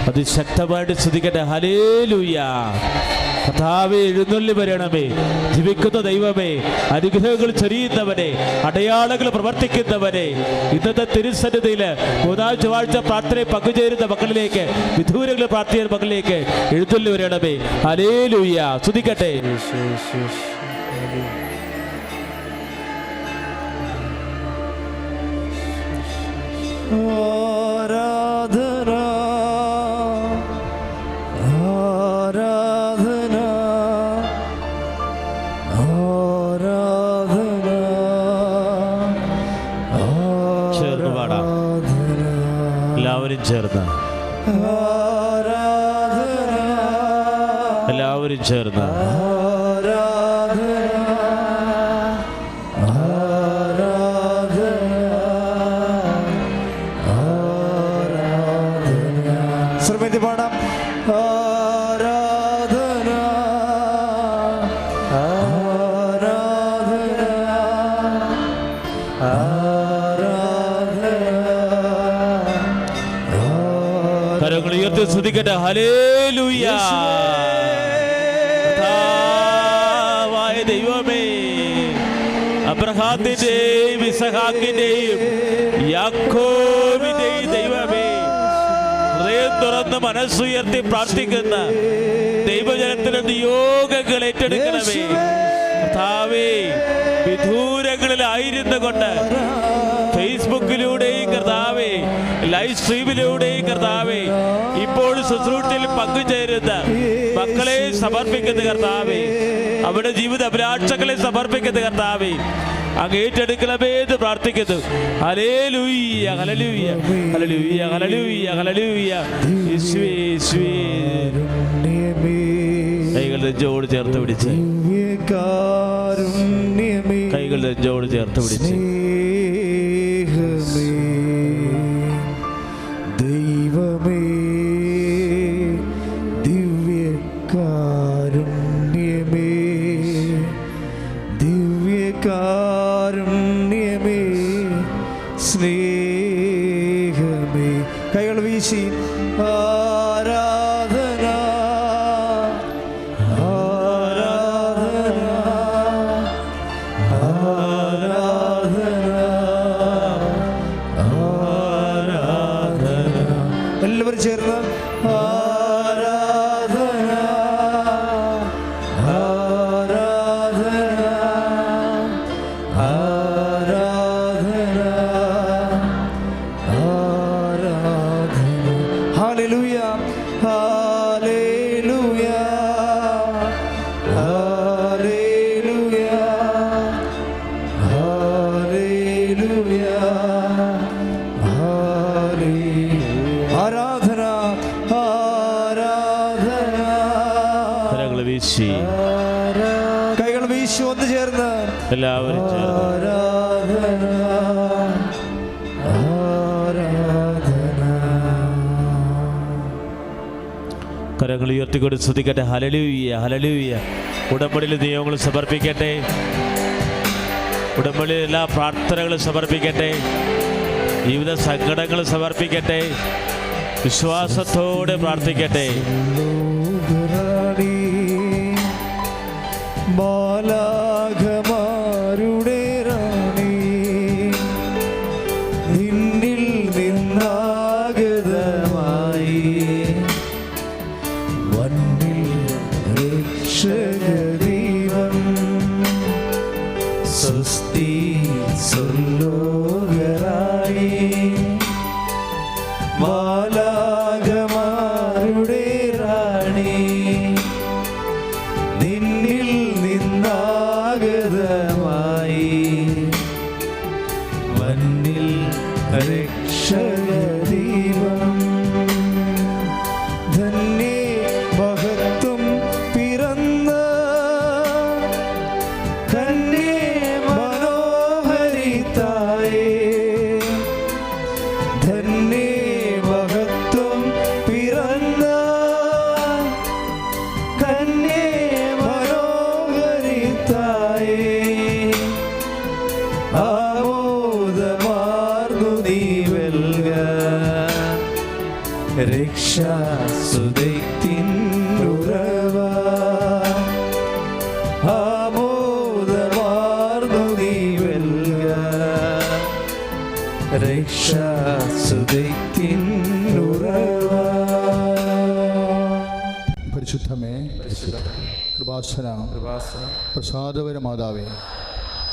അതിശക്തമായിട്ട് സ്തുതിക്കട്ടെ. ഹല്ലേലൂയ. കർത്താവേ, എഴുന്നള്ളി വരണമേ. ജീവിക്കുന്ന ദൈവമേ, അനുഗ്രഹങ്ങൾ ചൊരിയുന്നവനെ, അടയാളങ്ങൾ പ്രവർത്തിക്കുന്നവനെ, ഇന്നത്തെ തിരുസന്നിധിയിൽ മൂന്നാം ചൊവ്വാഴ്ച പ്രാർത്ഥനയെ പങ്കുചേരുന്ന മക്കളിലേക്ക്, വിദൂരങ്ങളിൽ പ്രാർത്ഥിക്കുന്ന മക്കളിലേക്ക് എഴുന്നള്ളി വരണമേ. ഹല്ലേലൂയ. സ്തുതിക്കട്ടെ. എല്ലാവരും ചേർന്ന് ശ്രമിച്ച് പാടാം. കരങ്ങൾ ഉയർത്തി സ്തുതിക്കട്ടെ. ഹല്ലേലൂയ. കർത്താവായ ദൈവമേ, അബ്രഹാമിന്റെയും ഇസഹാക്കിന്റെയും യാക്കോബിന്റെയും ദൈവമേ, ഹൃദയം തുറന്ന് മനസ്സുയർത്തി പ്രാർത്ഥിക്കുന്ന ദൈവജനത്തിന് നിയോഗങ്ങൾ ഏറ്റെടുക്കണമേ. കർത്താവേ, വിദൂരങ്ങളിലായിരുന്നു കൊണ്ട് ഫേസ്ബുക്കിലൂടെയും കർത്താവേ, ലൈവ് സ്ട്രീമിലൂടെയും കർത്താവേ, ഇപ്പോൾ ശുശ്രൂഷയിൽ പങ്കുചേരുന്ന മക്കളെ സമർപ്പിക്കുന്ന കർത്താവേ, അവരുടെ ജീവിത അഭിലാഷങ്ങളെ സമർപ്പിക്കുന്ന കർത്താവേ, അങ്ങ് ഏറ്റെടുക്കണമേ എന്ന് പ്രാർത്ഥിക്കുന്നു. ഹല്ലേലൂയ, ഹല്ലേലൂയ, ഹല്ലേലൂയ, ഹല്ലേലൂയ, ഹല്ലേലൂയ. യേശുവേ, യേശുവേ. കൈകൾ നെഞ്ചോട് ചേർത്ത് പിടിച്ച്, കൈകൾ നെഞ്ചോട് ചേർത്ത് പിടിച്ച്. ദൈവമേ, ദിവ്യകാരുണ്യമേ, ദിവ്യകാരുണ്യമേ, സ്നേഹമേ. കൈകൾ വീശി ആരാധന, ആരാധന, ആരാധന. എല്ലാവരും ചേർന്ന് ആരാധന, ആരാധന, ആരാധന, ആരാധന. ഹല്ലേലൂയ, ഹല്ലേലൂയ, ഹല്ലേലൂയ, ഹല്ലേലൂയ, ഹല്ലേലൂയ. ആരാധന, ആരാധന. കരങ്ങൾ വീശി, കൈകൾ വീശി ഒന്ന് ചേർന്ന് എല്ലാവരും ചേർന്ന് ആരാധന, ആരാധന. കരങ്ങൾ ഉയർത്തിക്കൊണ്ട് സ്തുതിക്കട്ടെ. ഹല്ലേലൂയ, ഹല്ലേലൂയ. ഉടമ്പടിയിൽ നിയമങ്ങൾ സമർപ്പിക്കട്ടെ. ഉടമ്പടിയിൽ എല്ലാ പ്രാർത്ഥനകളും സമർപ്പിക്കട്ടെ. ജീവിത സങ്കടങ്ങൾ സമർപ്പിക്കട്ടെ. വിശ്വാസത്തോടെ പ്രാർത്ഥിക്കട്ടെ. മാലാഖമാരുടെ റാണി, നിന്നിൽ നിന്നാഗതമായി വന്നിൽ രക്ഷകദൈവം, സ്വസ്തി സ്വലോകരാണി. മാലാഖമാരുടെ റാണി, നിന്നിൽ നിന്നാഗതമായി വന്നിൽ രക്ഷകദൈവം. ധന്യേ മഹത്വം പിറന്ന കന്യേ മനോഹരിതായേ, ധന്യേ മഹത്വം പിറന്ന കന്യേ മനോഹരിതായേ, ആമോദമാർന്നു നീ വെൽക. രക്ഷാസുതൈത്തിൻ ഉറവ ആമോദമാർന്നു നീ വെൽക രക്ഷാസുതൈത്തിൻ ഉറവ. പരിശുദ്ധമേ, കൃപാസന പ്രസാദപര മാതാവേ,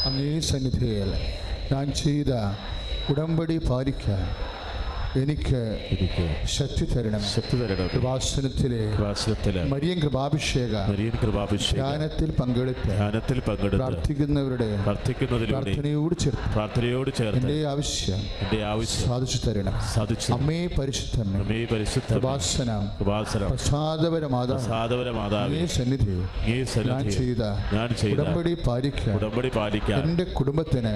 അങ്ങേ സന്നിധിയിൽ ഞാൻ ചെയ്ത ഉടമ്പടി പാലിക്കാൻ എനിക്ക് ശക്തി തരണം. കൃപാസനത്തിലെ മരിയൻ കൃപാഭിഷേക ധ്യാനത്തിൽ പങ്കെടുത്ത് പ്രാർത്ഥിക്കുന്നവരുടെ പ്രാർത്ഥനയോട് ചേർത്ത് എൻ്റെ ആവശ്യം സാധിച്ചു തരണം. അമ്മേ പരിശുദ്ധമേ, കൃപാസന പ്രസാദപര മാതാവേ, സന്നിധി ഞാൻ ചെയ്ത ഉടമ്പടി പാലിക്കാൻ എൻ്റെ കുടുംബത്തിന്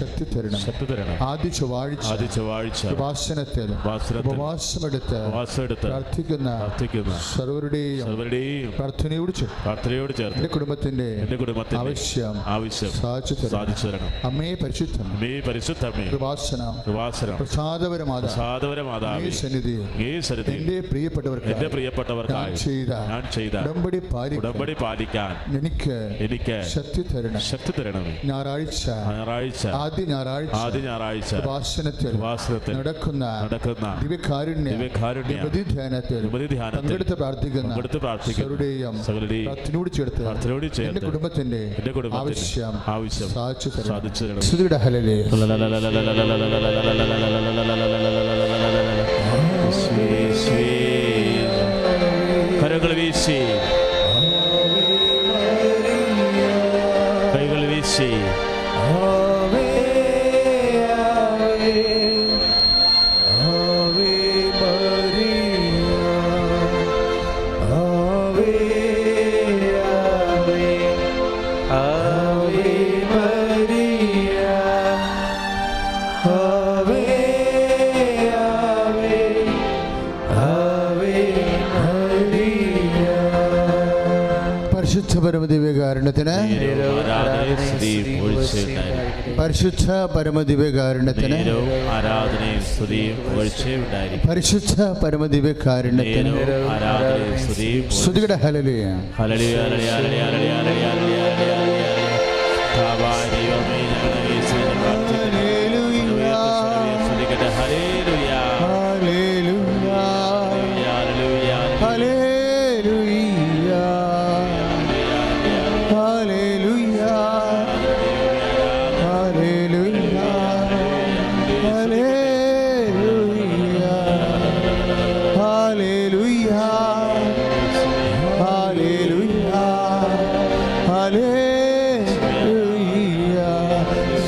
ശക്തി തരണം. ആദ്യ ചൊവ്വാഴ്ച ഉപവാസമെടുത്ത് പ്രാർത്ഥിക്കുന്ന സർവരുടെയും പ്രാർത്ഥനയോട് ചേർത്ത് എൻ്റെ കുടുംബത്തിന്റെ ആവശ്യം സാധിച്ചു തരണം. അമ്മേ പരിശുദ്ധമേ, കൃപാസന പ്രസാദപര മാതാവേ, സന്നിധി എൻ്റെ പ്രിയപ്പെട്ടവർക്ക് ഞാൻ ചെയ്ത ഉടമ്പടി പാലിക്കാൻ എനിക്ക് ശക്തി തരണം. ഞായറാഴ്ച ആദ്യ ഞായറാഴ്ച കൃപാസനത്തിൽ നടക്കുന്ന ദിവ്യകാരുണ്യ ധ്യാനത്തിൽ പങ്കെടുത്ത് പ്രാർത്ഥിക്കുന്ന സകലരുടെയും പ്രാർത്ഥനയോട് ചേർത്ത് എൻ്റെ കുടുംബത്തിന്റെ ആവശ്യം സാധിച്ചു തരണം. സ്തുതിയുടെ ഹല്ലേലൂയ. കരങ്ങൾ വീശി, കൈകൾ വീശി, പരിശുദ്ധ പരമദിവ്യകാരുണ്യത്തിന് പരിശുദ്ധ പരമദിവ്യകാരുണ്യത്തിന് പരിശുദ്ധ പരമദിവ്യകാരുണ്യത്തിന് സ്തുതിയുടെ ഹല്ലേലൂയ.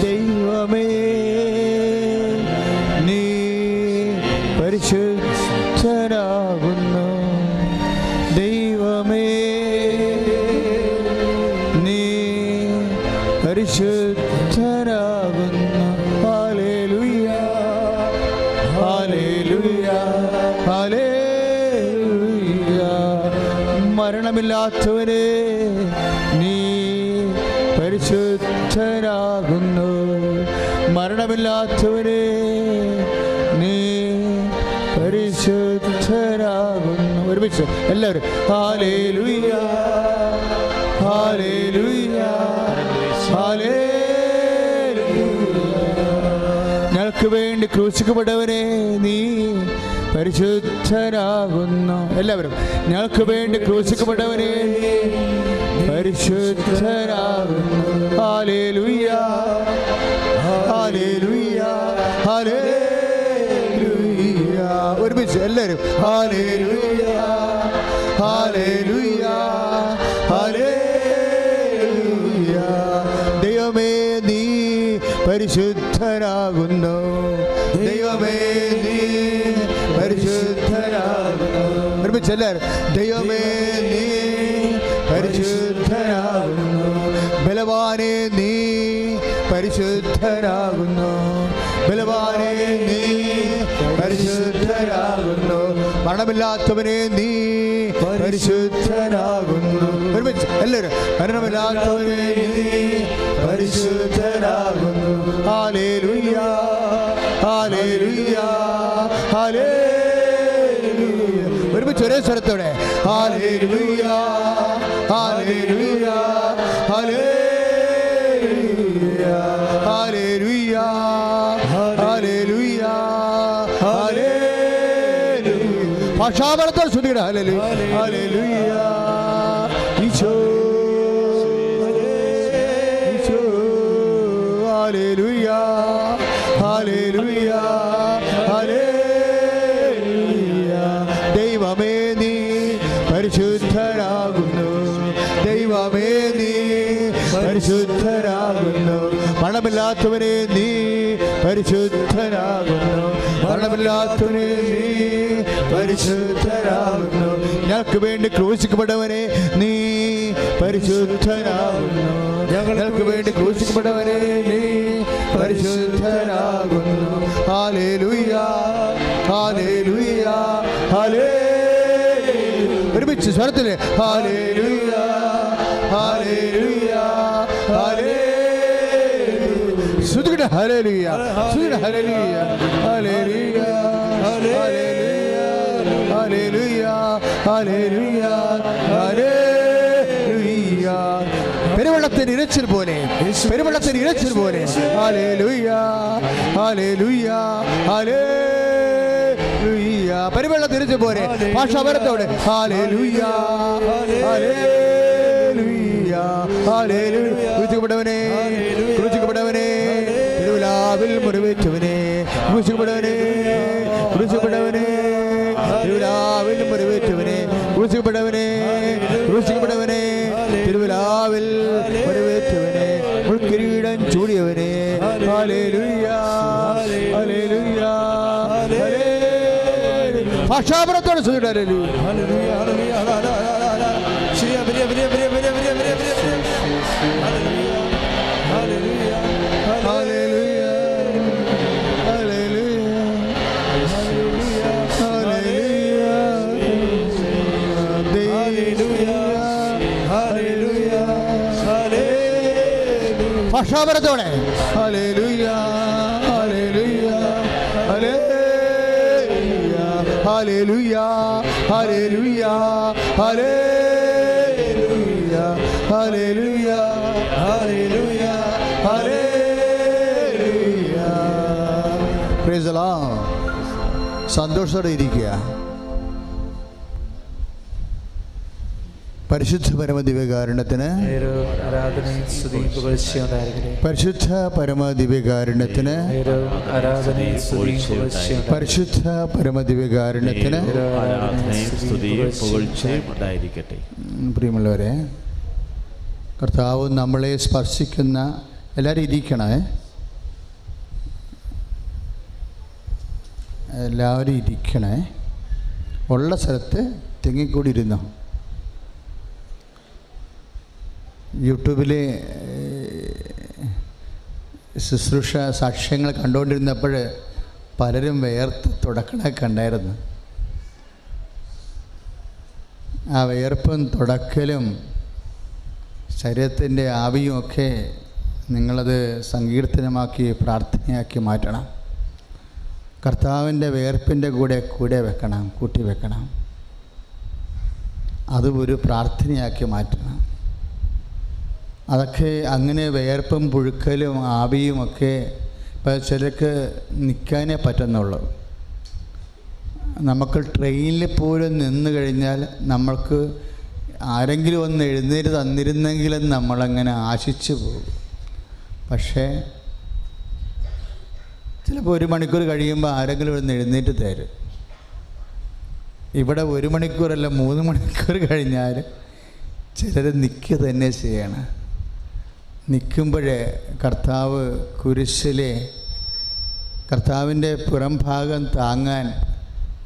ദൈവമേ, നീ പരിശുദ്ധനാകുന്നു. ദൈവമേ, നീ പരിശുദ്ധനാകുന്നു. ഹല്ലേലൂയ, ഹല്ലേലൂയ, ഹല്ലേലൂയ. മരണമില്ലാത്തവനെ നീ പരിശുദ്ധനാകുന്നു. മരണമില്ലാത്തവനെ നീ പരിശുദ്ധനാകുന്നു. ഒരുമിച്ച് എല്ലാവരും ഹല്ലേലൂയ, ഹല്ലേലൂയ, ഹല്ലേലൂയ. ഞങ്ങൾക്ക് വേണ്ടി ക്രൂശിക്കപ്പെട്ടവനെ നീ പരിശുദ്ധനാകുന്നു. എല്ലാവരും ഞങ്ങൾക്ക് വേണ്ടി ക്രൂശിക്കപ്പെട്ടവനെ നീ പരിശുദ്ധനാകുന്നു. ഹല്ലേലൂയ, ഹല്ലേലൂയ, ഹല്ലേലൂയ. ഒരുമിച്ച് എല്ലാവരും ഹല്ലേലൂയ, ഹല്ലേലൂയ, ഹല്ലേലൂയ. ദൈവമേ, നീ പരിശുദ്ധനാകുന്നു. ദൈവമേ, നീ പരിശുദ്ധനാകുന്നു. ഒരുമിച്ച് എല്ലാവരും ദൈവമേ, നീ പരിശുദ്ധനാകുന്നു. ബലവാനെ, നീ പരിശുദ്ധനാകുന്നു. ബലവാനെ, നീ പരിശുദ്ധനാകുന്നു. മരണമില്ലാത്തവനെ നീ പരിശുദ്ധനാകുന്നു. ഒരുമിച്ച് എല്ലാവരും മരണമില്ലാത്തവനെ നീ പരിശുദ്ധനാകുന്നു. ഹല്ലേലൂയ, ഹല്ലേലൂയ, ഹല്ലേലൂയ. ഒരുമിച്ച് ഒരേ സ്വരത്തോടെ ഹല്ലേലൂയ ഹല്ലേലൂയ ഹല്ലേലൂയ ഹല്ലേലൂയ ഹല്ലേലൂയ ഹല്ലേലൂയ ഭാഷാപരത്തോടെ ശ്രദ്ധിക്കണം. ഹല്ലേലൂയ ഹല്ലേലൂയ ഈശോ ഈശോ ഹല്ലേലൂയ ഹല്ലേലൂയ ഹല്ലേലൂയ. ദൈവമേ നീ പരിശുദ്ധനാകുന്നു, ദൈവമേ നീ പരിശുദ്ധനാകുന്നു, മരണമില്ലാത്തവനെ നീ പരിശുദ്ധനാകുന്നു, മരണമില്ലാത്തവനെ നീ പരിശുദ്ധനാകുന്നു. ഞങ്ങൾക്ക് വേണ്ടി ക്രൂശിക്കപ്പെട്ടവനെ നീ പരിശുദ്ധനാകുന്നു, ഞങ്ങൾക്ക് വേണ്ടി ക്രൂശിക്കപ്പെട്ടവനെ നീ പരിശുദ്ധനാകുന്നു. ഹല്ലേലൂയ ഹല്ലേലൂയ ഹല്ലേലൂയ. ഒരുമിച്ച് സ്വരത്തില് ഹല്ലേലൂയ ഹല്ലേലൂയ ഹല്ലേലൂയ. ശ്രുതിക്കട്ടെ ഹല്ലേലൂയ ശ്രുതിക്കട്ടെ ഹല്ലേലൂയ ഹല്ലേലൂയ ഹല്ലേലൂയ ഹല്ലേലൂയ ഹല്ലേലൂയ ഹല്ലേലൂയ. പെരുവെള്ളത്തിന് ഇരച്ചിൽ പോലെ, പെരുവെള്ളത്തിന് ഇരച്ചിൽ പോലെ. ഹല്ലേലൂയ ഹല്ലേലൂയ ഹല്ലേലൂയ. പെരുവെള്ളത്തിന് ഇരച്ചിൽ പോലെ ഭാഷാപരത്തോടെ ഹല്ലേലൂയ ഹല്ലേലൂയ ഹല്ലേലൂയ. ക്രൂശിക്കപ്പെട്ടവനെ ക്രൂശിക്കപ്പെട്ടവനെ തിരുവിലാവിൽ മുറിവേറ്റവനെ ക്രൂശിക്കപ്പെട്ടവനെ ക്രൂശിക്കപ്പെട്ടവനെ തിരുവിലാവിൽ മുറിവേറ്റവനെ ക്രൂശിക്കപ്പെട്ടവനെ ക്രൂശിക്കപ്പെട്ടവനെ തിരുവിലാവിൽ മുറിവേറ്റവനെ മുൾക്കിരീടം ചൂടിയവനെ. ഹല്ലേലൂയ ഹല്ലേലൂയ ഹല്ലേലൂയ. ഭാഷാപരത്തോടെ ശ്രദ്ധിക്കട്ടെ. ഹല്ലേലൂയ ഹല്ലേലൂയ ഭാഷാപരത്തോടെ ഹല്ലേലൂയ ഹല്ലേലൂയ ഹല്ലേലൂയ ഹല്ലേലൂയ ഹല്ലേലൂയ ഹല്ലേലൂയ ഹല്ലേലൂയ ഹല്ലേലൂയ ഹല്ലേലൂയ. Praise the Lord. സന്തോഷത്തോടെ ഇരിക്കുക. പരിശുദ്ധ പരമദിവ്യകാരുണ്യത്തിന് പരിശുദ്ധ പരമദിവ്യകാരുണ്യത്തിന് പരിശുദ്ധ പരമദിവ്യകാരുണ്യത്തിന് പ്രിയമുള്ളവരെ, കർത്താവ് നമ്മളെ സ്പർശിക്കുന്ന എല്ലാവരും ഇരിക്കണേ, എല്ലാവരും ഇരിക്കണേ. ഉള്ള സ്ഥലത്ത് തിങ്ങിക്കൂടി ഇരുന്നോ. യൂട്യൂബിലെ ശുശ്രൂഷ സാക്ഷ്യങ്ങൾ കണ്ടുകൊണ്ടിരുന്നപ്പോൾ പലരും വേർത്ത് തുടക്കണൊക്കെ ഉണ്ടായിരുന്നു. ആ വേർപ്പും തുടക്കലും ശരീരത്തിൻ്റെ ആവിയും ഒക്കെ നിങ്ങളത് സങ്കീർത്തനമാക്കി പ്രാർത്ഥനയാക്കി മാറ്റണം. കർത്താവിൻ്റെ വേർപ്പിൻ്റെ കൂടെ വെക്കണം, കൂട്ടി വെക്കണം. അത് ഒരു പ്രാർത്ഥനയാക്കി മാറ്റണം. അതൊക്കെ അങ്ങനെ വേർപ്പും പുഴുക്കലും ആവിയുമൊക്കെ ഇപ്പോൾ ചിലർക്ക് നിൽക്കാനേ പറ്റുന്നുള്ളൂ. നമുക്ക് ട്രെയിനിൽ പോലും നിന്ന് കഴിഞ്ഞാൽ നമ്മൾക്ക് ആരെങ്കിലും ഒന്ന് എഴുന്നേറ്റ് തന്നിരുന്നെങ്കിലും നമ്മളങ്ങനെ ആശിച്ചു പോകും. പക്ഷേ ചിലപ്പോൾ 1 മണിക്കൂർ കഴിയുമ്പോൾ ആരെങ്കിലും ഒന്ന് എഴുന്നേറ്റ് തരും. ഇവിടെ 1 മണിക്കൂറല്ല 3 മണിക്കൂർ കഴിഞ്ഞാൽ ചിലർ നിൽക്കുക തന്നെ ചെയ്യണം. നിൽക്കുമ്പോഴേ കർത്താവ് കുരിശിലെ കർത്താവിൻ്റെ പുറം ഭാഗം താങ്ങാൻ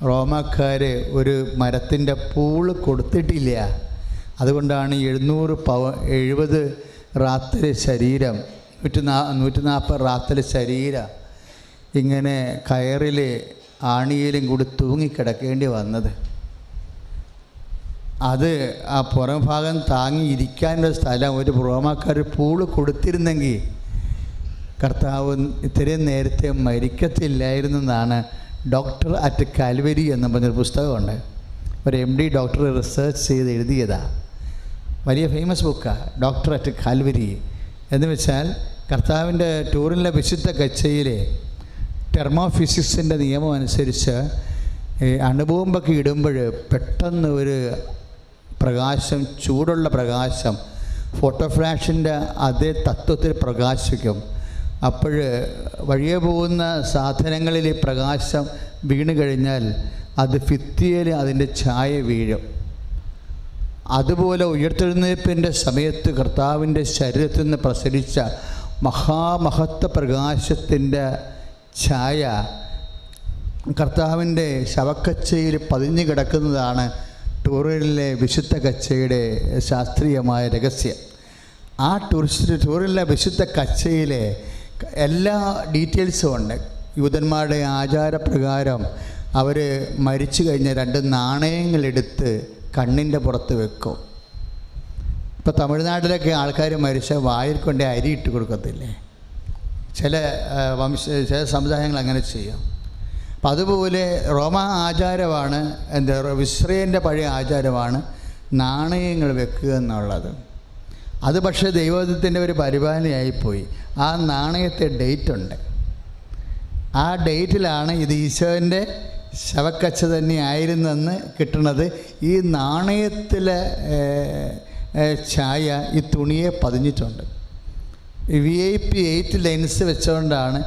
റോമാക്കാർ ഒരു മരത്തിൻ്റെ പൂള് കൊടുത്തിട്ടില്ല. അതുകൊണ്ടാണ് 70 റാത്തല് ശരീരം 140 റാത്തല് ശരീരം ഇങ്ങനെ കയറിൽ ആണിയിലും കൂടി തൂങ്ങിക്കിടക്കേണ്ടി വന്നത്. അത് ആ പുറം ഭാഗം താങ്ങി ഇരിക്കാനുള്ള സ്ഥലം ഒരു റോമാക്കാർ പൂള് കൊടുത്തിരുന്നെങ്കിൽ കർത്താവ് ഇത്രയും നേരത്തെ മരിക്കത്തില്ലായിരുന്നു എന്നാണ് ഡോക്ടർ അറ്റ് കാൽവരി എന്ന് പറഞ്ഞൊരു പുസ്തകമുണ്ട്. ഒരു MD ഡോക്ടർ റിസർച്ച് ചെയ്ത് എഴുതിയതാണ്. വലിയ ഫേമസ് ബുക്കാണ്, ഡോക്ടർ അറ്റ് കാൽവരി. എന്ന് വെച്ചാൽ കർത്താവിൻ്റെ ടൂറിലെ വിശുദ്ധ കച്ചയിലെ ടെർമോഫിസിക്സിൻ്റെ നിയമം അനുസരിച്ച് അണുബോംബൊക്കെ ഇടുമ്പോൾ പെട്ടെന്ന് ഒരു പ്രകാശം, ചൂടുള്ള പ്രകാശം ഫോട്ടോ ഫ്ലാഷിൻ്റെ അതേ തത്വത്തിൽ പ്രകാശിക്കും. അപ്പോൾ വഴിയെ പോകുന്ന സാധനങ്ങളിൽ ഈ പ്രകാശം വീണ് കഴിഞ്ഞാൽ അത് ഭിത്തിയിൽ അതിൻ്റെ ഛായ വീഴും. അതുപോലെ ഉയർത്തെഴുന്നേൽപ്പിൻ്റെ സമയത്ത് കർത്താവിൻ്റെ ശരീരത്തിൽ നിന്ന് പ്രസരിച്ച മഹാമഹത്വ പ്രകാശത്തിൻ്റെ ഛായ കർത്താവിൻ്റെ ശവക്കച്ചയിൽ പതിഞ്ഞു കിടക്കുന്നതാണ് ടൂറിലെ വിശുദ്ധ കച്ചയുടെ ശാസ്ത്രീയമായ രഹസ്യം. ആ ടൂറിലെ വിശുദ്ധ കച്ചയിലെ എല്ലാ ഡീറ്റെയിൽസും ഉണ്ട്. യൂതന്മാരുടെ ആചാരപ്രകാരം അവർ മരിച്ചു കഴിഞ്ഞ 2 നാണയങ്ങളെടുത്ത് കണ്ണിൻ്റെ പുറത്ത് വെക്കും. ഇപ്പോൾ തമിഴ്നാട്ടിലൊക്കെ ആൾക്കാർ മരിച്ച വായിൽ കൊണ്ട് അരി ഇട്ട് കൊടുക്കത്തില്ലേ? ചില സമുദായങ്ങൾ അങ്ങനെ ചെയ്യും. അപ്പം അതുപോലെ റോമ ആചാരമാണ്, ഇസ്രയേലിൻ്റെ പഴയ ആചാരമാണ് നാണയങ്ങൾ വെക്കുക എന്നുള്ളത്. അത് പക്ഷേ ദൈവത്തിൻ്റെ ഒരു പരിപാലനയായിപ്പോയി. ആ നാണയത്തെ ഡേറ്റ് ഉണ്ട്. ആ ഡേറ്റിലാണ് ഇത് ഈശോൻ്റെ ശവക്കച്ച തന്നെ ആയിരുന്നെന്ന് കിട്ടുന്നത്. ഈ നാണയത്തിലെ ഛായ ഈ തുണിയെ പതിഞ്ഞിട്ടുണ്ട്. VIP 8 ലെൻസ് വെച്ചുകൊണ്ടാണ്,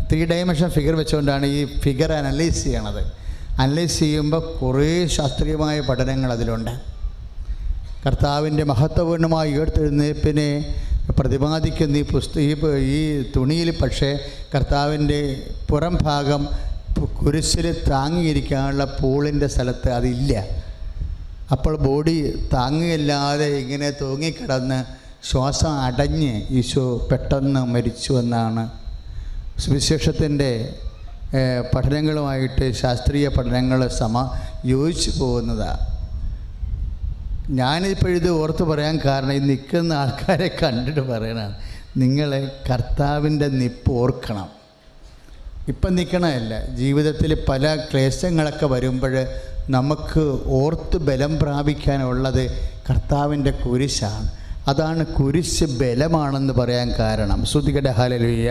3 ഡയമെൻഷൻ ഫിഗർ വെച്ചുകൊണ്ടാണ് ഈ ഫിഗർ അനലൈസ് ചെയ്യണത്. അനലൈസ് ചെയ്യുമ്പോൾ കുറേ ശാസ്ത്രീയമായ പഠനങ്ങൾ അതിലുണ്ട്. കർത്താവിൻ്റെ മഹത്വപൂർണ്ണമായ ഉയർത്തെഴുന്നേൽപ്പിനെ പ്രതിപാദിക്കുന്ന ഈ തുണിയിൽ പക്ഷേ കർത്താവിൻ്റെ പുറം ഭാഗം കുരിശിൽ താങ്ങിയിരിക്കാനുള്ള പൂളിൻ്റെ സ്ഥലത്ത് അതില്ല. അപ്പോൾ ബോഡി താങ്ങിയില്ലാതെ ഇങ്ങനെ തൂങ്ങിക്കിടന്ന് ശ്വാസം അടഞ്ഞ് ഈശോ പെട്ടെന്ന് മരിച്ചു എന്നാണ് സുവിശേഷത്തിൻ്റെ പഠനങ്ങളുമായിട്ട് ശാസ്ത്രീയ പഠനങ്ങൾ യോജിച്ചു പോകുന്നതാണ്. ഞാനിപ്പോൾ ഇത് ഓർത്ത് പറയാൻ കാരണം ഈ നിൽക്കുന്ന ആൾക്കാരെ കണ്ടിട്ട് പറയണതാണ്, നിങ്ങൾ കർത്താവിൻ്റെ നിപ്പ് ഓർക്കണം. ഇപ്പം നിൽക്കണമല്ല, ജീവിതത്തിൽ പല ക്ലേശങ്ങളൊക്കെ വരുമ്പോൾ നമുക്ക് ഓർത്ത് ബലം പ്രാപിക്കാനുള്ളത് കർത്താവിൻ്റെ കുരിശാണ്. അതാണ് കുരിശ് ബലമാണെന്ന് പറയാൻ കാരണം. ശ്രുതികട ഹല്ലേലൂയ.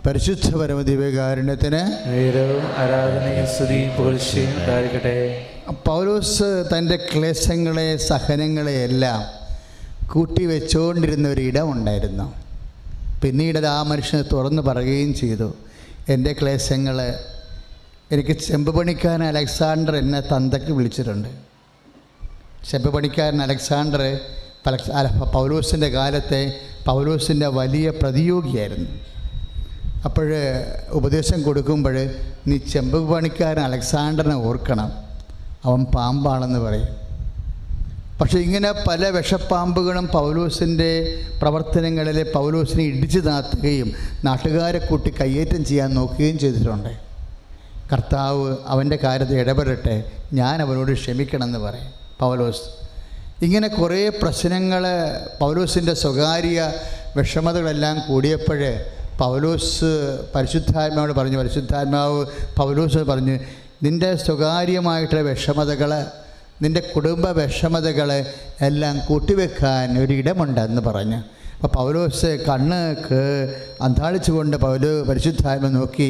പരിശുദ്ധ പരമദിവ്യകാരുണ്യത്തിന് ആരാധനയും സ്തുതിയും പുകഴ്ചയും ഉണ്ടായിരിക്കട്ടെ. പൗലോസ് തൻ്റെ ക്ലേശങ്ങളെ സഹനങ്ങളെ എല്ലാം കൂട്ടിവെച്ചുകൊണ്ടിരുന്ന ഒരിടമുണ്ടായിരുന്നു. പിന്നീട് ആ മനുഷ്യനെ തുറന്ന് പറയുകയും ചെയ്തു, എൻ്റെ ക്ലേശങ്ങൾ എനിക്ക് ചെമ്പ് പണിക്കാരൻ അലക്സാണ്ടർ എന്നെ തന്തയ്ക്ക് വിളിച്ചിട്ടുണ്ട്. ചെമ്പ് പണിക്കാരൻ അലക്സാണ്ടർ പൗലോസിൻ്റെ കാലത്തെ പൗലോസിൻ്റെ വലിയ പ്രതിയോഗിയായിരുന്നു. അപ്പോൾ ഉപദേശം കൊടുക്കുമ്പോൾ നീ ചെമ്പ് പണിക്കാരൻ അലക്സാണ്ടറിനെ ഓർക്കണം, അവൻ പാമ്പാണെന്ന് പറയും. പക്ഷേ ഇങ്ങനെ പല വിഷപ്പാമ്പുകളും പൗലോസിൻ്റെ പ്രവർത്തനങ്ങളിൽ പൗലോസിനെ ഇടിച്ചു താത്തുകയും നാട്ടുകാരെ കൂട്ടി കയ്യേറ്റം ചെയ്യാൻ നോക്കുകയും ചെയ്തിട്ടുണ്ട്. കർത്താവ് അവൻ്റെ കാര്യത്തിൽ ഇടപെടട്ടെ, ഞാൻ അവനോട് ക്ഷമിക്കണമെന്ന് പറയും പൗലോസ്. ഇങ്ങനെ കുറേ പ്രശ്നങ്ങൾ പൗലോസിൻ്റെ സ്വകാര്യ വിഷമതകളെല്ലാം കൂടിയപ്പോൾ പൗലോസ് പരിശുദ്ധാത്മാവോട് പറഞ്ഞു, പരിശുദ്ധാത്മാവ് പൗലോസ് പറഞ്ഞു, നിൻ്റെ സ്വകാര്യമായിട്ടുള്ള വിഷമതകൾ, നിൻ്റെ കുടുംബ വിഷമതകൾ എല്ലാം കൂട്ടിവെക്കാൻ ഒരിടമുണ്ടെന്ന് പറഞ്ഞു. അപ്പോൾ പൗലോസ് കണ്ണ് അന്താളിച്ചുകൊണ്ട് പരിശുദ്ധാത്മ നോക്കി,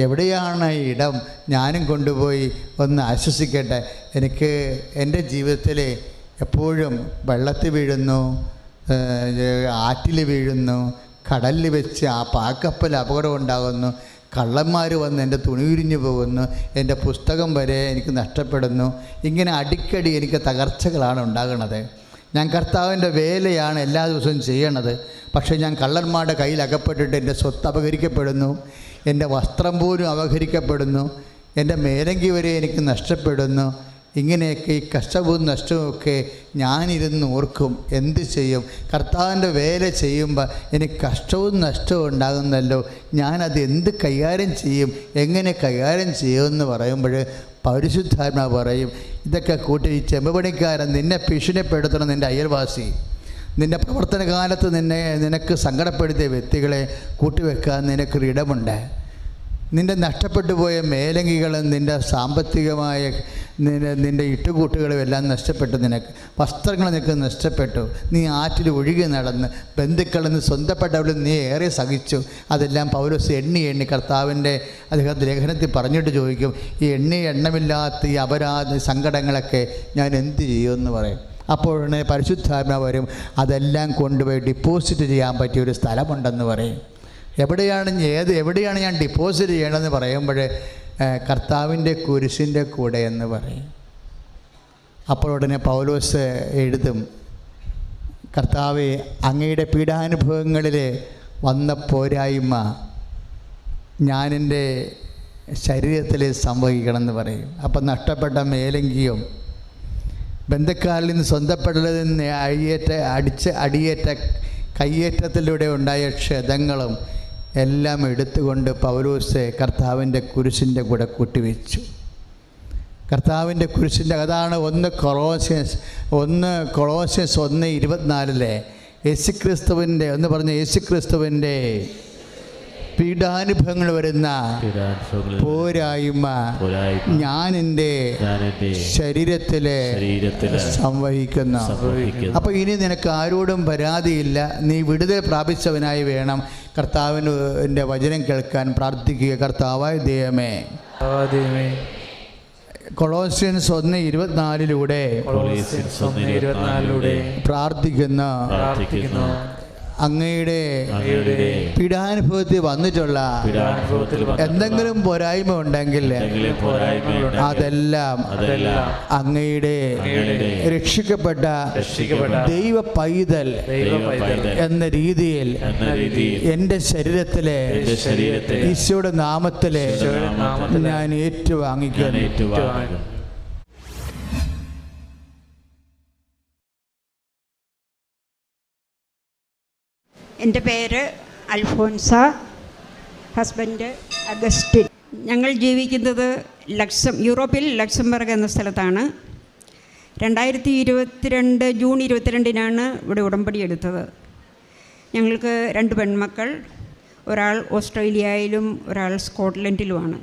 എവിടെയാണ് ഈ ഇടം, ഞാനും കൊണ്ടുപോയി ഒന്ന് ആശ്വസിക്കട്ടെ. എനിക്ക് എൻ്റെ ജീവിതത്തിൽ എപ്പോഴും വെള്ളത്തിൽ വീഴുന്നു, ആറ്റിൽ വീഴുന്നു, കടലിൽ വെച്ച് ആ പാക്കപ്പൽ അപകടം ഉണ്ടാകുന്നു, കള്ളന്മാർ വന്ന് എൻ്റെ തുണി ഉരിഞ്ഞു പോകുന്നു, എൻ്റെ പുസ്തകം വരെ എനിക്ക് നഷ്ടപ്പെടുന്നു. ഇങ്ങനെ അടിക്കടി എനിക്ക് തകർച്ചകളാണ് ഉണ്ടാകുന്നത്. ഞാൻ കർത്താവിൻ്റെ വേലയാണ് എല്ലാ ദിവസവും ചെയ്യണത്. പക്ഷേ ഞാൻ കള്ളന്മാരുടെ കയ്യിൽ അകപ്പെട്ടിട്ട് എൻ്റെ സ്വത്ത് അപഹരിക്കപ്പെടുന്നു, എൻ്റെ വസ്ത്രം പോലും അപഹരിക്കപ്പെടുന്നു, എൻ്റെ മേലങ്കി വരെ എനിക്ക് നഷ്ടപ്പെടുന്നു. ഇങ്ങനെയൊക്കെ ഈ കഷ്ടവും നഷ്ടവും ഒക്കെ ഞാനിരുന്ന് ഓർക്കും. എന്ത് ചെയ്യും? കർത്താവിൻ്റെ വേല ചെയ്യുമ്പോൾ എനിക്ക് കഷ്ടവും നഷ്ടവും ഉണ്ടാകുന്നല്ലോ, ഞാനത് എന്ത് കൈകാര്യം ചെയ്യും, എങ്ങനെ കൈകാര്യം ചെയ്യുമെന്ന് പറയുമ്പോൾ പരിശുദ്ധാത്മാവ് പറയും, ഇതൊക്കെ കൂട്ടി ഈ ചെമ്പുപണിക്കാരൻ നിന്നെ ഭീഷണിപ്പെടുത്തണം, നിൻ്റെ അയൽവാസി, നിൻ്റെ പ്രവർത്തന കാലത്ത് നിനക്ക് സങ്കടപ്പെടുത്തിയ വ്യക്തികളെ കൂട്ടിവെക്കാൻ നിനക്കൊരിടമുണ്ട്. നിൻ്റെ നഷ്ടപ്പെട്ടു പോയ മേലങ്കികളും നിൻ്റെ സാമ്പത്തികമായ നിൻ്റെ ഇട്ടുകൂട്ടുകളും എല്ലാം നഷ്ടപ്പെട്ടു. നിനക്ക് വസ്ത്രങ്ങൾ നിനക്ക് നഷ്ടപ്പെട്ടു. നീ ആറ്റിൽ ഒഴുകി നടന്ന് ബന്ധുക്കളിൽ നിന്ന് സ്വന്തപ്പെട്ടവരിൽ നീ ഏറെ സഹിച്ചു. അതെല്ലാം പൗലോസ് എണ്ണി കർത്താവിൻ്റെ അദ്ദേഹം ലേഖനത്തിൽ പറഞ്ഞിട്ട് ചോദിക്കും, ഈ എണ്ണമില്ലാത്ത ഈ അപരാധ സങ്കടങ്ങളൊക്കെ ഞാൻ എന്ത് ചെയ്യുമെന്ന് പറയും. അപ്പോഴാണ് പരിശുദ്ധാത്മാവ് വരും, അതെല്ലാം കൊണ്ടുപോയി ഡിപ്പോസിറ്റ് ചെയ്യാൻ പറ്റിയൊരു സ്ഥലമുണ്ടെന്ന് പറയും. എവിടെയാണ് ഞാൻ ഡിപ്പോസിറ്റ് ചെയ്യണമെന്ന് പറയുമ്പോൾ കർത്താവിൻ്റെ കുരിശിൻ്റെ കൂടെ എന്ന് പറയും. അപ്പോൾ ഉടനെ പൗലോസ് എഴുതും, കർത്താവേ, അങ്ങയുടെ പീഡാനുഭവങ്ങളിൽ വന്ന പോരായ്മ ഞാനെൻ്റെ ശരീരത്തിൽ സംഭവിക്കണമെന്ന് പറയും. അപ്പം നഷ്ടപ്പെട്ട മേലങ്കിയും ബന്ധക്കാരിൽ നിന്ന് സ്വന്തപ്പെട്ടതിൽ നിന്ന് അടിയേറ്റ കയ്യേറ്റത്തിലൂടെ ഉണ്ടായ ക്ഷതങ്ങളും എല്ലാം എടുത്തുകൊണ്ട് പൗലോസ് കർത്താവിൻ്റെ കുരിശിൻ്റെ കൂടെ കൂട്ടിവെച്ചു. കർത്താവിൻ്റെ കുരിശിൻ്റെ അതാണ് 1 കൊളോസ്യൻസ് 1:24 യേശുക്രിസ്തുവിൻ്റെ എന്ന് പറഞ്ഞ യേശുക്രിസ്തുവിൻ്റെ പീഡാനുഭവങ്ങൾ വരുന്ന പോരായ്മ ഞാൻ എൻ്റെ ശരീരത്തിൽ സംവഹിക്കുന്നു. അപ്പോൾ ഇനി നിനക്ക് ആരോടും പരാതിയില്ല. നീ വിടുതൽ പ്രാപിച്ചവനായി വേണം കർത്താവിൻ്റെ വചനം കേൾക്കാൻ പ്രാർത്ഥിക്കുക. കർത്താവായ ദൈവമേ, കൊളോസ്യൻസ് 1:24 പ്രാർത്ഥിക്കുന്നു. അങ്ങയുടെ പീഡാനുഭവത്തിൽ വന്നിട്ടുള്ള എന്തെങ്കിലും പോരായ്മ ഉണ്ടെങ്കിൽ അതെല്ലാം അങ്ങയുടെ രക്ഷിക്കപ്പെട്ട ദൈവ പൈതൽ എന്ന രീതിയിൽ എൻ്റെ ശരീരത്തിലെ ഈശോയുടെ നാമത്തിലെ ഞാൻ ഏറ്റുവാങ്ങിക്കുന്നു. എൻ്റെ പേര് അൽഫോൻസ, ഹസ്ബൻഡ് അഗസ്റ്റിൻ. ഞങ്ങൾ ജീവിക്കുന്നത് യൂറോപ്പിൽ ലക്സംബർഗ് എന്ന സ്ഥലത്താണ്. 2022 ജൂൺ 22 ഇവിടെ ഉടമ്പടി എടുത്തത്. ഞങ്ങൾക്ക് 2 പെൺമക്കൾ, ഒരാൾ ഓസ്ട്രേലിയയിലും ഒരാൾ സ്കോട്ട്ലൻഡിലുമാണ്.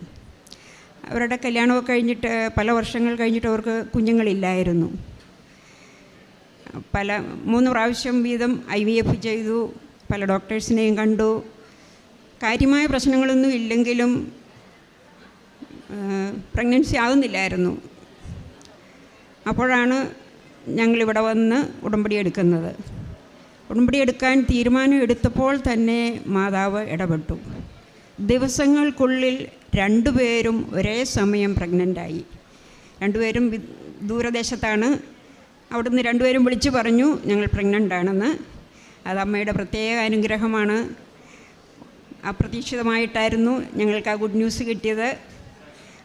അവരുടെ കല്യാണമൊക്കെ കഴിഞ്ഞിട്ട് പല വർഷങ്ങൾ കഴിഞ്ഞിട്ട് അവർക്ക് കുഞ്ഞുങ്ങളില്ലായിരുന്നു. 3 പ്രാവശ്യം വീതം IVF ചെയ്തു, പല ഡോക്ടേഴ്സിനെയും കണ്ടു. കാര്യമായ പ്രശ്നങ്ങളൊന്നും ഇല്ലെങ്കിലും പ്രഗ്നൻസി ആകുന്നില്ലായിരുന്നു. അപ്പോഴാണ് ഞങ്ങളിവിടെ വന്ന് ഉടമ്പടി എടുക്കുന്നത്. ഉടമ്പടി എടുക്കാൻ തീരുമാനം എടുത്തപ്പോൾ തന്നെ മാതാവ് ഇടപെട്ടു. ദിവസങ്ങൾക്കുള്ളിൽ 2 പേരും ഒരേ സമയം പ്രഗ്നൻ്റായി. 2 പേരും ദൂരദേശത്താണ്. അവിടുന്ന് 2 പേരും വിളിച്ചു പറഞ്ഞു ഞങ്ങൾ പ്രഗ്നൻ്റാണെന്ന്. അത് അമ്മയുടെ പ്രത്യേക അനുഗ്രഹമാണ്. അപ്രതീക്ഷിതമായിട്ടായിരുന്നു ഞങ്ങൾക്ക് ആ ഗുഡ് ന്യൂസ് കിട്ടിയത്.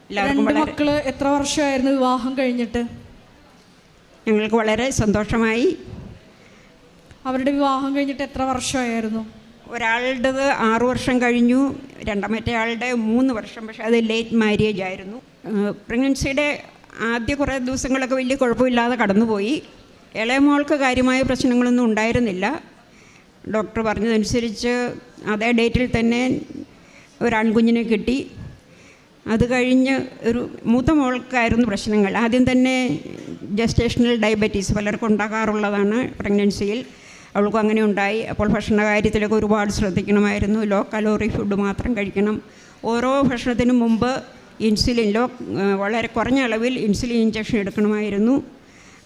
എല്ലാവർക്കും മക്കള് എത്ര വർഷമായിരുന്നു വിവാഹം കഴിഞ്ഞിട്ട്? ഞങ്ങൾക്ക് വളരെ സന്തോഷമായി. അവരുടെ വിവാഹം കഴിഞ്ഞിട്ട് എത്ര വർഷമായിരുന്നു? ഒരാളുടേത് 6 വർഷം കഴിഞ്ഞു, രണ്ടാമത്തെ ആളുടെ 3 വർഷം. പക്ഷേ അത് ലേറ്റ് മാര്യേജ് ആയിരുന്നു. പ്രഗ്നൻസിയുടെ ആദ്യ കുറേ ദിവസങ്ങളൊക്കെ വലിയ കുഴപ്പമില്ലാതെ കടന്നുപോയി. ഇളയ മോൾക്ക് കാര്യമായ പ്രശ്നങ്ങളൊന്നും ഉണ്ടായിരുന്നില്ല. ഡോക്ടർ പറഞ്ഞതനുസരിച്ച് അതേ ഡേറ്റിൽ തന്നെ ഒരു ആൺകുഞ്ഞിനെ കിട്ടി. അത് കഴിഞ്ഞ് ഒരു മൂത്ത മോൾക്കായിരുന്നു പ്രശ്നങ്ങൾ. ആദ്യം തന്നെ ജസ്റ്റേഷണൽ ഡയബറ്റീസ് പലർക്കും ഉണ്ടാകാറുള്ളതാണ് പ്രഗ്നൻസിയിൽ. അവൾക്കും അങ്ങനെ ഉണ്ടായി. അപ്പോൾ ഭക്ഷണ കാര്യത്തിലൊക്കെ ഒരുപാട് ശ്രദ്ധിക്കണമായിരുന്നു. ലോ കലോറി ഫുഡ് മാത്രം കഴിക്കണം. ഓരോ ഭക്ഷണത്തിനും മുമ്പ് വളരെ കുറഞ്ഞ അളവിൽ ഇൻസുലിൻ ഇഞ്ചക്ഷൻ എടുക്കണമായിരുന്നു.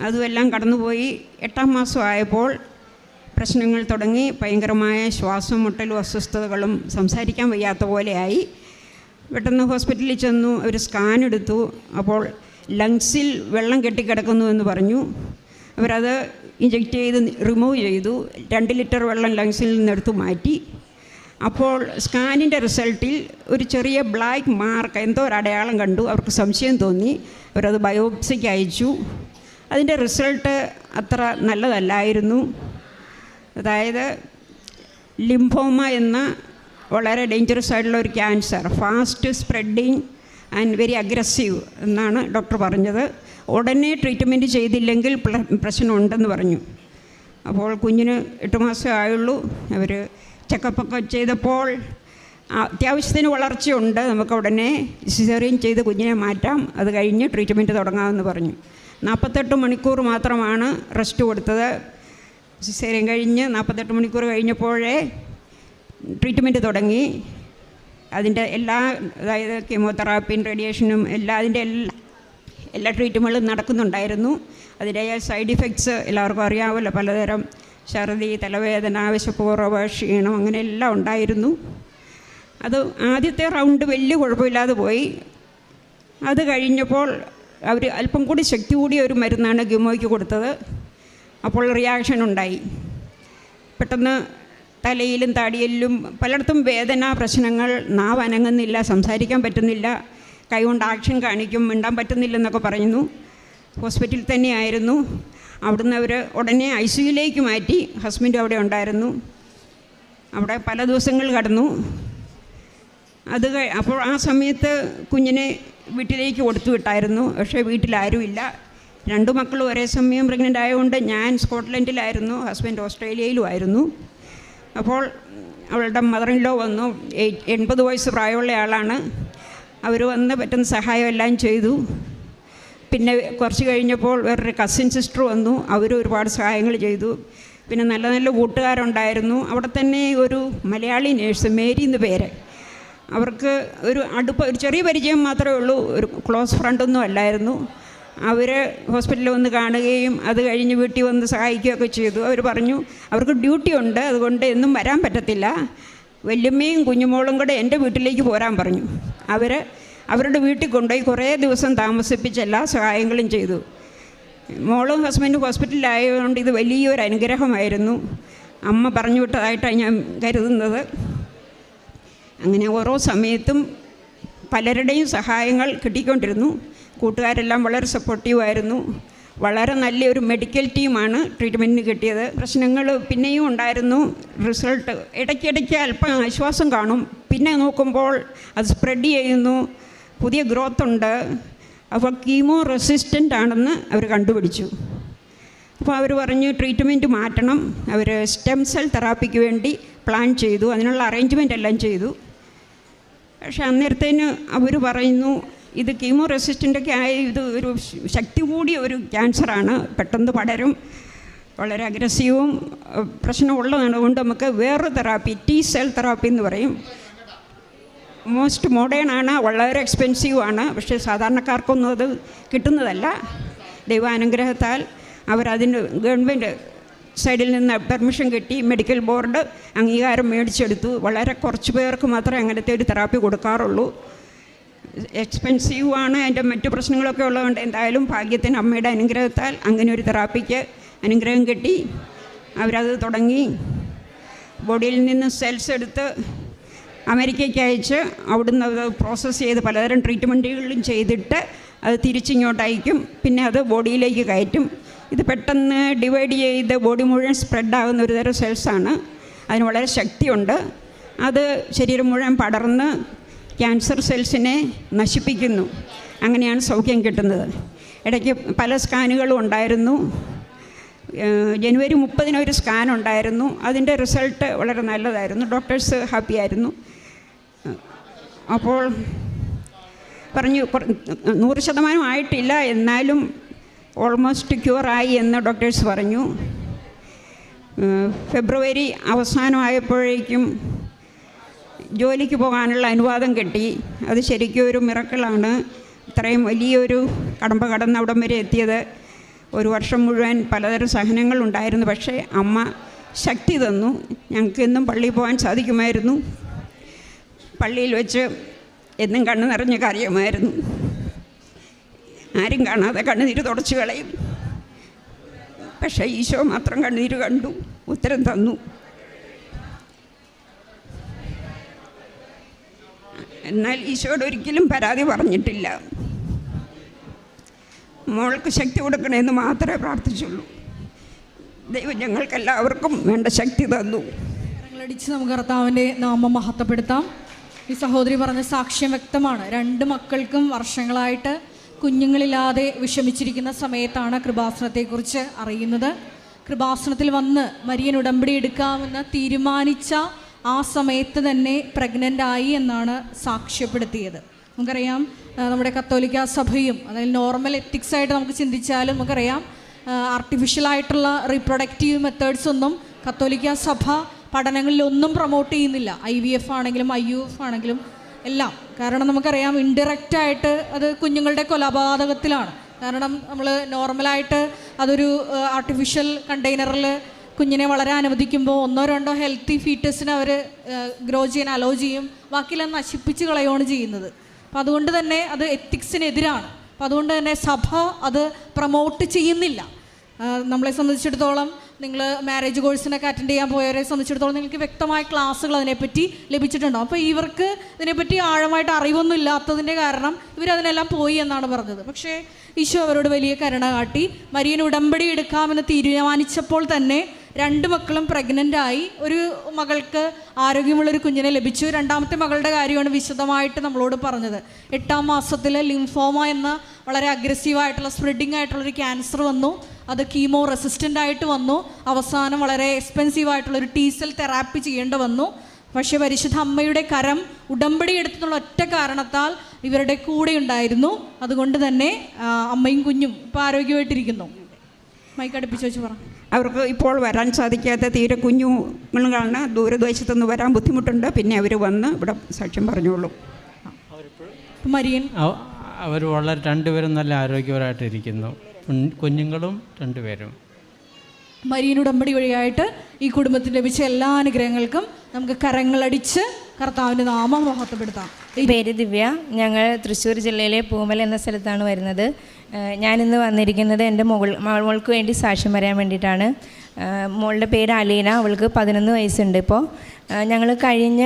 അതുമെല്ലാം കടന്നുപോയി. 8-ാം മാസം ആയപ്പോൾ പ്രശ്നങ്ങൾ തുടങ്ങി. ഭയങ്കരമായ ശ്വാസം മുട്ടലും അസ്വസ്ഥതകളും, സംസാരിക്കാൻ വയ്യാത്ത പോലെയായി. പെട്ടെന്ന് ഹോസ്പിറ്റലിൽ ചെന്നു. ഒരു സ്കാൻ എടുത്തു. അപ്പോൾ ലങ്സിൽ വെള്ളം കെട്ടിക്കിടക്കുന്നു എന്ന് പറഞ്ഞു. അവരത് ഇഞ്ചക്റ്റ് ചെയ്ത് റിമൂവ് ചെയ്തു. 2 ലിറ്റർ വെള്ളം ലങ്സിൽ നിന്നെടുത്ത് മാറ്റി. അപ്പോൾ സ്കാനിൻ്റെ റിസൾട്ടിൽ ഒരു ചെറിയ ബ്ലാക്ക് മാർക്ക്, എന്തോ ഒരു അടയാളം കണ്ടു. അവർക്ക് സംശയം തോന്നി. അവരത് ബയോപ്സിക്ക് അയച്ചു. അതിൻ്റെ റിസൾട്ട് അത്ര നല്ലതല്ലായിരുന്നു. അതായത് ലിംഫോമ എന്ന വളരെ ഡേഞ്ചറസ് ആയിട്ടുള്ള ഒരു cancer, fast spreading and very aggressive എന്നാണ് ഡോക്ടർ പറഞ്ഞത്. ഉടനെ ട്രീറ്റ്മെൻറ്റ് ചെയ്തില്ലെങ്കിൽ പ്രശ്നമുണ്ടെന്ന് പറഞ്ഞു. അപ്പോൾ കുഞ്ഞിന് 8 മാസമേ ആയുള്ളൂ. അവർ ചെക്കപ്പൊക്കെ ചെയ്തപ്പോൾ അത്യാവശ്യത്തിന് വളർച്ചയുണ്ട്, നമുക്ക് ഉടനെ സിസേറിയൻ ചെയ്ത് കുഞ്ഞിനെ മാറ്റാം, അത് കഴിഞ്ഞ് ട്രീറ്റ്മെൻറ്റ് തുടങ്ങാമെന്ന് പറഞ്ഞു. 48 മണിക്കൂർ മാത്രമാണ് റെസ്റ്റ് കൊടുത്തത്. സിസേറിയൻ കഴിഞ്ഞ് 48 മണിക്കൂർ കഴിഞ്ഞപ്പോഴേ ട്രീറ്റ്മെൻറ്റ് തുടങ്ങി. അതിൻ്റെ എല്ലാ, അതായത് കീമോതെറാപ്പിയും റേഡിയേഷനും അതിൻ്റെ എല്ലാ ട്രീറ്റ്മെൻറ്റുകളും നടക്കുന്നുണ്ടായിരുന്നു. അതിൻ്റെ സൈഡ് ഇഫക്ട്സ് എല്ലാവർക്കും അറിയാമല്ലോ, പലതരം ഛർദി, തലവേദന, വിശപ്പുറവ്, ക്ഷീണം, അങ്ങനെ എല്ലാം ഉണ്ടായിരുന്നു. അത് ആദ്യത്തെ റൗണ്ട് വലിയ കുഴപ്പമില്ലാതെ പോയി. അത് കഴിഞ്ഞപ്പോൾ അവർ അല്പം കൂടി ശക്തി കൂടിയ ഒരു മരുന്നാണ് കീമോയ്ക്ക് കൊടുത്തത്. അപ്പോൾ റിയാക്ഷൻ ഉണ്ടായി. പെട്ടെന്ന് തലയിലും താടിയിലും പലയിടത്തും വേദന, പ്രശ്നങ്ങൾ, നാവ് അനങ്ങുന്നില്ല, സംസാരിക്കാൻ പറ്റുന്നില്ല, കൈകൊണ്ട് ആക്ഷൻ കാണിക്കും, മിണ്ടാൻ പറ്റുന്നില്ലെന്നൊക്കെ പറയുന്നു. ഹോസ്പിറ്റലിൽ തന്നെയായിരുന്നു. അവിടുന്ന് അവർ ഉടനെ ICUയിലേക്ക് മാറ്റി. ഹസ്ബൻഡ് അവിടെ ഉണ്ടായിരുന്നു. അവിടെ പല ദിവസങ്ങൾ കടന്നു. അപ്പോൾ ആ സമയത്ത് കുഞ്ഞിനെ വീട്ടിലേക്ക് കൊടുത്തു വിട്ടായിരുന്നു. പക്ഷേ വീട്ടിലാരുമില്ല. 2 മക്കളും ഒരേ സമയം പ്രഗ്നൻ്റ് ആയതുകൊണ്ട് ഞാൻ സ്കോട്ട്ലൻഡിലായിരുന്നു, ഹസ്ബൻഡ് ഓസ്ട്രേലിയയിലുമായിരുന്നു. അപ്പോൾ അവളുടെ മദർ ഇൻ ലോ വന്നു. 80 വയസ്സ് പ്രായമുള്ള ആളാണ്. അവർ വന്ന് പറ്റുന്ന സഹായം എല്ലാം ചെയ്തു. പിന്നെ കുറച്ച് കഴിഞ്ഞപ്പോൾ വേറൊരു കസിൻ സിസ്റ്റർ വന്നു. അവരും ഒരുപാട് സഹായങ്ങൾ ചെയ്തു. പിന്നെ നല്ല നല്ല കൂട്ടുകാരുണ്ടായിരുന്നു. അവിടെ തന്നെ ഒരു മലയാളി നേഴ്സ്, മേരി എന്ന് പേര്. അവർക്ക് ഒരു ചെറിയ പരിചയം മാത്രമേ ഉള്ളൂ, ഒരു ക്ലോസ് ഫ്രണ്ടൊന്നും അല്ലായിരുന്നു. അവർ ഹോസ്പിറ്റലിൽ വന്ന് കാണുകയും അത് കഴിഞ്ഞ് വീട്ടിൽ വന്ന് സഹായിക്കുകയൊക്കെ ചെയ്തു. അവർ പറഞ്ഞു അവർക്ക് ഡ്യൂട്ടി ഉണ്ട്, അതുകൊണ്ട് എന്നും വരാൻ പറ്റത്തില്ല, വല്യമ്മയും കുഞ്ഞുമോളും കൂടെ എൻ്റെ വീട്ടിലേക്ക് പോരാൻ പറഞ്ഞു. അവരുടെ വീട്ടിൽ കൊണ്ടുപോയി കുറേ ദിവസം താമസിപ്പിച്ച് എല്ലാ സഹായങ്ങളും ചെയ്തു. മോളും ഹസ്ബൻഡും ഹോസ്പിറ്റലിലായതുകൊണ്ട് ഇത് വലിയൊരു അനുഗ്രഹമായിരുന്നു. അമ്മ പറഞ്ഞു വിട്ടതായിട്ടാണ് ഞാൻ കരുതുന്നത്. അങ്ങനെ ഓരോ സമയത്തും പലരുടെയും സഹായങ്ങൾ കിട്ടിക്കൊണ്ടിരുന്നു. കൂട്ടുകാരെല്ലാം വളരെ സപ്പോർട്ടീവായിരുന്നു. വളരെ നല്ലൊരു മെഡിക്കൽ ടീമാണ് ട്രീറ്റ്മെൻറ്റിന് കിട്ടിയത്. പ്രശ്നങ്ങൾ പിന്നെയും ഉണ്ടായിരുന്നു. റിസൾട്ട് ഇടയ്ക്കിടയ്ക്ക് അല്പം ആശ്വാസം കാണും, പിന്നെ നോക്കുമ്പോൾ അത് സ്പ്രെഡ് ചെയ്യുന്നു, പുതിയ ഗ്രോത്ത് ഉണ്ട്. അപ്പോൾ കീമോ റെസിസ്റ്റൻ്റ് ആണെന്ന് അവർ കണ്ടുപിടിച്ചു. അപ്പോൾ അവർ പറഞ്ഞു ട്രീറ്റ്മെൻറ്റ് മാറ്റണം. അവർ സ്റ്റെം സെൽ തെറാപ്പിക്ക് വേണ്ടി പ്ലാൻ ചെയ്തു, അതിനുള്ള അറേഞ്ച്മെൻ്റ് എല്ലാം ചെയ്തു. പക്ഷെ അന്നേരത്തേന് അവർ പറയുന്നു ഇത് കീമോ റെസിസ്റ്റൻ്റൊക്കെ ആയി, ഇത് ഒരു ശക്തി കൂടിയ ഒരു ക്യാൻസറാണ്, പെട്ടെന്ന് പടരും, വളരെ അഗ്രസീവും പ്രശ്നമുള്ളതാണ്. അതുകൊണ്ട് നമുക്ക് വേറൊരു തെറാപ്പി, T-സെൽ തെറാപ്പി എന്ന് പറയും, മോസ്റ്റ് മോഡേൺ ആണ്, വളരെ എക്സ്പെൻസീവാണ്. പക്ഷേ സാധാരണക്കാർക്കൊന്നും അത് കിട്ടുന്നതല്ല. ദൈവാനുഗ്രഹത്താൽ അവരതിന് ഗവൺമെൻറ് സൈഡിൽ നിന്ന് പെർമിഷൻ കിട്ടി, മെഡിക്കൽ ബോർഡ് അംഗീകാരം മേടിച്ചെടുത്തു. വളരെ കുറച്ച് പേർക്ക് മാത്രമേ അങ്ങനത്തെ ഒരു തെറാപ്പി കൊടുക്കാറുള്ളൂ. എക്സ്പെൻസീവാണ്, അതിൻ്റെ മറ്റു പ്രശ്നങ്ങളൊക്കെ ഉള്ളതുകൊണ്ട് എന്തായാലും ഭാഗ്യത്തിന് അമ്മയുടെ അനുഗ്രഹത്താൽ അങ്ങനെ ഒരു തെറാപ്പിക്ക് അനുഗ്രഹം കിട്ടി. അവരത് തുടങ്ങി. ബോഡിയിൽ നിന്ന് സെൽസ് എടുത്ത് അമേരിക്കയ്ക്ക് അയച്ച് അവിടുന്ന് അത് പ്രോസസ്സ് ചെയ്ത് പലതരം ട്രീറ്റ്മെൻറ്റുകളും ചെയ്തിട്ട് അത് തിരിച്ചിങ്ങോട്ട് അയക്കും. പിന്നെ അത് ബോഡിയിലേക്ക് കയറ്റും. ഇത് പെട്ടെന്ന് ഡിവൈഡ് ചെയ്ത് ബോഡി മുഴുവൻ സ്പ്രെഡാകുന്ന ഒരു തരം സെൽസാണ്. അതിന് വളരെ ശക്തിയുണ്ട്. അത് ശരീരം മുഴുവൻ പടർന്ന് ക്യാൻസർ സെൽസിനെ നശിപ്പിക്കുന്നു. അങ്ങനെയാണ് സൗഖ്യം കിട്ടുന്നത്. ഇടയ്ക്ക് പല സ്കാനുകളും ഉണ്ടായിരുന്നു. ജനുവരി 30 ഒരു സ്കാൻ ഉണ്ടായിരുന്നു. അതിൻ്റെ റിസൾട്ട് വളരെ നല്ലതായിരുന്നു. ഡോക്ടേഴ്സ് ഹാപ്പി ആയിരുന്നു. അപ്പോൾ പറഞ്ഞു 100% ആയിട്ടില്ല, എന്നാലും ഓൾമോസ്റ്റ് ക്യൂറായി എന്ന് ഡോക്ടേഴ്സ് പറഞ്ഞു. ഫെബ്രുവരി അവസാനമായപ്പോഴേക്കും ജോലിക്ക് പോകാനുള്ള അനുവാദം കിട്ടി. അത് ശരിക്കും ഒരു മിറക്കിളാണ്. ഇത്രയും വലിയൊരു കടമ്പ കടന്ന് അവിടം വരെ എത്തിയത്. 1 വർഷം മുഴുവൻ പലതരം സഹനങ്ങളുണ്ടായിരുന്നു. പക്ഷേ അമ്മ ശക്തി തന്നു. ഞങ്ങൾക്ക് എന്നും പള്ളിയിൽ പോകാൻ സാധിക്കുമായിരുന്നു. പള്ളിയിൽ വെച്ച് എന്നും കണ്ണ് നിറഞ്ഞ് കരയുമായിരുന്നു. ആരും കാണാതെ കണ്ണുനീര് തുടച്ചു കളയും. പക്ഷേ ഈശോ മാത്രം കണ്ണുനീര് കണ്ടു, ഉത്തരം തന്നു. എന്നാൽ ഈശോയോട് ഒരിക്കലും പരാതി പറഞ്ഞിട്ടില്ല. മോൾക്ക് ശക്തി കൊടുക്കണമെന്ന് മാത്രമേ പ്രാർത്ഥിച്ചുള്ളൂ. ദൈവം ഞങ്ങൾക്കെല്ലാവർക്കും വേണ്ട ശക്തി തന്നു. കരങ്ങളടിച്ച് നമുക്ക് കർത്താവിൻ്റെ നാമം മഹത്വപ്പെടുത്താം. ഈ സഹോദരി പറഞ്ഞ സാക്ഷ്യം വ്യക്തമാണ്. 2 മക്കൾക്കും വർഷങ്ങളായിട്ട് കുഞ്ഞുങ്ങളില്ലാതെ വിഷമിച്ചിരിക്കുന്ന സമയത്താണ് കൃപാസനത്തെക്കുറിച്ച് അറിയുന്നത്. കൃപാസനത്തിൽ വന്ന് മരിയൻ ഉടമ്പടി എടുക്കാമെന്ന് തീരുമാനിച്ച ആ സമയത്ത് തന്നെ പ്രഗ്നൻ്റായി എന്നാണ് സാക്ഷ്യപ്പെടുത്തിയത്. നമുക്കറിയാം, നമ്മുടെ കത്തോലിക്ക സഭയും അതായത് നോർമൽ എത്തിക്സായിട്ട് നമുക്ക് ചിന്തിച്ചാലും നമുക്കറിയാം, ആർട്ടിഫിഷ്യലായിട്ടുള്ള റീപ്രൊഡക്റ്റീവ് മെത്തേഡ്സ് ഒന്നും കത്തോലിക്ക സഭ പഠനങ്ങളിലൊന്നും പ്രൊമോട്ട് ചെയ്യുന്നില്ല. IVF ആണെങ്കിലും IUF ആണെങ്കിലും എല്ലാം. കാരണം നമുക്കറിയാം, ഇൻഡയറക്റ്റായിട്ട് അത് കുഞ്ഞുങ്ങളുടെ കൊലപാതകത്തിലാണ്. കാരണം നമ്മൾ നോർമലായിട്ട് അതൊരു ആർട്ടിഫിഷ്യൽ കണ്ടെയ്നറിൽ കുഞ്ഞിനെ വളരാൻ അനുവദിക്കുമ്പോൾ 1-2 ഹെൽത്തി ഫീറ്റസിന് അവർ ഗ്രോ ചെയ്യാൻ അലോ ചെയ്യും, ബാക്കിയെല്ലാം നശിപ്പിച്ച് കളയുകയാണ് ചെയ്യുന്നത്. അപ്പോൾ അതുകൊണ്ട് തന്നെ അത് എത്തിക്സിനെതിരാണ്. അപ്പോൾ അതുകൊണ്ട് തന്നെ സഭ അത് പ്രൊമോട്ട് ചെയ്യുന്നില്ല. നമ്മളെ സംബന്ധിച്ചിടത്തോളം, നിങ്ങൾ മാരേജ് കോഴ്സിനൊക്കെ അറ്റൻഡ് ചെയ്യാൻ പോയവരെ സംബന്ധിച്ചിടത്തോളം നിങ്ങൾക്ക് വ്യക്തമായ ക്ലാസ്സുകൾ അതിനെപ്പറ്റി ലഭിച്ചിട്ടുണ്ടാകും. അപ്പോൾ ഇവർക്ക് ഇതിനെപ്പറ്റി ആഴമായിട്ട് അറിവൊന്നും ഇല്ലാത്തതിൻ്റെ കാരണം ഇവരതിനെല്ലാം പോയി എന്നാണ് പറഞ്ഞത്. പക്ഷേ ഈശോ അവരോട് വലിയ കരുണ കാട്ടി മരിയൻ ഉടമ്പടി എടുക്കാമെന്ന് തീരുമാനിച്ചപ്പോൾ തന്നെ 2 മക്കളും പ്രഗ്നൻ്റായി. ഒരു മകൾക്ക് ആരോഗ്യമുള്ളൊരു കുഞ്ഞിനെ ലഭിച്ചു. 2ാമത്തെ മകളുടെ കാര്യമാണ് വിശദമായിട്ട് നമ്മളോട് പറഞ്ഞത്. 8ാം മാസത്തിൽ ലിംഫോമ എന്ന വളരെ അഗ്രസീവായിട്ടുള്ള സ്പ്രെഡിങ് ആയിട്ടുള്ളൊരു ക്യാൻസർ വന്നു. അത് കീമോ റെസിസ്റ്റൻ്റ് ആയിട്ട് വന്നു. അവസാനം വളരെ എക്സ്പെൻസീവായിട്ടുള്ളൊരു T-സെൽ തെറാപ്പി ചെയ്യേണ്ടി വന്നു. പക്ഷേ പരിശുദ്ധ അമ്മയുടെ കരം ഉടമ്പടി എടുത്തുള്ള ഒറ്റ കാരണത്താൽ ഇവരുടെ കൂടെ ഉണ്ടായിരുന്നു. അതുകൊണ്ട് തന്നെ അമ്മയും കുഞ്ഞും ഇപ്പോൾ ആരോഗ്യമായിട്ടിരിക്കുന്നു. മൈക്കടുപ്പിച്ച് വെച്ച് പറ. അവർക്ക് ഇപ്പോൾ വരാൻ സാധിക്കാത്ത തീരെ കുഞ്ഞുങ്ങളാണ്. ദൂരദേശത്തുനിന്ന് വരാൻ ബുദ്ധിമുട്ടുണ്ട്. പിന്നെ അവർ വന്ന് ഇവിടെ സാക്ഷ്യം പറഞ്ഞോളൂ. മരിയൻ അവർ വളരെ 2 പേരും നല്ല ആരോഗ്യപരമായിട്ടിരിക്കുന്നു. കുഞ്ഞുങ്ങളും 2 പേരും. മരിയൻ ഉടമ്പടി വഴിയായിട്ട് ഈ കുടുംബത്തിന് ലഭിച്ച എല്ലാ അനുഗ്രഹങ്ങൾക്കും നമുക്ക് കരങ്ങളടിച്ച് കർത്താവിൻ്റെ നാമം മഹത്വപ്പെടുത്താം. പേര് ദിവ്യ. ഞങ്ങൾ തൃശ്ശൂർ ജില്ലയിലെ പൂമല എന്ന സ്ഥലത്താണ് വരുന്നത്. ഞാനിന്ന് വന്നിരിക്കുന്നത് എൻ്റെ മോൾക്ക് വേണ്ടി സാക്ഷ്യം പറയാൻ വേണ്ടിയിട്ടാണ്. മോളുടെ പേര് അലീന. അവൾക്ക് 11 വയസ്സുണ്ട്. ഇപ്പോൾ ഞങ്ങൾ കഴിഞ്ഞ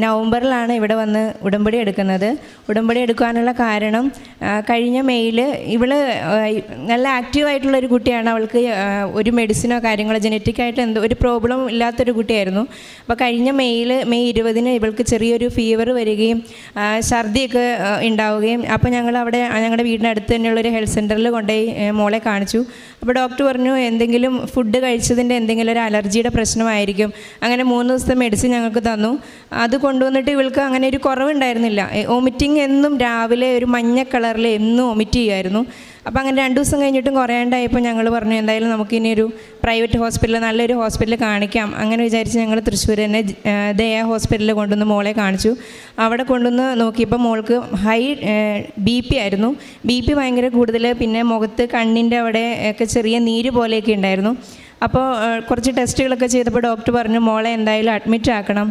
നവംബറിലാണ് ഇവിടെ വന്ന് ഉടമ്പടി എടുക്കുന്നത്. ഉടമ്പടി എടുക്കാനുള്ള കാരണം, കഴിഞ്ഞ മെയ്യിൽ ഇവള് നല്ല ആക്റ്റീവായിട്ടുള്ളൊരു കുട്ടിയാണ്. അവൾക്ക് ഒരു മെഡിസിനോ കാര്യങ്ങളോ ജനറ്റിക്കായിട്ട് എന്തോ ഒരു പ്രോബ്ലം ഇല്ലാത്തൊരു കുട്ടിയായിരുന്നു. അപ്പോൾ കഴിഞ്ഞ മെയ് 20 ഇവൾക്ക് ചെറിയൊരു ഫീവർ വരികയും ഛർദിയൊക്കെ ഉണ്ടാവുകയും, അപ്പോൾ ഞങ്ങളവിടെ ഞങ്ങളുടെ വീടിനടുത്ത് തന്നെയുള്ളൊരു ഹെൽത്ത് സെൻറ്ററിൽ കൊണ്ടുപോയി മോളെ കാണിച്ചു. അപ്പോൾ ഡോക്ടർ പറഞ്ഞു എന്തെങ്കിലും ഫുഡ് കഴിച്ചതിൻ്റെ എന്തെങ്കിലും ഒരു അലർജിയുടെ പ്രശ്നമായിരിക്കും. അങ്ങനെ 3 ദിവസത്തെ മെഡിസിൻ ഞങ്ങൾക്ക് തന്നു. അത് കൊണ്ടുവന്നിട്ട് ഇവൾക്ക് അങ്ങനെ ഒരു കുറവുണ്ടായിരുന്നില്ല. വോമിറ്റിംഗ് എന്നും രാവിലെ ഒരു മഞ്ഞ കളറിൽ എന്നും വോമിറ്റ് ചെയ്യുമായിരുന്നു. അപ്പോൾ അങ്ങനെ 2 ദിവസം കഴിഞ്ഞിട്ടും കുറയാണ്ടായപ്പോൾ ഞങ്ങൾ പറഞ്ഞു എന്തായാലും നമുക്കിനി ഒരു പ്രൈവറ്റ് ഹോസ്പിറ്റൽ, നല്ലൊരു ഹോസ്പിറ്റൽ കാണിക്കാം. അങ്ങനെ വിചാരിച്ച് ഞങ്ങൾ തൃശ്ശൂർ തന്നെ ദയ ഹോസ്പിറ്റലിൽ കൊണ്ടുവന്ന് മോളെ കാണിച്ചു. അവിടെ കൊണ്ടുവന്ന് നോക്കിയപ്പോൾ മോൾക്ക് ഹൈ BP ആയിരുന്നു. BP ഭയങ്കര കൂടുതൽ. പിന്നെ മുഖത്ത് കണ്ണിൻ്റെ അവിടെ ഒക്കെ ചെറിയ നീര് പോലെയൊക്കെ ഉണ്ടായിരുന്നു. അപ്പോൾ കുറച്ച് ടെസ്റ്റുകളൊക്കെ ചെയ്തപ്പോൾ ഡോക്ടർ പറഞ്ഞു മോളെ എന്തായാലും അഡ്മിറ്റ് ആക്കണം,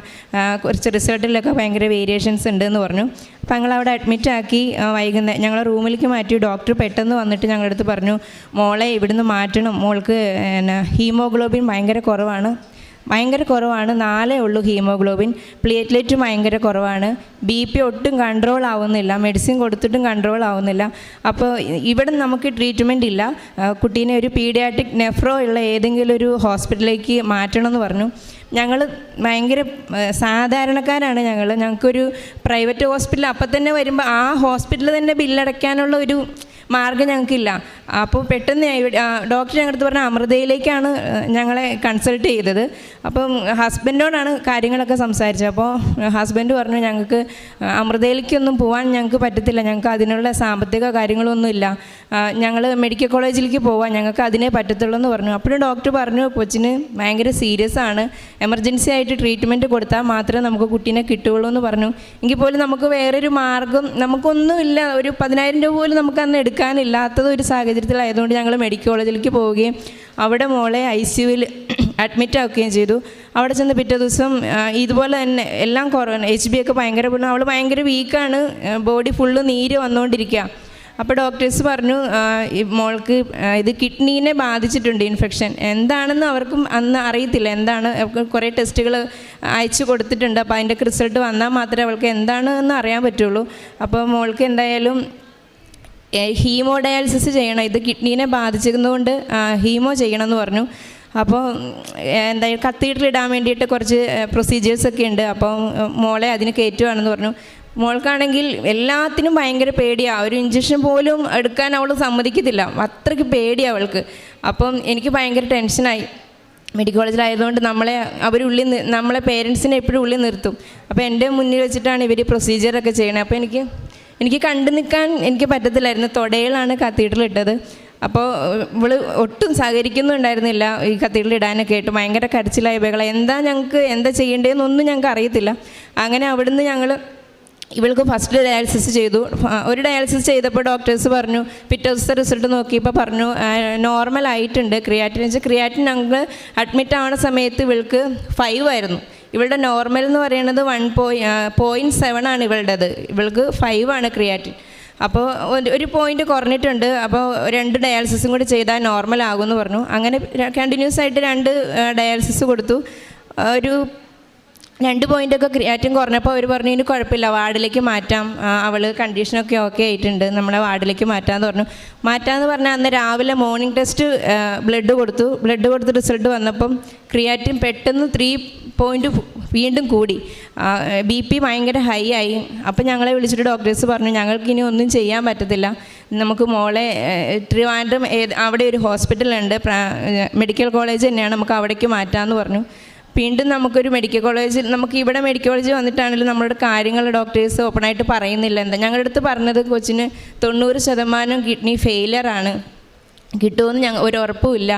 കുറച്ച് റിസൾട്ടിലൊക്കെ ഭയങ്കര വേരിയേഷൻസ് ഉണ്ടെന്ന് പറഞ്ഞു. അപ്പോൾ ഞങ്ങളവിടെ അഡ്മിറ്റാക്കി. വൈകുന്നേരം ഞങ്ങൾ റൂമിലേക്ക് മാറ്റി. ഡോക്ടർ പെട്ടെന്ന് വന്നിട്ട് ഞങ്ങളുടെ അടുത്ത് പറഞ്ഞു മോളെ ഇവിടുന്ന് മാറ്റണം, മോൾക്ക് ഹീമോഗ്ലോബിൻ ഭയങ്കര കുറവാണ്, 4 ഉള്ളൂ ഹീമോഗ്ലോബിൻ, പ്ലേറ്റ്ലെറ്റ് ഭയങ്കര കുറവാണ്, BP ഒട്ടും കൺട്രോൾ ആവുന്നില്ല, മെഡിസിൻ കൊടുത്തിട്ടും കൺട്രോൾ ആവുന്നില്ല. അപ്പോൾ ഇവിടെ നമുക്ക് ട്രീറ്റ്മെൻറ്റ് ഇല്ല, കുട്ടീനെ ഒരു പീഡിയാട്രിക് നെഫ്രോ ഉള്ള ഏതെങ്കിലും ഒരു ഹോസ്പിറ്റലിലേക്ക് മാറ്റണം എന്ന് പറഞ്ഞു. ഞങ്ങൾ ഭയങ്കര സാധാരണക്കാരാണ്. ഞങ്ങൾക്കൊരു പ്രൈവറ്റ് ഹോസ്പിറ്റൽ അപ്പം തന്നെ വരുമ്പോൾ ആ ഹോസ്പിറ്റലിൽ തന്നെ ബില്ലടയ്ക്കാനുള്ള ഒരു മാർഗ്ഗം ഞങ്ങൾക്കില്ല. അപ്പോൾ പെട്ടെന്ന് ഡോക്ടർ ഞങ്ങളുടെ അടുത്ത് പറഞ്ഞ അമൃതയിലേക്കാണ് ഞങ്ങളെ കൺസൾട്ട് ചെയ്തത്. അപ്പം ഹസ്ബൻഡോടാണ് കാര്യങ്ങളൊക്കെ സംസാരിച്ചത്. അപ്പോൾ ഹസ്ബൻഡ് പറഞ്ഞു ഞങ്ങൾക്ക് അമൃതയിലേക്കൊന്നും പോകാൻ ഞങ്ങൾക്ക് പറ്റത്തില്ല, ഞങ്ങൾക്ക് അതിനുള്ള സാമ്പത്തിക കാര്യങ്ങളൊന്നുമില്ല, ഞങ്ങൾ മെഡിക്കൽ കോളേജിലേക്ക് പോകാൻ ഞങ്ങൾക്ക് അതിനേ പറ്റത്തുള്ളൂ എന്ന് പറഞ്ഞു. അപ്പോഴും ഡോക്ടർ പറഞ്ഞു കൊച്ചിന് ഭയങ്കര സീരിയസ് ആണ്, എമർജൻസി ആയിട്ട് ട്രീറ്റ്മെൻറ്റ് കൊടുത്താൽ മാത്രമേ നമുക്ക് കുട്ടീനെ കിട്ടുകയുള്ളൂ എന്ന് പറഞ്ഞു. എങ്കിൽ പോലും നമുക്ക് വേറൊരു മാർഗ്ഗം നമുക്കൊന്നുമില്ല, ഒരു 10,000 രൂപ പോലും നമുക്കന്ന് എടുക്കാനില്ലാത്തത് ഒരു സാഹചര്യത്തിലായതുകൊണ്ട് ഞങ്ങൾ മെഡിക്കൽ കോളേജിലേക്ക് പോവുകയും അവിടെ മോളെ ICUവിൽ അഡ്മിറ്റ് ആക്കുകയും ചെയ്തു. അവിടെ ചെന്ന് പിറ്റേ ദിവസം ഇതുപോലെ തന്നെ എല്ലാം കുറവാണ്, HB ഒക്കെ ഭയങ്കര അവൾ ഭയങ്കര വീക്കാണ്, ബോഡി ഫുള്ള് നീര് വന്നുകൊണ്ടിരിക്കുക. അപ്പോൾ ഡോക്ടേഴ്സ് പറഞ്ഞു ഈ മോൾക്ക് ഇത് കിഡ്നീനെ ബാധിച്ചിട്ടുണ്ട് ഇൻഫെക്ഷൻ. എന്താണെന്ന് അവർക്കും അന്ന് അറിയത്തില്ല. എന്താണ്, കുറേ ടെസ്റ്റുകൾ അയച്ചു കൊടുത്തിട്ടുണ്ട്. അപ്പോൾ അതിൻ്റെ റിസൾട്ട് വന്നാൽ മാത്രമേ അവൾക്ക് എന്താണെന്ന് അറിയാൻ പറ്റുള്ളൂ. അപ്പോൾ മോൾക്ക് എന്തായാലും ഹീമോ ഡയാലിസിസ് ചെയ്യണം, ഇത് കിഡ്നീനെ ബാധിച്ചിരുന്നതുകൊണ്ട് ഹീമോ ചെയ്യണമെന്ന് പറഞ്ഞു. അപ്പോൾ എന്തായാലും കത്തീഡ്രൽ ഇടാൻ വേണ്ടിയിട്ട് കുറച്ച് പ്രൊസീജിയേഴ്സൊക്കെ ഉണ്ട്. അപ്പോൾ മോളെ അതിന് കയറ്റുവാണെന്ന് പറഞ്ഞു. മോൾക്കാണെങ്കിൽ എല്ലാത്തിനും ഭയങ്കര പേടിയാണ്. ഒരു ഇഞ്ചക്ഷൻ പോലും എടുക്കാൻ അവൾ സമ്മതിക്കത്തില്ല, അത്രയ്ക്ക് പേടിയാണ് അവൾക്ക്. അപ്പം എനിക്ക് ഭയങ്കര ടെൻഷനായി. മെഡിക്കൽ കോളേജിലായതുകൊണ്ട് നമ്മളെ പേരൻസിനെ എപ്പോഴും ഉള്ളിൽ നിർത്തും. അപ്പോൾ എൻ്റെ മുന്നിൽ വെച്ചിട്ടാണ് ഇവർ പ്രൊസീജിയറൊക്കെ ചെയ്യണത്. അപ്പോൾ എനിക്ക് കണ്ടു നിൽക്കാൻ എനിക്ക് പറ്റത്തില്ലായിരുന്നു. തൊടയിലാണ് കത്തീഡ്രൽ ഇട്ടത്. അപ്പോൾ ഇവള് ഒട്ടും സഹകരിക്കുന്നുണ്ടായിരുന്നില്ല ഈ കത്തീഡ്രൽ ഇടാനൊക്കെ ആയിട്ട്. ഭയങ്കര കരച്ചിലായി ബഹളം. എന്താ ചെയ്യേണ്ടതെന്നൊന്നും ഞങ്ങൾക്ക് അറിയത്തില്ല. അങ്ങനെ അവിടുന്ന് ഞങ്ങൾ ഇവൾക്ക് ഫസ്റ്റ് ഡയാലിസിസ് ചെയ്തു. ഒരു ഡയാലിസിസ് ചെയ്തപ്പോൾ ഡോക്ടേഴ്സ് പറഞ്ഞു, പിറ്റേ ദിവസത്തെ റിസൾട്ട് നോക്കിയപ്പോൾ പറഞ്ഞു നോർമൽ ആയിട്ടുണ്ട് ക്രിയാറ്റിൻ. ഞങ്ങൾ അഡ്മിറ്റ് ആവുന്ന സമയത്ത് ഇവൾക്ക് 5 ആയിരുന്നു. ഇവളുടെ നോർമൽ എന്ന് പറയുന്നത് 1.7 ആണ് ഇവളുടേത്. ഇവൾക്ക് 5 ആണ് ക്രിയാറ്റിൻ. അപ്പോൾ ഒരു പോയിൻ്റ് കുറഞ്ഞിട്ടുണ്ട്. അപ്പോൾ 2 ഡയാലിസിസും കൂടി ചെയ്താൽ നോർമൽ ആകുമെന്ന് പറഞ്ഞു. അങ്ങനെ കണ്ടിന്യൂസ് ആയിട്ട് 2 ഡയാലിസിസ് കൊടുത്തു. ഒരു 2 പോയിൻ്റൊക്കെ ക്രിയാറ്റിൻ കുറഞ്ഞപ്പോൾ അവർ പറഞ്ഞു ഇനി കുഴപ്പമില്ല, വാർഡിലേക്ക് മാറ്റാം, അവൾ കണ്ടീഷനൊക്കെ ഓക്കെ ആയിട്ടുണ്ട്, നമ്മളെ വാർഡിലേക്ക് മാറ്റാമെന്ന് പറഞ്ഞു. മാറ്റാമെന്ന് പറഞ്ഞാൽ അന്ന് രാവിലെ മോർണിംഗ് ടെസ്റ്റ് ബ്ലഡ് കൊടുത്ത് റിസൾട്ട് വന്നപ്പം ക്രിയാറ്റിൻ പെട്ടെന്ന് 3 പോയിൻ്റ് വീണ്ടും കൂടി. BP ഭയങ്കര ഹൈ ആയി. അപ്പം ഞങ്ങളെ വിളിച്ചിട്ട് ഡോക്ടേഴ്സ് പറഞ്ഞു ഞങ്ങൾക്കിനി ഒന്നും ചെയ്യാൻ പറ്റത്തില്ല, നമുക്ക് മോളെ ട്രിവാൻഡ്രം അവിടെ ഒരു ഹോസ്പിറ്റലുണ്ട്, മെഡിക്കൽ കോളേജ് തന്നെയാണ്, നമുക്ക് അവിടേക്ക് മാറ്റാമെന്ന് പറഞ്ഞു. വീണ്ടും നമുക്കൊരു മെഡിക്കൽ കോളേജിൽ, നമുക്ക് ഇവിടെ മെഡിക്കൽ കോളേജിൽ വന്നിട്ടാണെങ്കിലും നമ്മളുടെ കാര്യങ്ങൾ ഡോക്ടേഴ്സ് ഓപ്പണായിട്ട് പറയുന്നില്ല. ഞങ്ങളുടെ അടുത്ത് പറഞ്ഞത് കൊച്ചിന് 90% കിഡ്നി ഫെയിലിയറാണ്, കിട്ടുമെന്ന് ഒരു ഉറപ്പുമില്ല,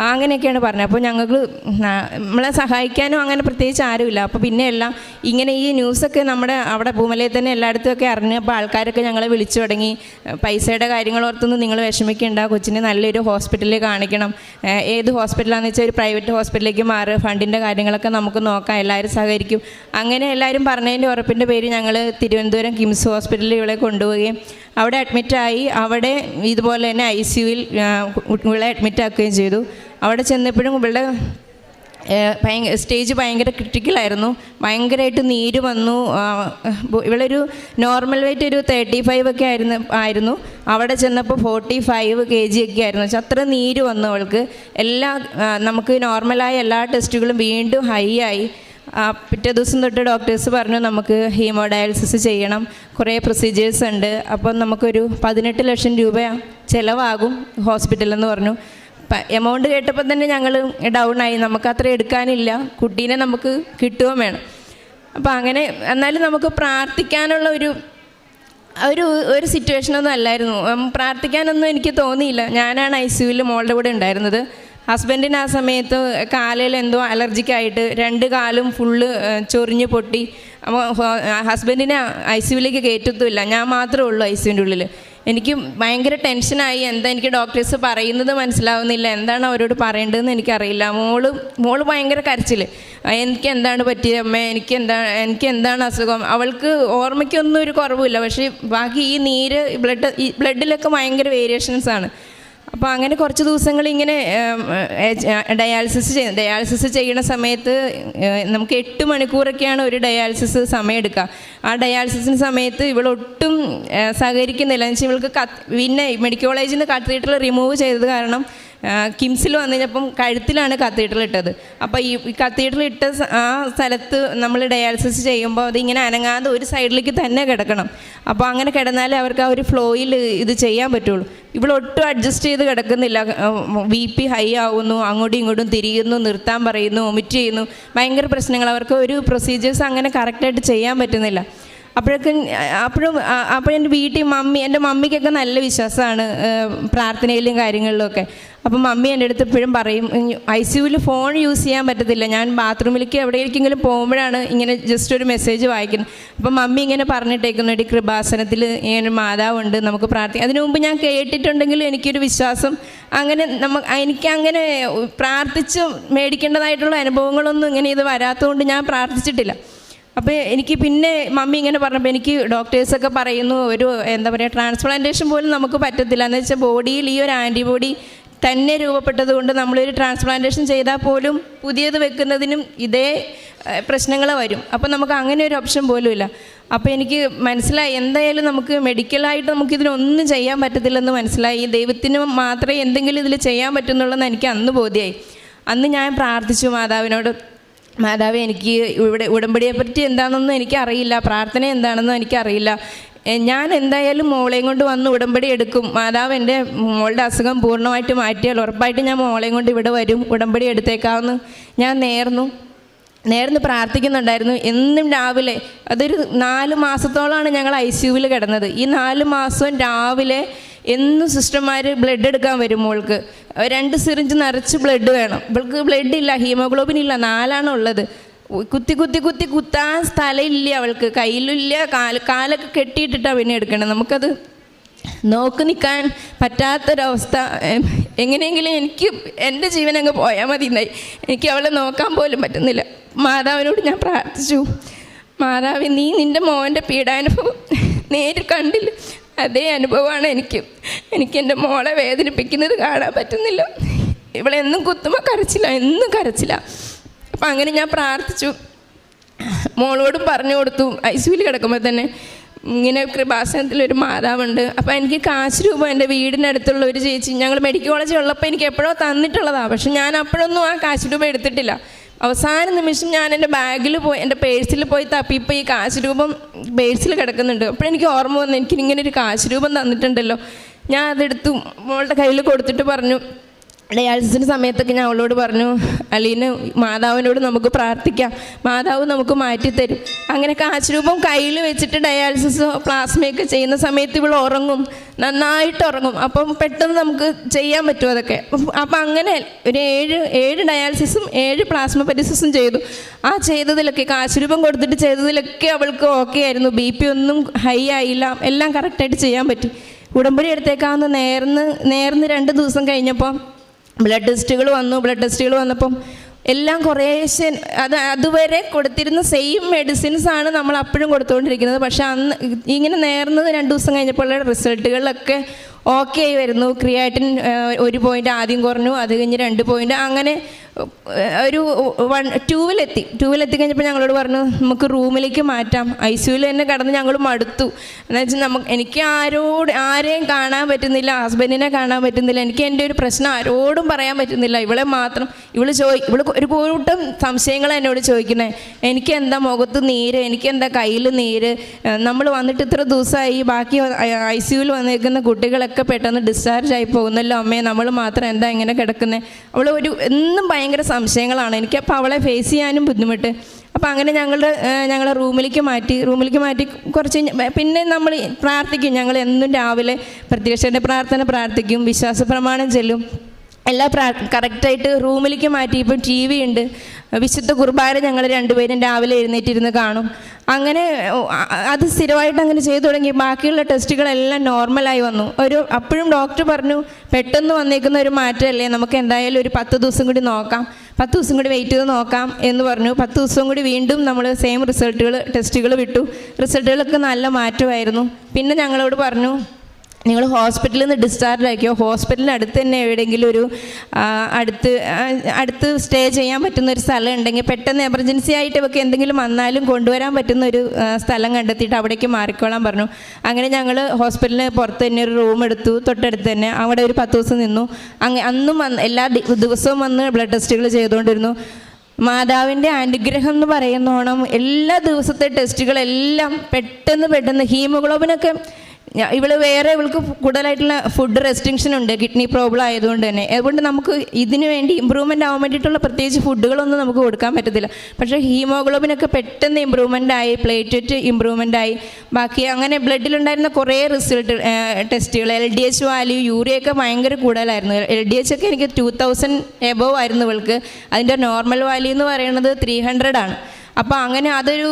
അങ്ങനെയൊക്കെയാണ് പറഞ്ഞത്. അപ്പോൾ ഞങ്ങൾക്ക് നമ്മളെ സഹായിക്കാനും അങ്ങനെ പ്രത്യേകിച്ച് ആരുമില്ല. അപ്പോൾ പിന്നെ എല്ലാം ഇങ്ങനെ ഈ ന്യൂസൊക്കെ നമ്മുടെ അവിടെ പൂമലയിൽ തന്നെ എല്ലായിടത്തുമൊക്കെ അറിഞ്ഞപ്പോൾ ആൾക്കാരൊക്കെ ഞങ്ങളെ വിളിച്ചു തുടങ്ങി. പൈസയുടെ കാര്യങ്ങൾ ഓർത്തൊന്നും നിങ്ങൾ വിഷമിക്കേണ്ട, കൊച്ചിനെ നല്ലൊരു ഹോസ്പിറ്റലിൽ കാണിക്കണം, ഏത് ഹോസ്പിറ്റലാണെന്ന് വെച്ചാൽ ഒരു പ്രൈവറ്റ് ഹോസ്പിറ്റലിലേക്ക് മാറുക, ഫണ്ടിൻ്റെ കാര്യങ്ങളൊക്കെ നമുക്ക് നോക്കാം, എല്ലാവരും സഹകരിക്കും. അങ്ങനെ എല്ലാവരും പറഞ്ഞതിൻ്റെ ഉറപ്പിൻ്റെ പേര് ഞങ്ങൾ തിരുവനന്തപുരം കിംസ് ഹോസ്പിറ്റലിൽ ഇവളെ കൊണ്ടുപോവുകയും അവിടെ അഡ്മിറ്റായി. അവിടെ ഇതുപോലെ തന്നെ ICUവിൽ ഇവളെ അഡ്മിറ്റാക്കുകയും ചെയ്തു. അവിടെ ചെന്നപ്പോഴും ഇവളുടെ സ്റ്റേജ് ഭയങ്കര ക്രിട്ടിക്കലായിരുന്നു, ഭയങ്കരമായിട്ട് നീര് വന്നു. ഇവളൊരു നോർമൽ വെയിറ്റ് ഒരു 35 ഒക്കെ ആയിരുന്നു. അവിടെ ചെന്നപ്പോൾ 45 kg ഒക്കെ ആയിരുന്നു. അത്ര നീര് വന്നു അവൾക്ക്. നമുക്ക് നോർമലായ എല്ലാ ടെസ്റ്റുകളും വീണ്ടും ഹൈ ആയി. പിറ്റേ ദിവസം തൊട്ട് ഡോക്ടേഴ്സ് പറഞ്ഞു നമുക്ക് ഹീമോ ഡയാലിസിസ് ചെയ്യണം, കുറേ പ്രൊസീജിയേഴ്സ് ഉണ്ട്, അപ്പം നമുക്കൊരു 18 ലക്ഷം രൂപ ചിലവാകും ഹോസ്പിറ്റലെന്ന് പറഞ്ഞു. എമൗണ്ട് കേട്ടപ്പോൾ തന്നെ ഞങ്ങൾ ഡൗണായി, നമുക്കത്ര എടുക്കാനില്ല, കുട്ടീനെ നമുക്ക് കിട്ടുകയും വേണം. അപ്പോൾ അങ്ങനെ എന്നാലും നമുക്ക് പ്രാർത്ഥിക്കാനുള്ള ഒരു സിറ്റുവേഷനൊന്നും അല്ലായിരുന്നു. പ്രാർത്ഥിക്കാനൊന്നും എനിക്ക് തോന്നിയില്ല. ഞാനാണ് ICUവിൽ മോളുടെ കൂടെ ഉണ്ടായിരുന്നത്. ഹസ്ബൻഡിന് ആ സമയത്ത് കാലിൽ എന്തോ അലർജിക്കായിട്ട് 2 കാലും ഫുള്ള് ചൊറിഞ്ഞ് പൊട്ടി. അപ്പോൾ ഹസ്ബൻഡിനെ ICUവിലേക്ക് കയറ്റത്തുമില്ല, ഞാൻ മാത്രമേ ഉള്ളൂ ICUവിൻ്റെ ഉള്ളിൽ. എനിക്ക് ഭയങ്കര ടെൻഷനായി. എനിക്ക് ഡോക്ടേഴ്സ് പറയുന്നത് മനസ്സിലാവുന്നില്ല, എന്താണ് അവരോട് പറയേണ്ടതെന്ന് എനിക്കറിയില്ല. മോള് ഭയങ്കര കരച്ചിൽ, എനിക്ക് എന്താണ് പറ്റിയത് അമ്മ, എനിക്ക് എന്താണ് അസുഖം. അവൾക്ക് ഓർമ്മയ്ക്കൊന്നും ഒരു കുറവുമില്ല, പക്ഷേ ബാക്കി ഈ നീര് ബ്ലഡിലൊക്കെ ഭയങ്കര വേരിയേഷൻസാണ്. അപ്പോൾ അങ്ങനെ കുറച്ച് ദിവസങ്ങൾ ഇങ്ങനെ ഡയാലിസിസ് ചെയ്യുന്ന സമയത്ത് നമുക്ക് 8 മണിക്കൂറൊക്കെയാണ് ഒരു ഡയാലിസിസ് സമയം എടുക്കുക. ആ ഡയാലിസിസിന് സമയത്ത് ഇവളൊട്ടും സഹകരിക്കുന്നില്ല. എന്ന് വെച്ചാൽ ഇവൾക്ക് പിന്നെ മെഡിക്കൽ കോളേജിൽ നിന്ന് കത്തീഡ്രൽ റിമൂവ് ചെയ്തത് കാരണം കിംസിൽ വന്നു കഴിഞ്ഞപ്പം കഴുത്തിലാണ് കത്തീഡ്രൽ ഇട്ടത്. അപ്പോൾ ഈ കത്തീഡ്രൽ ഇട്ട ആ സ്ഥലത്ത് നമ്മൾ ഡയാലിസിസ് ചെയ്യുമ്പോൾ അതിങ്ങനെ അനങ്ങാതെ ഒരു സൈഡിലേക്ക് തന്നെ കിടക്കണം. അപ്പോൾ അങ്ങനെ കിടന്നാലേ അവർക്ക് ആ ഒരു ഫ്ലോയിൽ ഇത് ചെയ്യാൻ പറ്റുള്ളൂ. ഇവളൊട്ടും അഡ്ജസ്റ്റ് ചെയ്ത് കിടക്കുന്നില്ല. BP ഹൈ ആവുന്നു, അങ്ങോട്ടും ഇങ്ങോട്ടും തിരിയുന്നു, നിർത്താൻ പറയുന്നു, വൊമിറ്റ് ചെയ്യുന്നു, ഭയങ്കര പ്രശ്നങ്ങൾ. അവർക്ക് ഒരു പ്രൊസീജിയേഴ്സ് അങ്ങനെ കറക്റ്റായിട്ട് ചെയ്യാൻ പറ്റുന്നില്ല. അപ്പോഴും എൻ്റെ വീട്ടിൽ എൻ്റെ മമ്മിക്കൊക്കെ നല്ല വിശ്വാസമാണ് പ്രാർത്ഥനയിലും കാര്യങ്ങളിലും ഒക്കെ. അപ്പം മമ്മി എൻ്റെ അടുത്ത് എപ്പോഴും പറയും ICUവിൽ ഫോൺ യൂസ് ചെയ്യാൻ പറ്റത്തില്ല, ഞാൻ ബാത്റൂമിലേക്ക് എവിടേക്കെങ്കിലും പോകുമ്പോഴാണ് ഇങ്ങനെ ജസ്റ്റ് ഒരു മെസ്സേജ് വായിക്കുന്നത്. അപ്പം മമ്മി ഇങ്ങനെ പറഞ്ഞിട്ടേക്കുന്നു, ഈ കൃപാസനത്തിൽ ഇങ്ങനെ മാതാവുണ്ട്, നമുക്ക് പ്രാർത്ഥിക്കാം. അതിനു മുമ്പ് ഞാൻ കേട്ടിട്ടുണ്ടെങ്കിലും എനിക്കൊരു വിശ്വാസം അങ്ങനെ എനിക്കങ്ങനെ പ്രാർത്ഥിച്ച് മേടിക്കേണ്ടതായിട്ടുള്ള അനുഭവങ്ങളൊന്നും ഇങ്ങനെ ഇത് വരാത്തതുകൊണ്ട് ഞാൻ പ്രാർത്ഥിച്ചിട്ടില്ല. അപ്പോൾ എനിക്ക് പിന്നെ മമ്മി ഇങ്ങനെ പറഞ്ഞപ്പോൾ എനിക്ക് ഡോക്ടേഴ്സൊക്കെ പറയുന്നു ഒരു എന്താ പറയുക ട്രാൻസ്പ്ലാന്റേഷൻ പോലും നമുക്ക് പറ്റത്തില്ല. എന്ന് വെച്ചാൽ ബോഡിയിൽ ഈ ഒരു ആൻറ്റിബോഡി തന്നെ രൂപപ്പെട്ടത് കൊണ്ട് നമ്മളൊരു ട്രാൻസ്പ്ലാന്റേഷൻ ചെയ്താൽ പോലും പുതിയത് വെക്കുന്നതിനും ഇതേ പ്രശ്നങ്ങൾ വരും. അപ്പോൾ നമുക്ക് അങ്ങനെ ഒരു ഓപ്ഷൻ പോലും ഇല്ല. അപ്പോൾ എനിക്ക് മനസ്സിലായി എന്തായാലും നമുക്ക് മെഡിക്കലായിട്ട് നമുക്കിതിനൊന്നും ചെയ്യാൻ പറ്റത്തില്ലെന്ന് മനസ്സിലായി. ദൈവത്തിന് മാത്രമേ എന്തെങ്കിലും ഇതിൽ ചെയ്യാൻ പറ്റുന്നുള്ളൂ എനിക്ക് അന്ന് ബോധ്യമായി. അന്ന് ഞാൻ പ്രാർത്ഥിച്ചു മാതാവിനോട്, മാതാവ് എനിക്ക് ഇവിടെ ഉടമ്പടിയെപ്പറ്റി എന്താണെന്നൊന്നും എനിക്കറിയില്ല, പ്രാർത്ഥന എന്താണെന്നും എനിക്കറിയില്ല, ഞാൻ എന്തായാലും മോളെയും കൊണ്ട് വന്ന് ഉടമ്പടി എടുക്കും. മാതാവ് എൻ്റെ മോളുടെ അസുഖം പൂർണ്ണമായിട്ട് മാറ്റിയാൽ ഉറപ്പായിട്ട് ഞാൻ മോളെയും കൊണ്ട് ഇവിടെ വരും, ഉടമ്പടി എടുത്തേക്കാമെന്ന് ഞാൻ നേർന്ന് പ്രാർത്ഥിക്കുന്നുണ്ടായിരുന്നു. എന്നും രാവിലെ അതൊരു 4 മാസത്തോളമാണ് ഞങ്ങൾ ICUവിൽ കിടന്നത്. ഈ 4 മാസവും രാവിലെ എന്നും സിസ്റ്റർമാർ ബ്ലഡ് എടുക്കാൻ വരും. മോൾക്ക് 2 സിറിഞ്ച് നിറച്ച് ബ്ലഡ് വേണം. ഇവൾക്ക് ബ്ലഡ് ഇല്ല, ഹീമോഗ്ലോബിൻ ഇല്ല, 4 ഉള്ളത്. കുത്താൻ സ്ഥലമില്ല അവൾക്ക്, കയ്യിലില്ല, കാലൊക്കെ കെട്ടിയിട്ടിട്ടാണ് പിന്നെ എടുക്കണം. നമുക്കത് നോക്കി നിൽക്കാൻ പറ്റാത്തൊരവസ്ഥ. എങ്ങനെയെങ്കിലും എനിക്ക് എൻ്റെ ജീവൻ അങ്ങ് പോയാൽ മതി എന്നായി. എനിക്ക് അവളെ നോക്കാൻ പോലും പറ്റുന്നില്ല. മാതാവിനോട് ഞാൻ പ്രാർത്ഥിച്ചു, മാതാവ് നീ നിൻ്റെ മോൻ്റെ പീഡാനുഭവം നേരിൽ കണ്ടില്ല, അതേ അനുഭവമാണ് എനിക്ക് എൻ്റെ മോളെ വേദനിപ്പിക്കുന്നത് കാണാൻ പറ്റുന്നില്ല. ഇവളെന്നും കുത്തുമ്പോൾ കരച്ചില്ല, എന്നും കരച്ചില്ല. അപ്പം അങ്ങനെ ഞാൻ പ്രാർത്ഥിച്ചു, മോളോടും പറഞ്ഞു കൊടുത്തു. ICUവിൽ കിടക്കുമ്പോൾ തന്നെ ഇങ്ങനെ കൃപാസനത്തിലൊരു മാതാവുണ്ട്. അപ്പോൾ എനിക്ക് കാശ് രൂപ എൻ്റെ വീടിനടുത്തുള്ള ഒരു ചേച്ചി, ഞങ്ങൾ മെഡിക്കൽ കോളേജിൽ ഉള്ളപ്പോൾ എനിക്ക് എപ്പോഴോ തന്നിട്ടുള്ളതാണ്. പക്ഷെ ഞാൻ അപ്പോഴൊന്നും ആ കാശ് രൂപ എടുത്തിട്ടില്ല. അവസാന നിമിഷം ഞാൻ എൻ്റെ ബാഗിൽ പോയി, എൻ്റെ പേഴ്സിൽ പോയി തപ്പിപ്പോൾ ഈ കാശ് രൂപം പേഴ്സിൽ കിടക്കുന്നുണ്ട്. അപ്പോഴെനിക്ക് ഓർമ്മ വന്നു, എനിക്കിങ്ങനെ ഒരു കാശ് രൂപം തന്നിട്ടുണ്ടല്ലോ. ഞാൻ അതെടുത്തു മോളുടെ കയ്യിൽ കൊടുത്തിട്ട് പറഞ്ഞു, ഡയാലിസിസിൻ്റെ സമയത്തൊക്കെ ഞാൻ അവളോട് പറഞ്ഞു, അലീന മാതാവിനോട് നമുക്ക് പ്രാർത്ഥിക്കാം, മാതാവ് നമുക്ക് മാറ്റിത്തരും. അങ്ങനെ കാശ് രൂപം കയ്യിൽ വെച്ചിട്ട് ഡയാലിസിസോ പ്ലാസ്മയൊക്കെ ചെയ്യുന്ന സമയത്ത് ഇവൾ ഉറങ്ങും, നന്നായിട്ട് ഉറങ്ങും. അപ്പം പെട്ടെന്ന് നമുക്ക് ചെയ്യാൻ പറ്റും അതൊക്കെ. അപ്പം അങ്ങനെ ഒരു 7 ഡയാലിസിസും 7 പ്ലാസ്മ പരിസിസും ചെയ്തു. ആ ചെയ്തതിലൊക്കെ കാശ് രൂപം കൊടുത്തിട്ട് ചെയ്തതിലൊക്കെ അവൾക്ക് ഓക്കെ ആയിരുന്നു. BP ഒന്നും ഹൈ ആയില്ല, എല്ലാം കറക്റ്റായിട്ട് ചെയ്യാൻ പറ്റി. ഉടമ്പടി എടുത്തേക്കാവുന്ന നേർന്ന് 2 ദിവസം കഴിഞ്ഞപ്പോൾ ബ്ലഡ് ടെസ്റ്റുകൾ വന്നപ്പം എല്ലാം കുറേശ്ശെ അതുവരെ കൊടുത്തിരുന്ന സെയിം മെഡിസിൻസാണ് നമ്മൾ അപ്പോഴും കൊടുത്തുകൊണ്ടിരിക്കുന്നത്. പക്ഷെ അന്ന് ഇങ്ങനെ നേർന്നത് 2 ദിവസം കഴിഞ്ഞപ്പോൾ റിസൾട്ടുകളിലൊക്കെ ഓക്കെ ആയി വരുന്നു. ക്രിയാറ്റിൻ 1 പോയിൻ്റ് ആദ്യം കുറഞ്ഞു, അത് കഴിഞ്ഞ് 2 പോയിൻ്റ്, അങ്ങനെ ഒരു 2-ലെത്തി കഴിഞ്ഞപ്പോൾ ഞങ്ങളോട് പറഞ്ഞു നമുക്ക് റൂമിലേക്ക് മാറ്റാം. ICUവിൽ തന്നെ കിടന്ന് ഞങ്ങൾ മടുത്തു. എന്ന് വെച്ചാൽ എനിക്ക് ആരെയും കാണാൻ പറ്റുന്നില്ല, ഹസ്ബൻഡിനെ കാണാൻ പറ്റുന്നില്ല, എനിക്ക് എൻ്റെ ഒരു പ്രശ്നം ആരോടും പറയാൻ പറ്റുന്നില്ല. ഇവളെ മാത്രം ഇവള് ഒരു കൂട്ടം സംശയങ്ങൾ എന്നോട് ചോദിക്കണേ, എനിക്ക് എന്താ മുഖത്ത് നീര്, എനിക്ക് എന്താ കയ്യിൽ നീര്, നമ്മൾ വന്നിട്ട് ഇത്ര ദിവസമായി, ബാക്കി ICUവിൽ വന്നേക്കുന്ന കുട്ടികളൊക്കെ പെട്ടെന്ന് ഡിസ്ചാർജ് ആയി പോകുന്നല്ലോ അമ്മേ, നമ്മൾ മാത്രം എന്താ ഇങ്ങനെ കിടക്കുന്നത്. അവൾ എന്നും ഭയങ്കര സംശയങ്ങളാണ് എനിക്ക്. അപ്പോൾ അവളെ ഫേസ് ചെയ്യാനും ബുദ്ധിമുട്ട്. അപ്പോൾ അങ്ങനെ ഞങ്ങളെ റൂമിലേക്ക് മാറ്റി കുറച്ച് പിന്നെ നമ്മൾ പ്രാർത്ഥിക്കും. ഞങ്ങൾ എന്നും രാവിലെ പ്രത്യക്ഷയുടെ പ്രാർത്ഥന പ്രാർത്ഥിക്കും, വിശ്വാസ പ്രമാണം ചെല്ലും, എല്ലാം കറക്റ്റായിട്ട് റൂമിലേക്ക് മാറ്റി. ഇപ്പം TV ഉണ്ട്, വിശുദ്ധ കുർബാന ഞങ്ങൾ 2 പേരും രാവിലെ എഴുന്നേറ്റിരുന്ന് കാണും. അങ്ങനെ അത് സ്ഥിരമായിട്ട് അങ്ങനെ ചെയ്തു തുടങ്ങി. ബാക്കിയുള്ള ടെസ്റ്റുകളെല്ലാം നോർമലായി വന്നു. അപ്പോഴും ഡോക്ടർ പറഞ്ഞു പെട്ടെന്ന് വന്നേക്കുന്ന ഒരു മാറ്റമല്ലേ, നമുക്ക് എന്തായാലും ഒരു 10 ദിവസം കൂടി നോക്കാം, 10 ദിവസം കൂടി വെയിറ്റ് ചെയ്ത് നോക്കാം എന്ന് പറഞ്ഞു. 10 ദിവസം കൂടി വീണ്ടും നമ്മൾ സെയിം ടെസ്റ്റുകൾ വിട്ടു. റിസൾട്ടുകളൊക്കെ നല്ല മാറ്റമായിരുന്നു. പിന്നെ ഞങ്ങളോട് പറഞ്ഞു നിങ്ങൾ ഹോസ്പിറ്റലിൽ നിന്ന് ഡിസ്ചാർജ് ആക്കിയോ, ഹോസ്പിറ്റലിന് അടുത്ത് തന്നെ എവിടെയെങ്കിലും ഒരു അടുത്ത് സ്റ്റേ ചെയ്യാൻ പറ്റുന്ന ഒരു സ്ഥലം ഉണ്ടെങ്കിൽ പെട്ടെന്ന് എമർജൻസി ആയിട്ട് ഇവർക്ക് എന്തെങ്കിലും വന്നാലും കൊണ്ടുവരാൻ പറ്റുന്ന ഒരു സ്ഥലം കണ്ടെത്തിയിട്ട് അവിടേക്ക് മാറിക്കോളാൻ പറഞ്ഞു. അങ്ങനെ ഞങ്ങൾ ഹോസ്പിറ്റലിന് പുറത്ത് തന്നെ ഒരു റൂം എടുത്തു, തൊട്ടടുത്ത് തന്നെ. അവിടെ ഒരു 10 ദിവസം നിന്നു. അന്നും എല്ലാ ദിവസവും വന്ന് ബ്ലഡ് ടെസ്റ്റുകൾ ചെയ്തുകൊണ്ടിരുന്നു. മാതാവിൻ്റെ അനുഗ്രഹം എന്ന് പറയുന്നോണം എല്ലാ ദിവസത്തെ ടെസ്റ്റുകളെല്ലാം പെട്ടെന്ന് ഹീമോഗ്ലോബിനൊക്കെ ഇവൾക്ക് കൂടുതലായിട്ടുള്ള ഫുഡ് റെസ്ട്രിക്ഷൻ ഉണ്ട്, കിഡ്നി പ്രോബ്ലം ആയതുകൊണ്ട് തന്നെ. അതുകൊണ്ട് നമുക്ക് ഇതിനു വേണ്ടി ഇമ്പ്രൂവ്മെൻ്റ് ആവാൻ വേണ്ടിയിട്ടുള്ള പ്രത്യേകിച്ച് ഫുഡുകളൊന്നും നമുക്ക് കൊടുക്കാൻ പറ്റത്തില്ല. പക്ഷേ ഹീമോഗ്ലോബിനൊക്കെ പെട്ടെന്ന് ഇമ്പ്രൂവ്മെൻ്റ് ആയി, പ്ലേറ്റ്ലെറ്റ് ഇമ്പ്രൂവ്മെൻ്റ് ആയി. ബാക്കി അങ്ങനെ ബ്ലഡിലുണ്ടായിരുന്ന കുറേ ടെസ്റ്റുകൾ, LDH വാല്യൂ, യൂറിയൊക്കെ ഭയങ്കര കൂടുതലായിരുന്നു. LDH ഒക്കെ എനിക്ക് 2000 എബോവ് ആയിരുന്നു ഇവൾക്ക്. അതിൻ്റെ നോർമൽ വാല്യൂ എന്ന് പറയുന്നത് 300 ആണ്. അപ്പോൾ അങ്ങനെ അതൊരു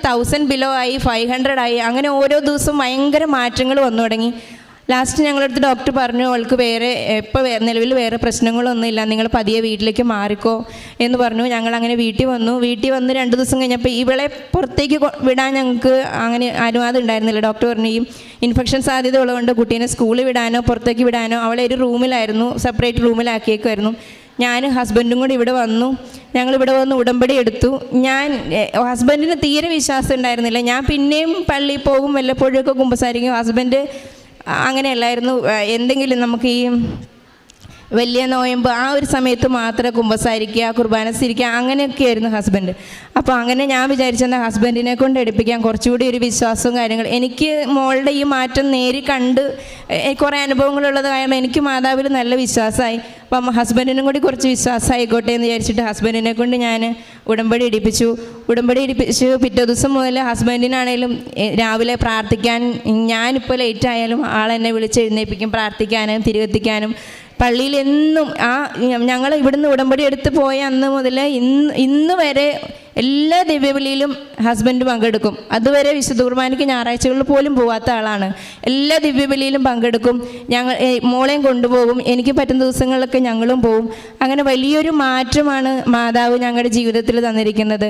1000 ബിലോ ആയി, 500 ആയി. അങ്ങനെ ഓരോ ദിവസവും ഭയങ്കര മാറ്റങ്ങൾ വന്നു തുടങ്ങി. ലാസ്റ്റ് ഞങ്ങളടുത്ത് ഡോക്ടർ പറഞ്ഞു അവൾക്ക് വേറെ ഇപ്പോൾ നിലവിൽ വേറെ പ്രശ്നങ്ങളൊന്നുമില്ല, നിങ്ങൾ പതിയെ വീട്ടിലേക്ക് മാറിക്കോ എന്ന് പറഞ്ഞു. ഞങ്ങൾ അങ്ങനെ വീട്ടിൽ വന്നു. വീട്ടിൽ വന്ന് 2 ദിവസം കഴിഞ്ഞപ്പോൾ ഇവളെ പുറത്തേക്ക് വിടാൻ ഞങ്ങൾക്ക് അങ്ങനെ അനുവാദം ഉണ്ടായിരുന്നില്ല. ഡോക്ടർ പറഞ്ഞു ഈ ഇൻഫെക്ഷൻ സാധ്യത ഉള്ളതുകൊണ്ട് കുട്ടീനെ സ്കൂളിൽ വിടാനോ പുറത്തേക്ക് വിടാനോ അവളെ ഒരു റൂമിലായിരുന്നു, സെപ്പറേറ്റ് റൂമിലാക്കിയേക്കുമായിരുന്നു. ഞാൻ ഹസ്ബൻഡും കൂടി ഇവിടെ വന്നു. ഞങ്ങളിവിടെ വന്ന് ഉടമ്പടി എടുത്തു. ഹസ്ബൻഡിന് തീരെ വിശ്വാസം ഉണ്ടായിരുന്നില്ല. ഞാൻ പിന്നെയും പള്ളിയിൽ പോകും, വല്ലപ്പോഴൊക്കെ കുമ്പസാരിക്കും. ഹസ്ബൻഡ് അങ്ങനെയല്ലായിരുന്നു. എന്തെങ്കിലും നമുക്ക് ഈ വലിയ നോയമ്പ് ആ ഒരു സമയത്ത് മാത്രമേ കുമ്പസാരിക്കുക, കുർബാന സ്ഥിരിക്കുക, അങ്ങനെയൊക്കെയായിരുന്നു ഹസ്ബൻഡ്. അപ്പോൾ അങ്ങനെ ഞാൻ വിചാരിച്ചെന്നാൽ ഹസ്ബൻഡിനെ കൊണ്ട് എടുപ്പിക്കാൻ കുറച്ചുകൂടി ഒരു വിശ്വാസവും കാര്യങ്ങൾ. എനിക്ക് മോളുടെ ഈ മാറ്റം നേരി കണ്ട് കുറേ അനുഭവങ്ങളുള്ളത് കാരണം എനിക്ക് മാതാവിൽ നല്ല വിശ്വാസമായി. അപ്പം ഹസ്ബൻഡിനും കൂടി കുറച്ച് വിശ്വാസമായിക്കോട്ടെ എന്ന് വിചാരിച്ചിട്ട് ഹസ്ബൻഡിനെ കൊണ്ട് ഞാൻ ഉടമ്പടി ഇടിപ്പിച്ചു. പിറ്റേ ദിവസം മുതൽ ഹസ്ബൻഡിനാണേലും രാവിലെ പ്രാർത്ഥിക്കാൻ, ഞാനിപ്പോൾ ലേറ്റ് ആയാലും ആളെന്നെ വിളിച്ച് എഴുന്നേൽപ്പിക്കും പ്രാർത്ഥിക്കാനും തിരികെത്തിക്കാനും. പള്ളിയിൽ എന്നും ഞങ്ങൾ ഇവിടുന്ന് ഉടമ്പടി എടുത്ത് പോയ അന്ന് മുതൽ ഇന്ന് വരെ എല്ലാ ദിവ്യബലിയിലും ഹസ്ബൻഡ് പങ്കെടുക്കും. അതുവരെ വിശുദ്ധ കുർബാനയ്ക്ക് ഞായറാഴ്ചകളിൽ പോലും പോകാത്ത ആളാണ്. എല്ലാ ദിവ്യബലിയിലും പങ്കെടുക്കും. മോളെയും കൊണ്ടുപോകും. എനിക്ക് പറ്റുന്ന ദിവസങ്ങളിലൊക്കെ ഞങ്ങളും പോവും. അങ്ങനെ വലിയൊരു മാറ്റമാണ് മാതാവ് ഞങ്ങളുടെ ജീവിതത്തിൽ തന്നിരിക്കുന്നത്.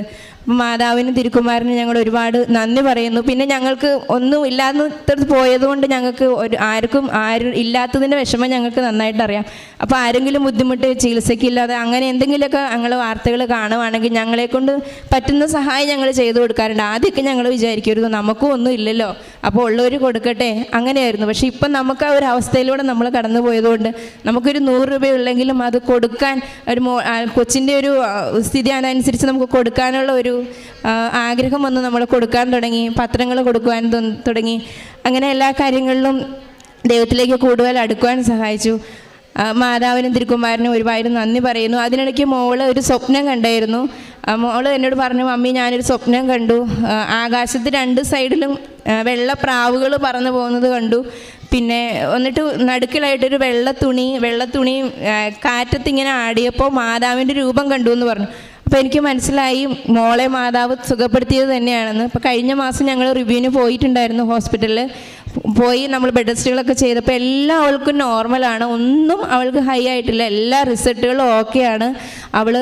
മാതാവിനും തിരുക്കുമാരനും ഞങ്ങൾ ഒരുപാട് നന്ദി പറയുന്നു. പിന്നെ ഞങ്ങൾക്ക് ഒന്നും ഇല്ലാത്ത പോയതുകൊണ്ട് ഞങ്ങൾക്ക് ആരും ഇല്ലാത്തതിൻ്റെ വിഷമം ഞങ്ങൾക്ക് നന്നായിട്ട് അറിയാം. അപ്പോൾ ആരെങ്കിലും ബുദ്ധിമുട്ട് ചികിത്സയ്ക്കില്ലാതെ അങ്ങനെ എന്തെങ്കിലുമൊക്കെ ഞങ്ങൾ വാർത്തകൾ കാണുവാണെങ്കിൽ ഞങ്ങളെക്കൊണ്ട് പറ്റുന്ന സഹായം ഞങ്ങൾ ചെയ്തു കൊടുക്കാറുണ്ട്. ആദ്യമൊക്കെ ഞങ്ങൾ വിചാരിക്കരുത് നമുക്കും ഒന്നും ഇല്ലല്ലോ, അപ്പോൾ ഉള്ളവർ കൊടുക്കട്ടെ, അങ്ങനെയായിരുന്നു. പക്ഷേ ഇപ്പം നമുക്ക് ആ ഒരു അവസ്ഥയിലൂടെ നമ്മൾ കടന്നു പോയതുകൊണ്ട് നമുക്കൊരു 100 രൂപയുള്ളെങ്കിലും അത് കൊടുക്കാൻ ഒരു കൊച്ചിൻ്റെ ഒരു സ്ഥിതി അനുസരിച്ച് നമുക്ക് കൊടുക്കാനുള്ള ഒരു ആഗ്രഹം വന്ന് നമ്മൾ കൊടുക്കാൻ തുടങ്ങി. പത്രങ്ങൾ കൊടുക്കുവാൻ തുടങ്ങി. അങ്ങനെ എല്ലാ കാര്യങ്ങളിലും ദൈവത്തിലേക്ക് കൂടുതൽ അടുക്കുവാൻ സഹായിച്ചു. മാതാവിനും തിരുക്കുമാരനും ഒരുപാട് നന്ദി പറയുന്നു. അതിനിടയ്ക്ക് മോള് ഒരു സ്വപ്നം കണ്ടായിരുന്നു. മോള് എന്നോട് പറഞ്ഞു, മമ്മി ഞാനൊരു സ്വപ്നം കണ്ടു, ആകാശത്ത് 2 സൈഡിലും വെള്ള പ്രാവുകൾ പറന്നു പോകുന്നത് കണ്ടു. പിന്നെ എന്നിട്ട് നടുക്കിലായിട്ടൊരു വെള്ള തുണി കാറ്റത്തിങ്ങനെ ആടിയപ്പോൾ മാതാവിൻ്റെ രൂപം കണ്ടു എന്ന് പറഞ്ഞു. അപ്പോൾ എനിക്ക് മനസ്സിലായി മോളെ മാതാവ് സുഖപ്പെടുത്തിയത് തന്നെയാണെന്ന്. അപ്പോൾ കഴിഞ്ഞ മാസം ഞങ്ങൾ റിവ്യൂവിന് പോയിട്ടുണ്ടായിരുന്നു ഹോസ്പിറ്റലിൽ. പോയി നമ്മൾ ബെഡ് ടെസ്റ്റുകളൊക്കെ ചെയ്തപ്പോൾ എല്ലാം അവൾക്ക് നോർമലാണ്, ഒന്നും അവൾക്ക് ഹൈ ആയിട്ടില്ല, എല്ലാ റിസൾട്ടുകളും ഓക്കെയാണ്. അവൾ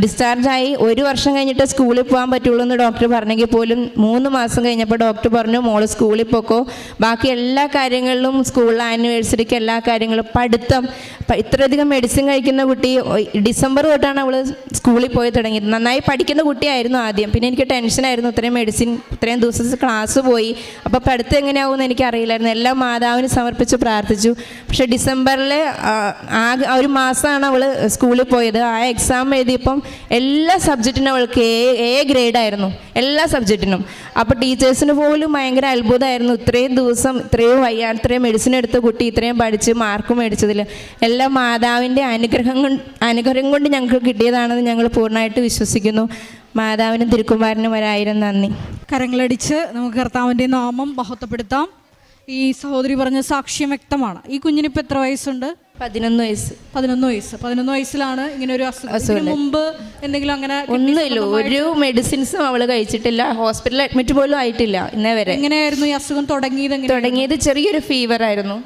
ഡിസ്ചാർജായി 1 വർഷം കഴിഞ്ഞിട്ട് സ്കൂളിൽ പോകാൻ പറ്റുള്ളൂ എന്ന് ഡോക്ടർ പറഞ്ഞെങ്കിൽ പോലും 3 മാസം കഴിഞ്ഞപ്പോൾ ഡോക്ടർ പറഞ്ഞു മോള് സ്കൂളിൽ പോക്കോ, ബാക്കി എല്ലാ കാര്യങ്ങളിലും സ്കൂളിൽ ആനിവേഴ്സറിക്ക് എല്ലാ കാര്യങ്ങളും പഠിത്തം. ഇത്രയധികം മെഡിസിൻ കഴിക്കുന്ന കുട്ടി ഡിസംബർ തൊട്ടാണ് അവൾ സ്കൂളിൽ പോയി തുടങ്ങിയത്. നന്നായി പഠിക്കുന്ന കുട്ടിയായിരുന്നു ആദ്യം. പിന്നെ എനിക്ക് ടെൻഷനായിരുന്നു, ഇത്രയും മെഡിസിൻ ഇത്രയും ദിവസത്തെ ക്ലാസ് പോയി, അപ്പോൾ പഠിത്തം എങ്ങനെയാവുമെന്ന് എനിക്കറിയില്ലായിരുന്നു. എല്ലാം മാതാവിന് സമർപ്പിച്ച് പ്രാർത്ഥിച്ചു. പക്ഷേ ഡിസംബറിൽ ഒരു മാസമാണ് അവൾ സ്കൂളിൽ പോയത്. ആ എക്സാം എഴുതിയപ്പം എല്ലാ സബ്ജക്റ്റിനും അവൾക്ക് എ ഗ്രേഡായിരുന്നു, എല്ലാ സബ്ജക്റ്റിനും. അപ്പോൾ ടീച്ചേഴ്സിന് പോലും ഭയങ്കര അത്ഭുതമായിരുന്നു, ഇത്രയും ദിവസം ഇത്രയും ഇത്രയും മെഡിസിൻ എടുത്ത കുട്ടി ഇത്രയും പഠിച്ച് മാർക്ക് മേടിച്ചതിൽ. എല്ലാം മാതാവിൻ്റെ അനുഗ്രഹം കൊണ്ട് ഞങ്ങൾക്ക് കിട്ടിയതാണെന്ന് ഞങ്ങൾ പൂർണ്ണമായിട്ട് വിശ്വസിക്കുന്നു. മാതാവിനും തിരുക്കുമാരനും 1000 നന്ദി. കരങ്ങളടിച്ച് നമുക്ക് കർത്താവിൻ്റെ നാമം മഹത്വപ്പെടുത്താം. ഈ സഹോദരി പറഞ്ഞ സാക്ഷ്യം വ്യക്തമാണ്. ഈ കുഞ്ഞിനിപ്പോൾ എത്ര വയസ്സുണ്ട്? 11 വയസ്സ്. 11 വയസ്സിലാണ് ഇങ്ങനെ ഒരു അസുഖം. മുമ്പ് എന്തെങ്കിലും അങ്ങനെ ഒന്നുമില്ല, ഒരു മെഡിസിൻസും അവള് കഴിച്ചിട്ടില്ല, ഹോസ്പിറ്റലിൽ അഡ്മിറ്റ് പോലും ആയിട്ടില്ല ഇന്നേ വരെ. എങ്ങനെയായിരുന്നു ഈ അസുഖം തുടങ്ങിയത്? ചെറിയൊരു ഫീവറായിരുന്നു,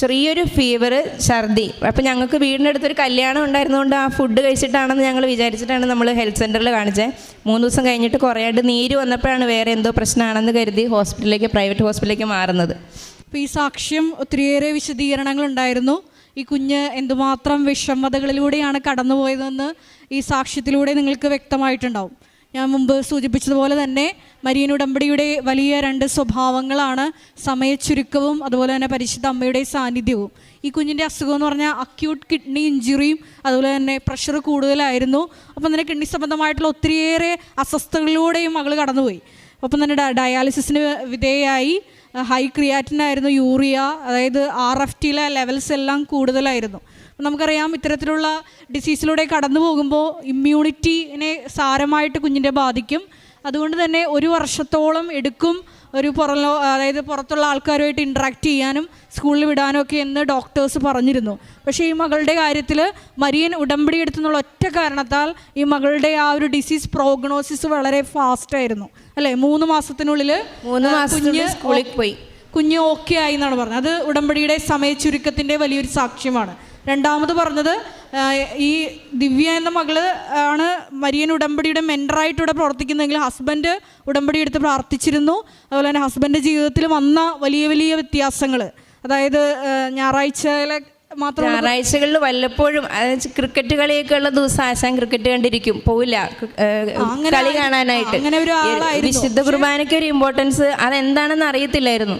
ചെറിയൊരു ഫീവർ, ഛർദി. അപ്പം ഞങ്ങൾക്ക് വീടിനടുത്തൊരു കല്യാണം ഉണ്ടായിരുന്നതുകൊണ്ട് ആ ഫുഡ് കഴിച്ചിട്ടാണെന്ന് ഞങ്ങൾ വിചാരിച്ചിട്ടാണ് നമ്മൾ ഹെൽത്ത് സെൻ്ററിൽ കാണിച്ചത്. 3 ദിവസം കഴിഞ്ഞിട്ട് കുറയാണ്ട് നീര് വന്നപ്പോഴാണ് വേറെ എന്തോ പ്രശ്നമാണെന്ന് കരുതി പ്രൈവറ്റ് ഹോസ്പിറ്റലിലേക്ക് മാറുന്നത്. അപ്പോൾ ഈ സാക്ഷ്യം ഒത്തിരിയേറെ വിശദീകരണങ്ങളുണ്ടായിരുന്നു. ഈ കുഞ്ഞ് എന്തുമാത്രം വിഷമതകളിലൂടെയാണ് കടന്നുപോയതെന്ന് ഈ സാക്ഷ്യത്തിലൂടെ നിങ്ങൾക്ക് വ്യക്തമായിട്ടുണ്ടാവും. ഞാൻ മുമ്പ് സൂചിപ്പിച്ചതുപോലെ തന്നെ മരിയൻ ഉടമ്പടിയുടെ വലിയ 2 സ്വഭാവങ്ങളാണ് സമയച്ചുരുക്കവും അതുപോലെ തന്നെ പരിശുദ്ധ അമ്മയുടെ സാന്നിധ്യവും. ഈ കുഞ്ഞിൻ്റെ അസുഖം എന്ന് പറഞ്ഞാൽ അക്യൂട്ട് കിഡ്നി ഇഞ്ചുറിയും അതുപോലെ തന്നെ പ്രഷർ കൂടുതലായിരുന്നു. അപ്പം തന്നെ കിഡ്നി സംബന്ധമായിട്ടുള്ള ഒത്തിരിയേറെ അസ്വസ്ഥതകളിലൂടെയും മകൾ കടന്നുപോയി. ഒപ്പം തന്നെ ഡയാലിസിസിന് വിധേയമായി. ഹൈ ക്രിയാറ്റിനായിരുന്നു, യൂറിയ, അതായത് RFTയിലെ ലെവൽസ് എല്ലാം കൂടുതലായിരുന്നു. നമുക്കറിയാം ഇത്തരത്തിലുള്ള ഡിസീസിലൂടെ കടന്നു പോകുമ്പോൾ ഇമ്മ്യൂണിറ്റിനെ സാരമായിട്ട് കുഞ്ഞിൻ്റെ ബാധിക്കും. അതുകൊണ്ട് തന്നെ 1 വർഷത്തോളം എടുക്കും ഒരു അതായത് പുറത്തുള്ള ആൾക്കാരുമായിട്ട് ഇൻട്രാക്ട് ചെയ്യാനും സ്കൂളിൽ വിടാനും ഒക്കെ എന്ന് ഡോക്ടേഴ്സ് പറഞ്ഞിരുന്നു. പക്ഷേ ഈ മകളുടെ കാര്യത്തിൽ മരിയൻ ഉടമ്പടി എടുത്തെന്നുള്ള ഒറ്റ കാരണത്താൽ ഈ മകളുടെ ആ ഒരു ഡിസീസ് പ്രോഗ്നോസിസ് വളരെ ഫാസ്റ്റായിരുന്നു, അല്ലേ? 3 മാസത്തിനുള്ളിൽ കുഞ്ഞ് സ്കൂളിൽ പോയി. കുഞ്ഞ് ഓക്കെ ആയി എന്നാണ് പറഞ്ഞത്. അത് ഉടമ്പടിയുടെ സമയച്ചുരുക്കത്തിൻ്റെ വലിയൊരു സാക്ഷ്യമാണ്. രണ്ടാമത് പറഞ്ഞത് ഈ ദിവ്യ എന്ന മകള് ആണ് മരിയൻ ഉടമ്പടിയുടെ മെൻറ്ററായിട്ട് ഇവിടെ പ്രവർത്തിക്കുന്നതെങ്കിൽ ഹസ്ബൻഡ് ഉടമ്പടി എടുത്ത് പ്രാർത്ഥിച്ചിരുന്നു. അതുപോലെ തന്നെ ഹസ്ബൻഡ് ജീവിതത്തിൽ വന്ന വലിയ വലിയ വ്യത്യാസങ്ങൾ, അതായത് ഞായറാഴ്ചകളിൽ വല്ലപ്പോഴും ക്രിക്കറ്റ് കളിയൊക്കെ ഉള്ള ദിവസം ആശാൻ ക്രിക്കറ്റ് കണ്ടിരിക്കും, പോവില്ല കളി കാണാനായിട്ട്. വിശുദ്ധ കുർബാനയ്ക്ക് ഒരു ഇമ്പോർട്ടൻസ് അതെന്താണെന്ന് അറിയത്തില്ലായിരുന്നു.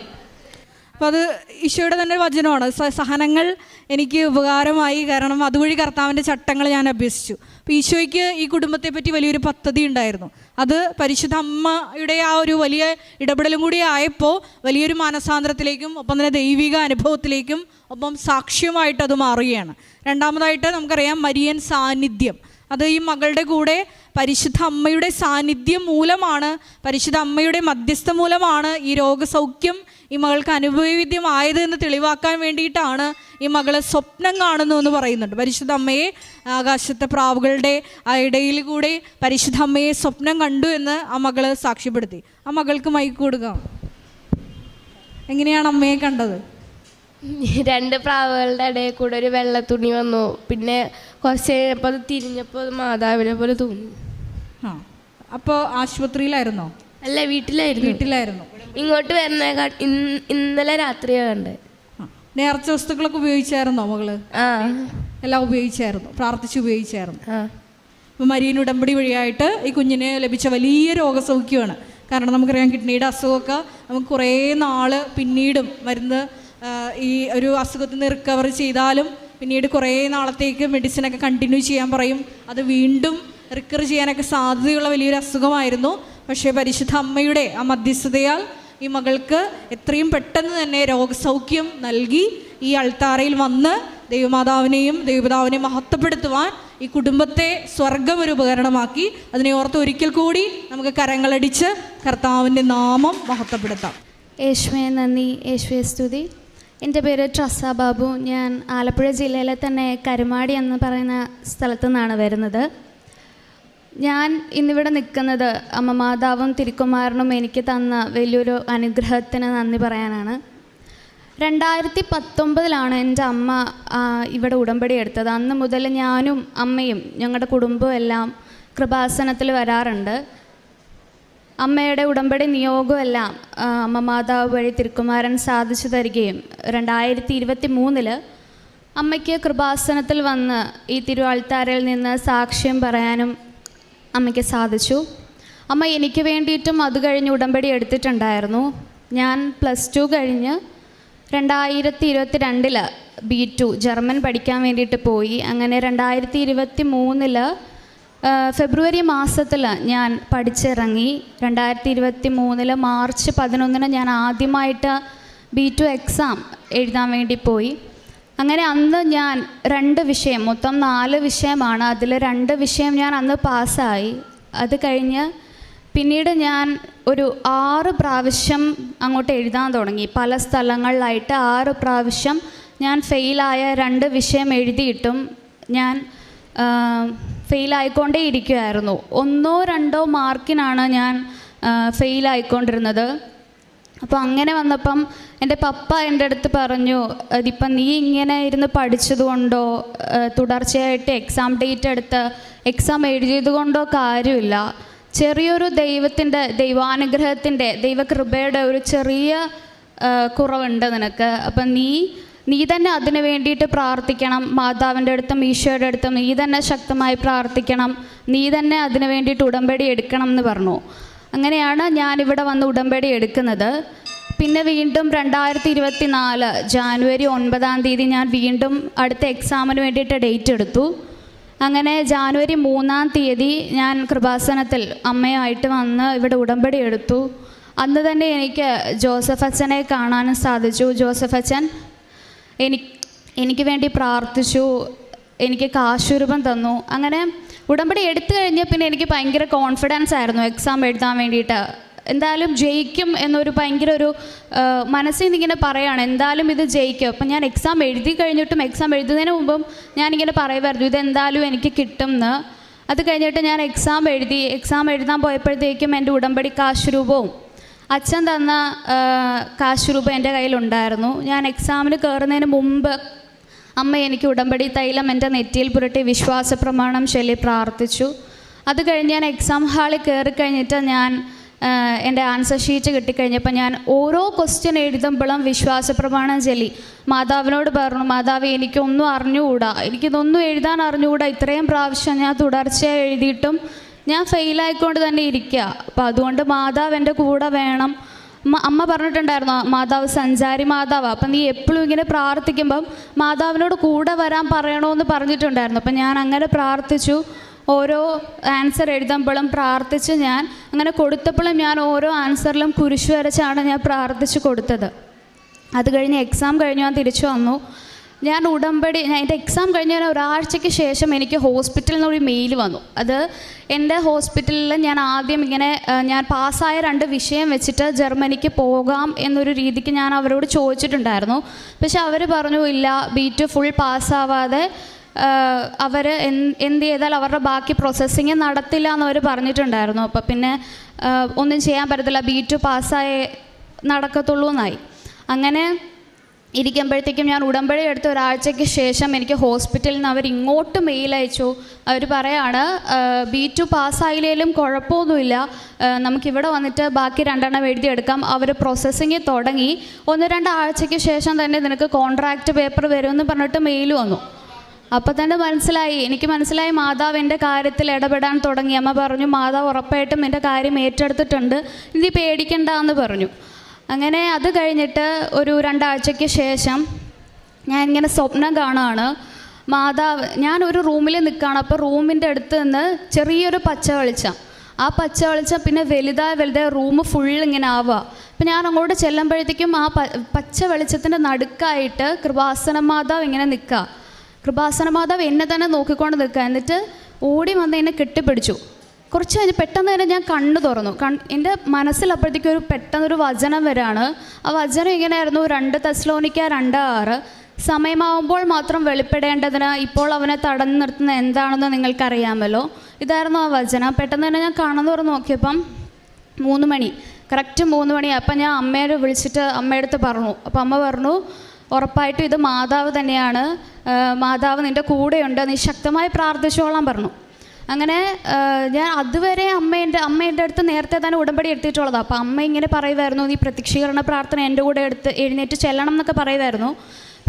അപ്പോൾ അത് ഈശോയുടെ തന്നെ വചനമാണ്. സഹനങ്ങൾ എനിക്ക് ഉപകാരമായി, കാരണം അതുവഴി കർത്താവിൻ്റെ ചട്ടങ്ങൾ ഞാൻ അഭ്യസിച്ചു. അപ്പോൾ ഈശോയ്ക്ക് ഈ കുടുംബത്തെ പറ്റി വലിയൊരു പദ്ധതി ഉണ്ടായിരുന്നു. അത് പരിശുദ്ധ അമ്മയുടെ ആ ഒരു വലിയ ഇടപെടലും കൂടി ആയപ്പോൾ വലിയൊരു മാനസാന്തരത്തിലേക്കും ഒപ്പം തന്നെ ദൈവിക അനുഭവത്തിലേക്കും ഒപ്പം സാക്ഷ്യമായിട്ട് അത് മാറുകയാണ്. രണ്ടാമതായിട്ട് നമുക്കറിയാം മരിയൻ സാന്നിധ്യം. അത് ഈ മകളുടെ കൂടെ പരിശുദ്ധ അമ്മയുടെ സാന്നിധ്യം മൂലമാണ്, പരിശുദ്ധ അമ്മയുടെ മധ്യസ്ഥ മൂലമാണ് ഈ രോഗസൗഖ്യം ഈ മകൾക്ക് അനുഭവവേദ്യമായത് എന്ന് തെളിവാക്കാൻ വേണ്ടിയിട്ടാണ് ഈ മകള് സ്വപ്നം കാണുന്നു എന്ന് പറയുന്നുണ്ട്. പരിശുദ്ധ അമ്മയെ ആകാശത്തെ പ്രാവുകളുടെ ആ ഇടയിൽ കൂടെ പരിശുദ്ധ അമ്മയെ സ്വപ്നം കണ്ടു എന്ന് ആ മകള് സാക്ഷ്യപ്പെടുത്തി. ആ മകൾക്ക് മൈക്ക് കൊടുക്കാം. എങ്ങനെയാണ് അമ്മയെ കണ്ടത്? 2 പ്രാവുകളുടെ ഇടയിൽ കൂടെ ഒരു വെള്ള തുണി വന്നു. പിന്നെ കുറച്ച് കഴിഞ്ഞപ്പോൾ അത് തിരിഞ്ഞപ്പോൾ അത് മാതാവിനെ പോലെ തോന്നി. അപ്പോൾ ആശുപത്രിയിലായിരുന്നോ? അല്ല, വീട്ടിലായിരുന്നു. ഇങ്ങോട്ട് വരുന്ന ഇന്നലെ രാത്രിയാണ് കണ്ടത്. നേർച്ച വസ്തുക്കളൊക്കെ ഉപയോഗിച്ചായിരുന്നോ മകള്? എല്ലാം ഉപയോഗിച്ചായിരുന്നു, പ്രാർത്ഥിച്ച് ഉപയോഗിച്ചായിരുന്നു. അപ്പോൾ മരിയൻ ഉടമ്പടി വഴിയായിട്ട് ഈ കുഞ്ഞിന് ലഭിച്ച വലിയ രോഗസൗഖ്യമാണ്. കാരണം നമുക്കറിയാം കിഡ്നിയുടെ അസുഖമൊക്കെ നമുക്ക് കുറേ നാൾ പിന്നീടും മരുന്ന് ഈ ഒരു അസുഖത്തിൽ നിന്ന് റിക്കവർ ചെയ്താലും പിന്നീട് കുറേ നാളത്തേക്ക് മെഡിസിനൊക്കെ കണ്ടിന്യൂ ചെയ്യാൻ പറയും. അത് വീണ്ടും റിക്കവർ ചെയ്യാനൊക്കെ സാധ്യതയുള്ള വലിയൊരു അസുഖമായിരുന്നു. പക്ഷേ പരിശുദ്ധ അമ്മയുടെ ആ മധ്യസ്ഥതയാൽ ഈ മകൾക്ക് എത്രയും പെട്ടെന്ന് തന്നെ രോഗസൗഖ്യം നൽകി ഈ അൾത്താരയിൽ വന്ന് ദൈവമാതാവിനെയും ദൈവപിതാവിനെയും മഹത്വപ്പെടുത്തുവാൻ ഈ കുടുംബത്തെ സ്വർഗം ഒരു ഉപകരണമാക്കി. അതിനെ ഓർത്ത് ഒരിക്കൽ കൂടി നമുക്ക് കരങ്ങളടിച്ച് കർത്താവിൻ്റെ നാമം മഹത്വപ്പെടുത്താം. യേശുവേ നന്ദി, യേശുവേ സ്തുതി. എൻ്റെ പേര് ട്രസ ബാബു. ഞാൻ ആലപ്പുഴ ജില്ലയിലെ തന്നെ കരുമാടി എന്ന് പറയുന്ന സ്ഥലത്തു നിന്നാണ് വരുന്നത്. ഞാൻ ഇന്നിവിടെ നിൽക്കുന്നത് അമ്മ മാതാവും തിരുക്കുമാരനും എനിക്ക് തന്ന വലിയൊരു അനുഗ്രഹത്തിന് നന്ദി പറയാനാണ്. 2019 എൻ്റെ അമ്മ ഇവിടെ ഉടമ്പടി എടുത്തത്. അന്ന് മുതൽ ഞാനും അമ്മയും ഞങ്ങളുടെ കുടുംബവും എല്ലാം കൃപാസനത്തിൽ വരാറുണ്ട്. അമ്മയുടെ ഉടമ്പടി നിയോഗമെല്ലാം അമ്മ മാതാവ് വഴി തിരുക്കുമാരൻ സാധിച്ചു തരികയും 2023 അമ്മയ്ക്ക് കൃപാസനത്തിൽ വന്ന് ഈ തിരുവാൾത്താരയിൽ നിന്ന് സാക്ഷ്യം പറയാനും അമ്മയ്ക്ക് സാധിച്ചു. അമ്മ എനിക്ക് വേണ്ടിയിട്ടും അത് കഴിഞ്ഞ് ഉടമ്പടി എടുത്തിട്ടുണ്ടായിരുന്നു. ഞാൻ +2 കഴിഞ്ഞ് 2022 B2 ജർമ്മൻ പഠിക്കാൻ വേണ്ടിയിട്ട് പോയി. അങ്ങനെ 2023 ഫെബ്രുവരി മാസത്തിൽ ഞാൻ പഠിച്ചിറങ്ങി. 2023 മാർച്ച് 11 ഞാൻ ആദ്യമായിട്ട് B2 എക്സാം എഴുതാൻ വേണ്ടി പോയി. അങ്ങനെ അന്ന് ഞാൻ 2 വിഷയം, മൊത്തം 4 വിഷയമാണ്, അതിൽ 2 വിഷയം ഞാൻ അന്ന് പാസ്സായി. അത് കഴിഞ്ഞ് പിന്നീട് ഞാൻ ഒരു 6 പ്രാവശ്യം അങ്ങോട്ട് എഴുതാൻ തുടങ്ങി. പല സ്ഥലങ്ങളിലായിട്ട് 6 പ്രാവശ്യം ഞാൻ ഫെയിലായ 2 വിഷയം എഴുതിയിട്ടും ഞാൻ ഫെയിലായിക്കൊണ്ടേ ഇരിക്കുമായിരുന്നു. 1-2 മാർക്കിനാണ് ഞാൻ ഫെയിലായിക്കൊണ്ടിരുന്നത്. അപ്പോൾ അങ്ങനെ വന്നപ്പം എൻ്റെ പപ്പ എൻ്റെ അടുത്ത് പറഞ്ഞു, ഇതിപ്പം നീ ഇങ്ങനെ ഇരുന്ന് പഠിച്ചതുകൊണ്ടോ തുടർച്ചയായിട്ട് എക്സാം ഡേറ്റ് എടുത്ത് എക്സാം എഴുതിയത് കൊണ്ടോ കാര്യമില്ല. ചെറിയൊരു ദൈവാനുഗ്രഹത്തിൻ്റെ ദൈവകൃപയുടെ ഒരു ചെറിയ കുറവുണ്ട് നിനക്ക്. അപ്പം നീ തന്നെ അതിന് വേണ്ടിയിട്ട് പ്രാർത്ഥിക്കണം. മാതാവിൻ്റെ അടുത്തും ഈശോയുടെ അടുത്തും നീ തന്നെ ശക്തമായി പ്രാർത്ഥിക്കണം. നീ തന്നെ അതിന് വേണ്ടിയിട്ട് ഉടമ്പടി എടുക്കണം എന്ന് പറഞ്ഞു. അങ്ങനെയാണ് ഞാനിവിടെ വന്ന് ഉടമ്പടി എടുക്കുന്നത്. പിന്നെ വീണ്ടും 2024 ജാനുവരി 9 ഞാൻ വീണ്ടും അടുത്ത എക്സാമിന് വേണ്ടിയിട്ട് ഡേറ്റ് എടുത്തു. അങ്ങനെ ജാനുവരി 3 ഞാൻ കൃപാസനത്തിൽ അമ്മയായിട്ട് വന്ന് ഇവിടെ ഉടമ്പടി എടുത്തു. അന്ന് തന്നെ എനിക്ക് ജോസഫ് അച്ഛനെ കാണാനും സാധിച്ചു. ജോസഫ് അച്ഛൻ എനിക്ക് വേണ്ടി പ്രാർത്ഥിച്ചു, എനിക്ക് കാശുരൂപം തന്നു. അങ്ങനെ ഉടമ്പടി എടുത്തു കഴിഞ്ഞ് പിന്നെ എനിക്ക് ഭയങ്കര കോൺഫിഡൻസ് ആയിരുന്നു എക്സാം എഴുതാൻ വേണ്ടിയിട്ട്. എന്തായാലും ജയിക്കും എന്നൊരു ഭയങ്കര ഒരു മനസ്സിൽ നിന്ന് ഇങ്ങനെ പറയുകയാണ്, എന്തായാലും ഇത് ജയിക്കും. അപ്പം ഞാൻ എക്സാം എഴുതി കഴിഞ്ഞിട്ടും എക്സാം എഴുതുന്നതിന് മുമ്പും ഞാനിങ്ങനെ പറയുമായിരുന്നു ഇതെന്തായാലും എനിക്ക് കിട്ടും എന്ന്. അത് കഴിഞ്ഞിട്ട് ഞാൻ എക്സാം എഴുതാൻ പോയപ്പോഴത്തേക്കും എൻ്റെ ഉടമ്പടി കാശുരൂപവും അച്ഛൻ തന്ന കാശ് രൂപ എൻ്റെ കയ്യിലുണ്ടായിരുന്നു. ഞാൻ എക്സാമിന് കയറുന്നതിന് മുമ്പ് അമ്മ എനിക്ക് ഉടമ്പടി തൈലം എൻ്റെ നെറ്റിയിൽ പുരട്ടി വിശ്വാസ പ്രമാണം ചൊല്ലി പ്രാർത്ഥിച്ചു. അത് കഴിഞ്ഞ് ഞാൻ എക്സാം ഹാളിൽ കയറി കഴിഞ്ഞിട്ട് ഞാൻ എൻ്റെ ആൻസർ ഷീറ്റ് കിട്ടിക്കഴിഞ്ഞപ്പോൾ ഞാൻ ഓരോ ക്വസ്റ്റ്യൻ എഴുതുമ്പോഴും വിശ്വാസ പ്രമാണം ചൊല്ലി മാതാവിനോട് പറഞ്ഞു, മാതാവ് എനിക്കൊന്നും അറിഞ്ഞുകൂടാ, എനിക്കിതൊന്നും എഴുതാൻ അറിഞ്ഞുകൂടാ, ഇത്രയും പ്രാവശ്യം ഞാൻ തുടർച്ചയായി എഴുതിയിട്ടും ഞാൻ ഫെയിലായിക്കൊണ്ട് തന്നെ ഇരിക്കുക. അപ്പോൾ അതുകൊണ്ട് മാതാവ് എൻ്റെ കൂടെ വേണം. അമ്മ പറഞ്ഞിട്ടുണ്ടായിരുന്നു മാതാവ് സഞ്ചാരി മാതാവ്, അപ്പം നീ എപ്പോഴും ഇങ്ങനെ പ്രാർത്ഥിക്കുമ്പം മാതാവിനോട് കൂടെ വരാൻ പറയണമെന്ന് പറഞ്ഞിട്ടുണ്ടായിരുന്നു. അപ്പം ഞാൻ അങ്ങനെ പ്രാർത്ഥിച്ചു. ഓരോ ആൻസർ എഴുതുമ്പോഴും പ്രാർത്ഥിച്ച് ഞാൻ അങ്ങനെ കൊടുത്തപ്പോഴും ഞാൻ ഓരോ ആൻസറിലും കുരിശ് വരച്ചാണ് ഞാൻ പ്രാർത്ഥിച്ച് കൊടുത്തത്. അത് കഴിഞ്ഞ് എക്സാം കഴിഞ്ഞ് ഞാൻ തിരിച്ചു വന്നു. ഞാൻ എൻ്റെ എക്സാം കഴിഞ്ഞ ഒരാഴ്ചയ്ക്ക് ശേഷം എനിക്ക് ഹോസ്പിറ്റലിൽ നിന്ന് ഒരു മെയിൽ വന്നു. അത് എൻ്റെ ഹോസ്പിറ്റലിൽ ഞാൻ ആദ്യം ഇങ്ങനെ ഞാൻ പാസ്സായ 2 വിഷയം വെച്ചിട്ട് ജർമ്മനിക്ക് പോകാം എന്നൊരു രീതിക്ക് ഞാൻ അവരോട് ചോദിച്ചിട്ടുണ്ടായിരുന്നു. പക്ഷെ അവർ പറഞ്ഞു ഇല്ല, B2 ഫുൾ പാസ്സാവാതെ അവർ എന്ത് ചെയ്താൽ അവരുടെ ബാക്കി പ്രോസസ്സിങ് നടത്തില്ല എന്നവർ പറഞ്ഞിട്ടുണ്ടായിരുന്നു. അപ്പോൾ പിന്നെ ഒന്നും ചെയ്യാൻ പറ്റത്തില്ല, B2 പാസ്സായേ നടക്കത്തുള്ളൂ എന്നായി. അങ്ങനെ ഇരിക്കുമ്പോഴത്തേക്കും ഞാൻ ഉടമ്പടി എടുത്ത ഒരാഴ്ചയ്ക്ക് ശേഷം എനിക്ക് ഹോസ്പിറ്റലിൽ നിന്ന് അവർ ഇങ്ങോട്ട് മെയിൽ അയച്ചു. അവർ പറയാണ് B2 പാസ്സായില്ലേലും കുഴപ്പമൊന്നുമില്ല, നമുക്കിവിടെ വന്നിട്ട് ബാക്കി 2 എഴുതിയെടുക്കാം. അവർ പ്രോസസ്സിങ് തുടങ്ങി 1-2 ആഴ്ചയ്ക്ക് ശേഷം തന്നെ നിനക്ക് കോൺട്രാക്റ്റ് പേപ്പർ വരുമെന്ന് പറഞ്ഞിട്ട് മെയിൽ വന്നു. അപ്പോൾ തന്നെ എനിക്ക് മനസ്സിലായി മാതാവ് എൻ്റെ കാര്യത്തിൽ ഇടപെടാൻ തുടങ്ങി. അമ്മ പറഞ്ഞു മാതാവ് ഉറപ്പായിട്ടും എൻ്റെ കാര്യം ഏറ്റെടുത്തിട്ടുണ്ട്, നീ പേടിക്കണ്ട എന്ന് പറഞ്ഞു. അങ്ങനെ അത് കഴിഞ്ഞിട്ട് ഒരു 2 ആഴ്ചയ്ക്ക് ശേഷം ഞാൻ ഇങ്ങനെ സ്വപ്നം കാണുകയാണ്. ഞാനൊരു റൂമിൽ നിൽക്കുകയാണ്. അപ്പോൾ റൂമിൻ്റെ അടുത്ത് നിന്ന് ചെറിയൊരു പച്ച വെളിച്ചം, ആ പച്ച വെളിച്ചം പിന്നെ വലുതായി റൂം ഫുൾ ഇങ്ങനെ ആവുക. അപ്പം ഞാൻ അങ്ങോട്ട് ചെല്ലുമ്പോഴത്തേക്കും ആ പച്ച വെളിച്ചത്തിൻ്റെ നടുക്കായിട്ട് കൃപാസന മാതാവ് ഇങ്ങനെ നിൽക്കുക. കൃപാസന മാതാവ് എന്നെ തന്നെ നോക്കിക്കൊണ്ട് നിൽക്കുക. എന്നിട്ട് ഓടി വന്ന് എന്നെ കെട്ടിപ്പിടിച്ചു. കുറച്ച് കഴിഞ്ഞ് പെട്ടെന്ന് തന്നെ ഞാൻ കണ്ണ് തുറന്നു. എൻ്റെ മനസ്സിൽ അപ്പോഴത്തേക്കും പെട്ടെന്നൊരു വചനം വരാണ്. ആ വചനം ഇങ്ങനെയായിരുന്നു, 2 തെസ്സലോനിക്ക 2:6, സമയമാവുമ്പോൾ മാത്രം വെളിപ്പെടേണ്ടതിന് ഇപ്പോൾ അവനെ തടഞ്ഞു നിർത്തുന്ന എന്താണെന്ന് നിങ്ങൾക്കറിയാമല്ലോ. ഇതായിരുന്നു ആ വചനം. പെട്ടെന്ന് തന്നെ ഞാൻ കണ്ണ് തുറന്ന് നോക്കിയപ്പം 3 മണി, കറക്റ്റ് 3 മണി. അപ്പം ഞാൻ അമ്മയെ വിളിച്ചിട്ട് അമ്മയടുത്ത് പറഞ്ഞു. അപ്പം അമ്മ പറഞ്ഞു ഉറപ്പായിട്ടും ഇത് മാതാവ് തന്നെയാണ്, മാതാവ് നിൻ്റെ കൂടെയുണ്ട്, നീ ശക്തമായി പ്രാർത്ഥിച്ചോളാൻ പറഞ്ഞു. അങ്ങനെ ഞാൻ അതുവരെ അമ്മേൻ്റെ അടുത്ത് നേരത്തെ തന്നെ ഉടമ്പടി എടുത്തിട്ടുള്ളതാണ്. അപ്പോൾ അമ്മ ഇങ്ങനെ പറയുമായിരുന്നു, നീ പ്രത്യക്ഷീകരണ പ്രാർത്ഥന എൻ്റെ കൂടെ എഴുന്നേറ്റ് ചെല്ലണം എന്നൊക്കെ പറയുമായിരുന്നു.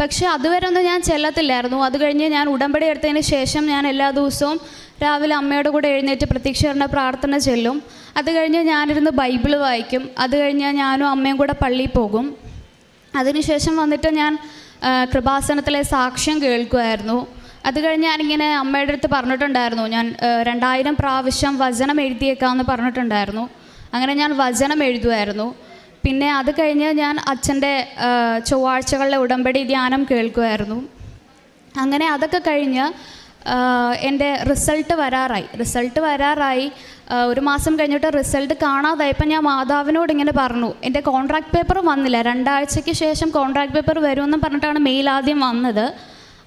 പക്ഷേ അതുവരെ ഒന്നും ഞാൻ ചെല്ലത്തില്ലായിരുന്നു. അത് കഴിഞ്ഞ് ഞാൻ ഉടമ്പടി എടുത്തതിന് ശേഷം ഞാൻ എല്ലാ ദിവസവും രാവിലെ അമ്മയുടെ കൂടെ എഴുന്നേറ്റ് പ്രത്യക്ഷീകരണ പ്രാർത്ഥന ചെല്ലും. അത് കഴിഞ്ഞ് ഞാനിരുന്ന് ബൈബിൾ വായിക്കും. അത് കഴിഞ്ഞ് ഞാനും അമ്മയും കൂടെ പള്ളിയിൽ പോകും. അതിനുശേഷം വന്നിട്ട് ഞാൻ കൃപാസനത്തിലെ സാക്ഷ്യം കേൾക്കുമായിരുന്നു. അത് കഴിഞ്ഞ് ഞാനിങ്ങനെ അമ്മയുടെ അടുത്ത് പറഞ്ഞിട്ടുണ്ടായിരുന്നു, ഞാൻ 2000 പ്രാവശ്യം വചനം എഴുതിയേക്കാമെന്ന് പറഞ്ഞിട്ടുണ്ടായിരുന്നു. അങ്ങനെ ഞാൻ വചനം എഴുതുമായിരുന്നു. പിന്നെ അത് കഴിഞ്ഞ് ഞാൻ അച്ഛൻ്റെ ചൊവ്വാഴ്ചകളിലെ ഉടമ്പടി ധ്യാനം കേൾക്കുമായിരുന്നു. അങ്ങനെ അതൊക്കെ കഴിഞ്ഞ് എൻ്റെ റിസൾട്ട് വരാറായി. 1 മാസം കഴിഞ്ഞിട്ട് റിസൾട്ട് കാണാതായപ്പോൾ ഞാൻ മാതാവിനോട് ഇങ്ങനെ പറഞ്ഞു, എൻ്റെ കോൺട്രാക്ട് പേപ്പർ വന്നില്ല, 2 ആഴ്ചയ്ക്ക് ശേഷം കോൺട്രാക്ട് പേപ്പർ വരുമെന്ന് പറഞ്ഞിട്ടാണ് മെയിൽ ആദ്യം വന്നത്.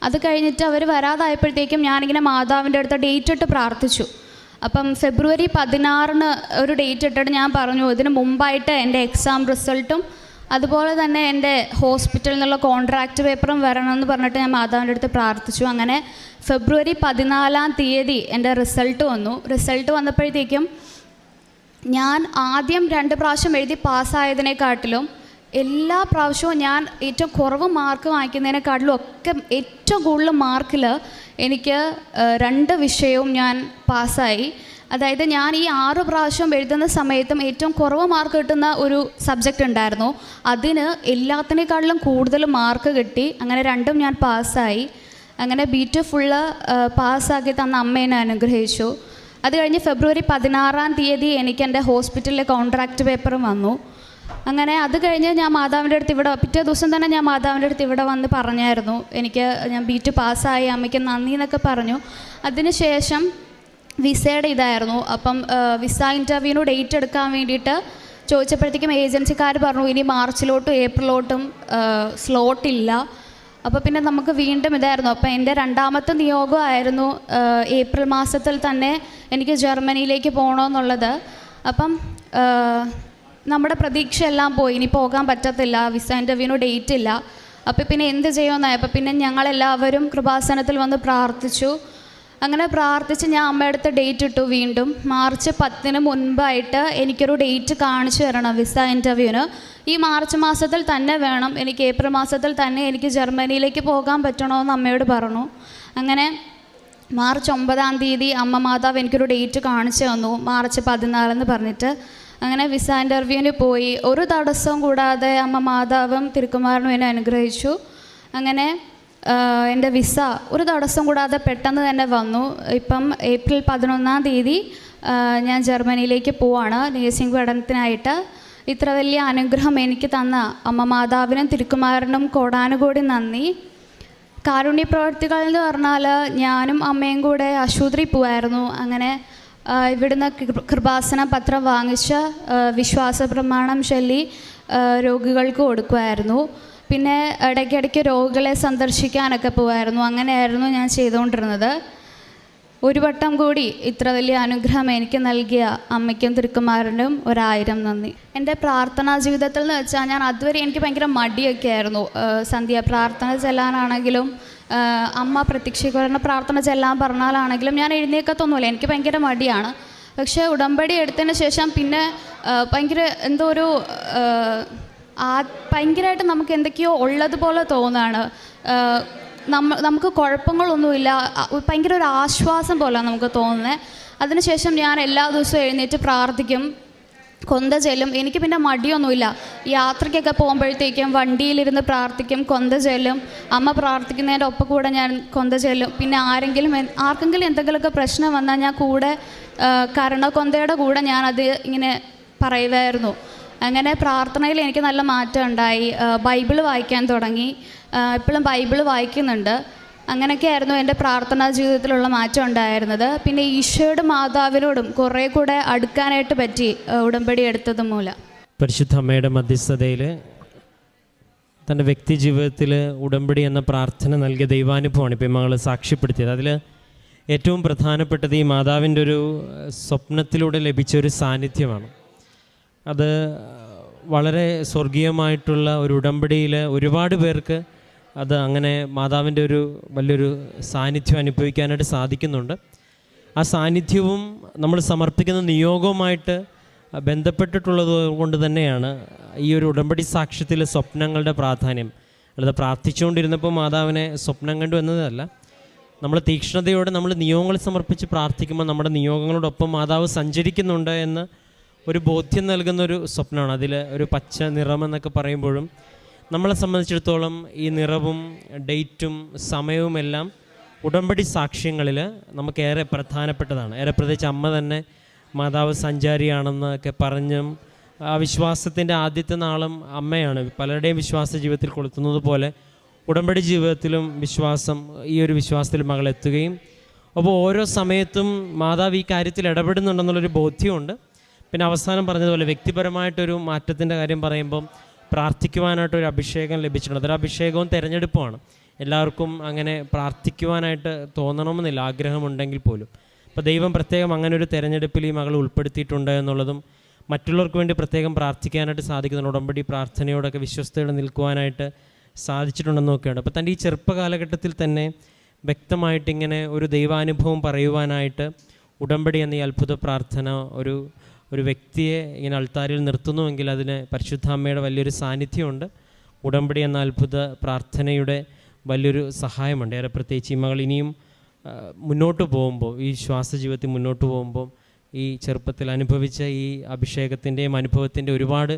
അത് കഴിഞ്ഞിട്ട് അവർ വരാതായപ്പോഴത്തേക്കും ഞാനിങ്ങനെ മാതാവിൻ്റെ അടുത്ത് ഡേറ്റ് ഇട്ട് പ്രാർത്ഥിച്ചു. അപ്പം ഫെബ്രുവരി 16 ഒരു ഡേറ്റ് ഇട്ടിട്ട് ഞാൻ പറഞ്ഞു ഇതിന് മുമ്പായിട്ട് എൻ്റെ എക്സാം റിസൾട്ടും അതുപോലെ തന്നെ എൻ്റെ ഹോസ്പിറ്റലിൽ നിന്നുള്ള കോൺട്രാക്റ്റ് പേപ്പറും വരണമെന്ന് പറഞ്ഞിട്ട് ഞാൻ മാതാവിൻ്റെ അടുത്ത് പ്രാർത്ഥിച്ചു. അങ്ങനെ ഫെബ്രുവരി 14 എൻ്റെ റിസൾട്ട് വന്നു. റിസൾട്ട് വന്നപ്പോഴത്തേക്കും ഞാൻ ആദ്യം 2 പ്രാവശ്യം എഴുതി പാസ്സായതിനെക്കാട്ടിലും എല്ലാ പ്രാവശ്യവും ഞാൻ ഏറ്റവും കുറവ് മാർക്ക് വാങ്ങിക്കുന്നതിനെക്കാട്ടിലും ഒക്കെ ഏറ്റവും കൂടുതൽ മാർക്കിൽ എനിക്ക് 2 വിഷയവും ഞാൻ പാസ്സായി. അതായത് ഞാൻ ഈ 6 പ്രാവശ്യം എഴുതുന്ന സമയത്തും ഏറ്റവും കുറവ് മാർക്ക് കിട്ടുന്ന ഒരു സബ്ജക്റ്റ് ഉണ്ടായിരുന്നു, അതിന് എല്ലാത്തിനേക്കാളിലും കൂടുതൽ മാർക്ക് കിട്ടി. അങ്ങനെ 2ഉം ഞാൻ പാസ്സായി. അങ്ങനെ B2 ഫുള്ള് പാസ്സാക്കി തന്ന അമ്മേനെ അനുഗ്രഹിച്ചു. അത് കഴിഞ്ഞ് ഫെബ്രുവരി 16 എനിക്ക് എൻ്റെ ഹോസ്പിറ്റലിലെ കോൺട്രാക്റ്റ് പേപ്പറും വന്നു. അങ്ങനെ അത് കഴിഞ്ഞ് ഞാൻ മാതാവിൻ്റെ അടുത്ത് പിറ്റേ ദിവസം തന്നെ ഞാൻ മാതാവിൻ്റെ അടുത്ത് ഇവിടെ വന്ന് പറഞ്ഞായിരുന്നു, ഞാൻ B2 പാസ്സായി, അമ്മയ്ക്ക് നന്ദി എന്നൊക്കെ പറഞ്ഞു. അതിനുശേഷം വിസയുടെ ഇതായിരുന്നു. അപ്പം വിസ ഇൻ്റർവ്യൂവിന് ഡേറ്റ് എടുക്കാൻ വേണ്ടിയിട്ട് ചോദിച്ചപ്പോഴത്തേക്കും ഏജൻസിക്കാർ പറഞ്ഞു ഇനി മാർച്ചിലോട്ടും ഏപ്രിലോട്ടും സ്ലോട്ടില്ല. അപ്പോൾ പിന്നെ നമുക്ക് വീണ്ടും ഇതായിരുന്നു. അപ്പോൾ എൻ്റെ 2ാമത്തെ നിയോഗമായിരുന്നു ഏപ്രിൽ മാസത്തിൽ തന്നെ എനിക്ക് ജർമ്മനിയിലേക്ക് പോകണമെന്നുള്ളത്. അപ്പം നമ്മുടെ പ്രതീക്ഷയെല്ലാം പോയി, ഇനി പോകാൻ പറ്റത്തില്ല, വിസ ഇൻ്റർവ്യൂവിന് ഡേറ്റ് ഇല്ല. അപ്പോൾ പിന്നെ എന്ത് ചെയ്യുമെന്നായി. അപ്പോൾ പിന്നെ ഞങ്ങളെല്ലാവരും കൃപാസനത്തിൽ വന്ന് പ്രാർത്ഥിച്ചു. അങ്ങനെ പ്രാർത്ഥിച്ച് ഞാൻ അമ്മയുടെ അടുത്ത് ഡേറ്റ് ഇട്ടു. വീണ്ടും മാർച്ച് 10 മുൻപായിട്ട് എനിക്കൊരു ഡേറ്റ് കാണിച്ചു തരണം വിസ ഇൻ്റർവ്യൂവിന്. ഈ മാർച്ച് മാസത്തിൽ തന്നെ വേണം, എനിക്ക് ഏപ്രിൽ മാസത്തിൽ തന്നെ എനിക്ക് ജർമ്മനിയിലേക്ക് പോകാൻ പറ്റണമെന്ന് അമ്മയോട് പറഞ്ഞു. അങ്ങനെ മാർച്ച് 9 അമ്മ മാതാവ് എനിക്കൊരു ഡേറ്റ് കാണിച്ചു തന്നു, മാർച്ച് 14 പറഞ്ഞിട്ട്. അങ്ങനെ വിസ ഇൻ്റർവ്യൂവിന് പോയി. ഒരു തടസ്സവും കൂടാതെ അമ്മ മാതാവും തിരുക്കുമാരനും എന്നെ അനുഗ്രഹിച്ചു. അങ്ങനെ എൻ്റെ വിസ ഒരു തടസ്സം കൂടാതെ പെട്ടെന്ന് തന്നെ വന്നു. ഇപ്പം ഏപ്രിൽ 11 ഞാൻ ജർമ്മനിയിലേക്ക് പോവാണ് നേഴ്സിംഗ് പഠനത്തിനായിട്ട്. ഇത്ര വലിയ അനുഗ്രഹം എനിക്ക് തന്ന അമ്മ മാതാവിനും തിരുക്കുമാരനും കോടാനുകോടി നന്ദി. കാരുണ്യ പ്രവർത്തികൾ എന്ന് പറഞ്ഞാൽ ഞാനും അമ്മയും കൂടെ ആശുപത്രിയിൽ പോവായിരുന്നു. അങ്ങനെ ഇവിടുന്ന് കൃപാസന പത്രം വാങ്ങിച്ച് വിശ്വാസ പ്രമാണം ചൊല്ലി രോഗികൾക്ക് കൊടുക്കുമായിരുന്നു. പിന്നെ ഇടയ്ക്കിടയ്ക്ക് രോഗികളെ സന്ദർശിക്കാനൊക്കെ പോവായിരുന്നു. അങ്ങനെയായിരുന്നു ഞാൻ ചെയ്തുകൊണ്ടിരുന്നത്. ഒരു വട്ടം കൂടി ഇത്ര വലിയ അനുഗ്രഹം എനിക്ക് നൽകിയ അമ്മയ്ക്കും തിരുക്കുമാരനും 1000 നന്ദി. എൻ്റെ പ്രാർത്ഥനാ ജീവിതത്തിൽ എന്ന് വെച്ചാൽ ഞാൻ അതുവരെ എനിക്ക് ഭയങ്കര മടിയൊക്കെ ആയിരുന്നു. സന്ധ്യ പ്രാർത്ഥന ചെല്ലാനാണെങ്കിലും അമ്മ പ്രത്യക്ഷീകരണ പ്രാർത്ഥന ചെല്ലാൻ പറഞ്ഞാലാണെങ്കിലും ഞാൻ എഴുന്നേൽക്കത്തൊന്നുമില്ല, എനിക്ക് ഭയങ്കര മടിയാണ്. പക്ഷേ ഉടമ്പടി എടുത്തതിന് ശേഷം പിന്നെ ഭയങ്കര എന്തോ ഒരു ഭയങ്കരമായിട്ട് നമുക്ക് എന്തൊക്കെയോ ഉള്ളതുപോലെ തോന്നുകയാണ്. നമുക്ക് കുഴപ്പങ്ങളൊന്നുമില്ല, ഭയങ്കര ഒരു ആശ്വാസം പോലെയാണ് നമുക്ക് തോന്നുന്നത്. അതിനുശേഷം ഞാൻ എല്ലാ ദിവസവും എഴുന്നേറ്റ് പ്രാർത്ഥിക്കും, കൊന്ത ചെല്ലും. എനിക്ക് പിന്നെ മടിയൊന്നുമില്ല. യാത്രയ്ക്കൊക്കെ പോകുമ്പോഴത്തേക്കും വണ്ടിയിലിരുന്ന് പ്രാർത്ഥിക്കും, കൊന്ത ചെല്ലും. അമ്മ പ്രാർത്ഥിക്കുന്നതിൻ്റെ ഒപ്പം കൂടെ ഞാൻ കൊന്ത ചെല്ലും. പിന്നെ ആർക്കെങ്കിലും എന്തെങ്കിലുമൊക്കെ പ്രശ്നം വന്നാൽ ഞാൻ കൂടെ കരുണക്കൊന്തയുടെ കൂടെ ഞാനത് ഇങ്ങനെ പറയുമായിരുന്നു. അങ്ങനെ പ്രാർത്ഥനയിൽ എനിക്ക് നല്ല മാറ്റം ഉണ്ടായി. ബൈബിൾ വായിക്കാൻ തുടങ്ങി, ഇപ്പോഴും ബൈബിൾ വായിക്കുന്നുണ്ട്. അങ്ങനെയൊക്കെയായിരുന്നു എൻ്റെ പ്രാർത്ഥനാ ജീവിതത്തിലുള്ള മാറ്റം ഉണ്ടായിരുന്നത്. പിന്നെ ഈശോയുടെ മാതാവിനോടും കുറേ കൂടെ അടുക്കാനായിട്ട് പറ്റി ഉടമ്പടി എടുത്തത് മൂലം. പരിശുദ്ധ അമ്മയുടെ മധ്യസ്ഥതയിൽ തൻ്റെ വ്യക്തി ജീവിതത്തിൽ ഉടമ്പടി എന്ന പ്രാർത്ഥന നൽകിയ ദൈവാനുഭവമാണ് ഇപ്പോൾ മകൾ സാക്ഷ്യപ്പെടുത്തിയത്. അതിൽ ഏറ്റവും പ്രധാനപ്പെട്ടത് ഈ മാതാവിൻ്റെ ഒരു സ്വപ്നത്തിലൂടെ ലഭിച്ച ഒരു സാന്നിധ്യമാണ്. അത് വളരെ സ്വർഗീയമായിട്ടുള്ള ഒരു ഉടമ്പടിയിൽ ഒരുപാട് പേർക്ക് അത് അങ്ങനെ മാതാവിൻ്റെ ഒരു വലിയൊരു സാന്നിധ്യം അനുഭവിക്കാനായിട്ട് സാധിക്കുന്നുണ്ട്. ആ സാന്നിധ്യവും നമ്മൾ സമർപ്പിക്കുന്ന നിയോഗവുമായിട്ട് ബന്ധപ്പെട്ടിട്ടുള്ളത് കൊണ്ട് തന്നെയാണ് ഈ ഒരു ഉടമ്പടി സാക്ഷ്യത്തിലെ സ്വപ്നങ്ങളുടെ പ്രാധാന്യം. അല്ലാതെ പ്രാർത്ഥിച്ചുകൊണ്ടിരുന്നപ്പോൾ മാതാവിനെ സ്വപ്നം കണ്ടു എന്നതല്ല, നമ്മൾ തീക്ഷ്ണതയോടെ നമ്മൾ നിയോഗങ്ങൾ സമർപ്പിച്ച് പ്രാർത്ഥിക്കുമ്പോൾ നമ്മുടെ നിയോഗങ്ങളോടൊപ്പം മാതാവ് സഞ്ചരിക്കുന്നുണ്ട് എന്ന് ഒരു ബോധ്യം നൽകുന്നൊരു സ്വപ്നമാണ്. അതിൽ ഒരു പച്ച നിറമെന്നൊക്കെ പറയുമ്പോഴും നമ്മളെ സംബന്ധിച്ചിടത്തോളം ഈ നിറവും ഡേറ്റും സമയവും എല്ലാം ഉടമ്പടി സാക്ഷ്യങ്ങളിൽ നമുക്കേറെ പ്രധാനപ്പെട്ടതാണ്. ഏറെ പ്രത്യേകിച്ച് അമ്മ തന്നെ മാതാവ് സഞ്ചാരിയാണെന്നൊക്കെ പറഞ്ഞും ആ വിശ്വാസത്തിൻ്റെ ആദ്യത്തെ നാളും അമ്മയാണ്. പലരുടെയും വിശ്വാസ ജീവിതത്തിൽ കൊളുത്തുന്നത് പോലെ ഉടമ്പടി ജീവിതത്തിലും വിശ്വാസം, ഈ ഒരു വിശ്വാസത്തിൽ മകളെത്തുകയും അപ്പോൾ ഓരോ സമയത്തും മാതാവ് ഈ കാര്യത്തിൽ ഇടപെടുന്നുണ്ടെന്നുള്ളൊരു ബോധ്യമുണ്ട്. പിന്നെ അവസാനം പറഞ്ഞതുപോലെ വ്യക്തിപരമായിട്ടൊരു മാറ്റത്തിൻ്റെ കാര്യം പറയുമ്പം പ്രാർത്ഥിക്കുവാനായിട്ടൊരു അഭിഷേകം ലഭിച്ചിട്ടുണ്ട്. അതൊരു അഭിഷേകവും തിരഞ്ഞെടുപ്പുമാണ്. എല്ലാവർക്കും അങ്ങനെ പ്രാർത്ഥിക്കുവാനായിട്ട് തോന്നണമെന്നില്ല, ആഗ്രഹമുണ്ടെങ്കിൽ പോലും. അപ്പോൾ ദൈവം പ്രത്യേകം അങ്ങനെ ഒരു തിരഞ്ഞെടുപ്പിൽ ഈ മകൾ ഉൾപ്പെടുത്തിയിട്ടുണ്ട് എന്നുള്ളതും മറ്റുള്ളവർക്ക് വേണ്ടി പ്രത്യേകം പ്രാർത്ഥിക്കാനായിട്ട് സാധിക്കുന്നുണ്ട്. ഉടമ്പടി പ്രാർത്ഥനയോടൊക്കെ വിശ്വസ്തയോടെ നിൽക്കുവാനായിട്ട് സാധിച്ചിട്ടുണ്ടെന്നൊക്കെയാണ്. അപ്പോൾ തൻ്റെ ഈ ചെറുപ്പകാലഘട്ടത്തിൽ തന്നെ വ്യക്തമായിട്ട് ഇങ്ങനെ ഒരു ദൈവാനുഭവം പറയുവാനായിട്ട് ഉടമ്പടി എന്ന ഈ അത്ഭുത പ്രാർത്ഥന ഒരു വ്യക്തിയെ ഇങ്ങനെ അൾത്താരിൽ നിർത്തുന്നുവെങ്കിൽ അതിന് പരിശുദ്ധാമ്മയുടെ വലിയൊരു സാന്നിധ്യമുണ്ട്. ഉടമ്പടി എന്ന അത്ഭുത പ്രാർത്ഥനയുടെ വലിയൊരു സഹായമുണ്ട്. ഏറെ പ്രത്യേകിച്ച് ഈ മകൾ ഇനിയും മുന്നോട്ട് പോകുമ്പോൾ, ഈ ശ്വാസ ജീവിതത്തിൽ മുന്നോട്ട് പോകുമ്പോൾ ഈ ചെറുപ്പത്തിൽ അനുഭവിച്ച ഈ അഭിഷേകത്തിൻ്റെയും അനുഭവത്തിൻ്റെ ഒരുപാട്